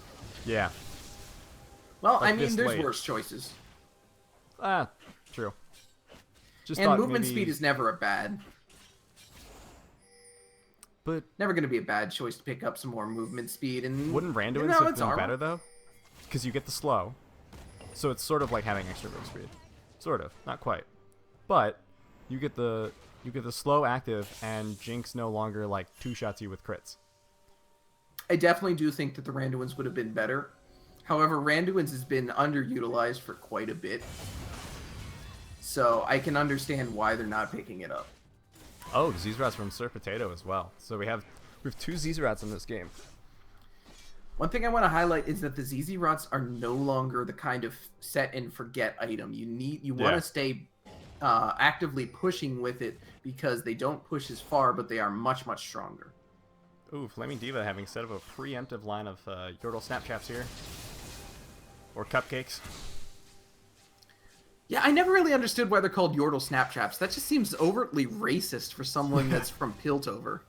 yeah.
Well,
Like
I mean,
this
there's
late.
worse choices.
True. Just
And
thought
movement
maybe-
speed is never a bad.
But
Never going to be a bad choice to pick up some more movement speed. And
wouldn't Randuin's
No,
have
it's
been
armor.
better, though? Because you get the slow. So it's sort of like having extra move speed. Sort of. Not quite. But you get the slow active, and Jinx no longer, like, 2-shots you with crits.
I definitely do think that the Randuin's would have been better. However, Randuin's has been underutilized for quite a bit. So I can understand why they're not picking it up.
Oh, Zezrats from Sir Potato as well. So we have 2 Zezrats in this game.
One thing I want to highlight is that the ZZ Rots are no longer the kind of set and forget item. You want
Yeah.
to stay actively pushing with it because they don't push as far, but they are much, much stronger.
Ooh, Flaming Diva having set up a preemptive line of Yordle Snapchaps here. Or Cupcakes.
Yeah, I never really understood why they're called Yordle Snaptraps. That just seems overtly racist for someone that's from Piltover.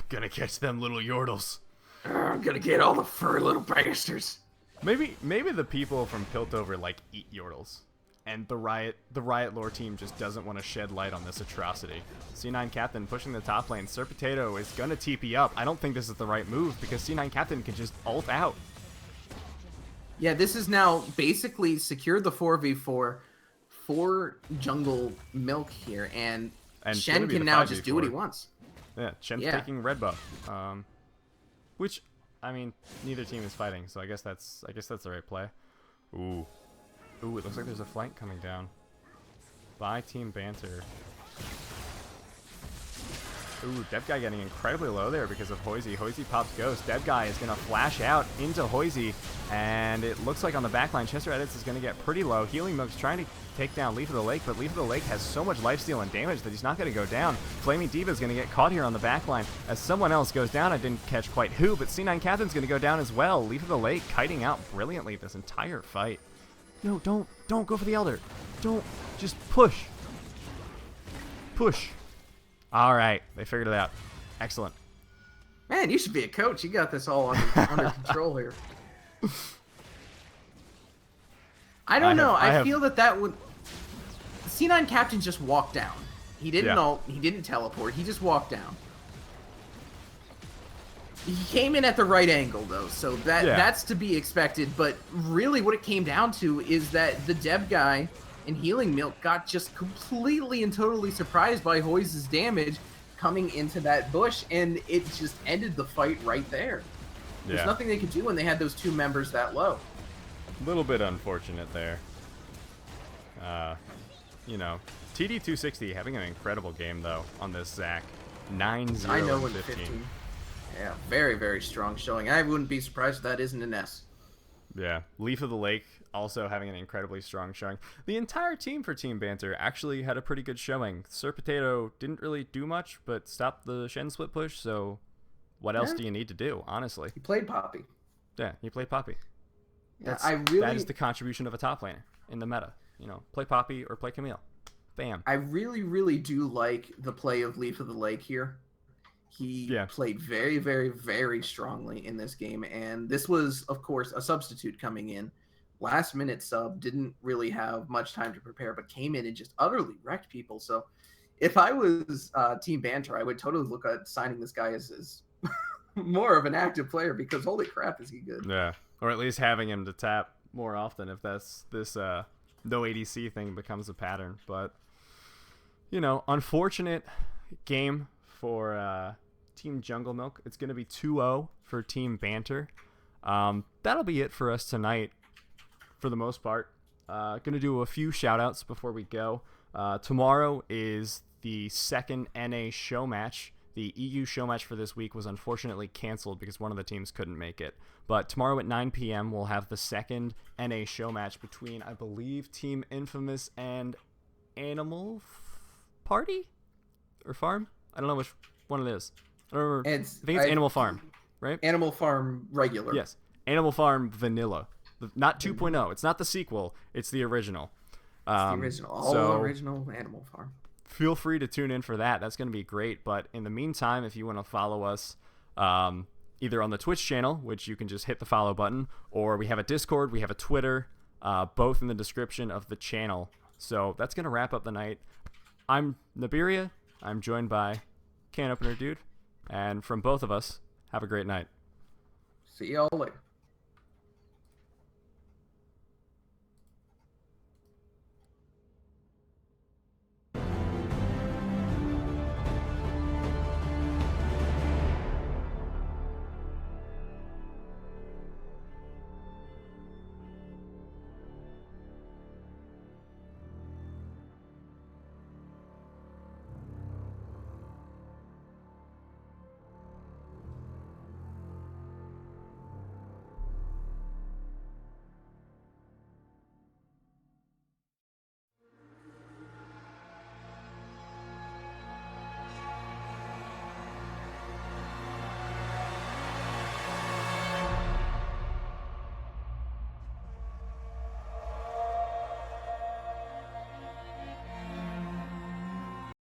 Gonna catch them little Yordles.
I'm gonna get all the furry little bastards.
Maybe the people from Piltover like eat Yordles, and the Riot lore team just doesn't want to shed light on this atrocity. C9 Captain pushing the top lane. Sir Potato is gonna TP up. I don't think this is the right move because C9 Captain can just ult out.
Yeah, this is now basically secured the 4v4 for jungle Milk here, and Shen can now just do what he wants.
Yeah, Shen's taking red buff, which, I mean, neither team is fighting, so I guess that's the right play. Ooh, it looks like there's a flank coming down by Team Banter. Ooh, Dev Guy getting incredibly low there because of Hoisey. Hoisey pops Ghost. Dev Guy is going to flash out into Hoisey, and it looks like on the backline, Chester Edits is going to get pretty low. Healing Milk's trying to take down Leaf of the Lake, but Leaf of the Lake has so much lifesteal and damage that he's not going to go down. Flaming Diva is going to get caught here on the backline as someone else goes down. I didn't catch quite who, but C9 Captain's going to go down as well. Leaf of the Lake kiting out brilliantly this entire fight. No, don't go for the Elder. Don't, just push. Push. All right, they figured it out. Excellent.
Man, you should be a coach. You got this all under control here. I don't know. I feel that would... C9 Captain just walked down. He didn't ult. He didn't teleport. He just walked down. He came in at the right angle, though, so that's to be expected. But really what it came down to is that the Deb guy and Healing Milk got just completely and totally surprised by Hoy's damage coming into that bush, and it just ended the fight right there. There's nothing they could do when they had those two members that low.
A little bit unfortunate there. You know, TD260 having an incredible game, though, on this Zac. 9-0
I know,
and 15.
Yeah, very, very strong showing. I wouldn't be surprised if that isn't an S.
Yeah, Leaf of the Lake also having an incredibly strong showing. The entire team for Team Banter actually had a pretty good showing. Sir Potato didn't really do much, but stopped the Shen split push, so what else do you need to do, honestly?
He played Poppy.
Yeah, he played Poppy.
Yeah,
that is the contribution of a top laner in the meta. You know, play Poppy or play Camille. Bam.
I really, really do like the play of Leaf of the Lake here. He played very, very, very strongly in this game, and this was, of course, a substitute coming in. Last minute sub, didn't really have much time to prepare, but came in and just utterly wrecked people. So if I was Team Banter, I would totally look at signing this guy as more of an active player, because holy crap is he good.
Yeah, or at least having him to tap more often if this no ADC thing becomes a pattern. But, you know, unfortunate game for Team Jungle Milk. It's going to be 2-0 for Team Banter. That'll be it for us tonight for the most part. Going to do a few shout outs before we go. Tomorrow is the second NA show match. The EU show match for this week was unfortunately canceled because one of the teams couldn't make it. But tomorrow at 9 p.m. we'll have the second NA show match between, I believe, Team Infamous and Animal Party? Or Farm? I don't know which one it is. I don't remember. I think it's Animal Farm, right?
Animal Farm regular.
Yes. Animal Farm Vanilla. Not 2.0. It's not the sequel. It's the original.
It's the original. All original Animal Farm.
Feel free to tune in for that. That's going to be great. But in the meantime, if you want to follow us either on the Twitch channel, which you can just hit the follow button, or we have a Discord, we have a Twitter, both in the description of the channel. So that's going to wrap up the night. I'm Nibiria. I'm joined by Can Opener Dude. And from both of us, have a great night.
See y'all later.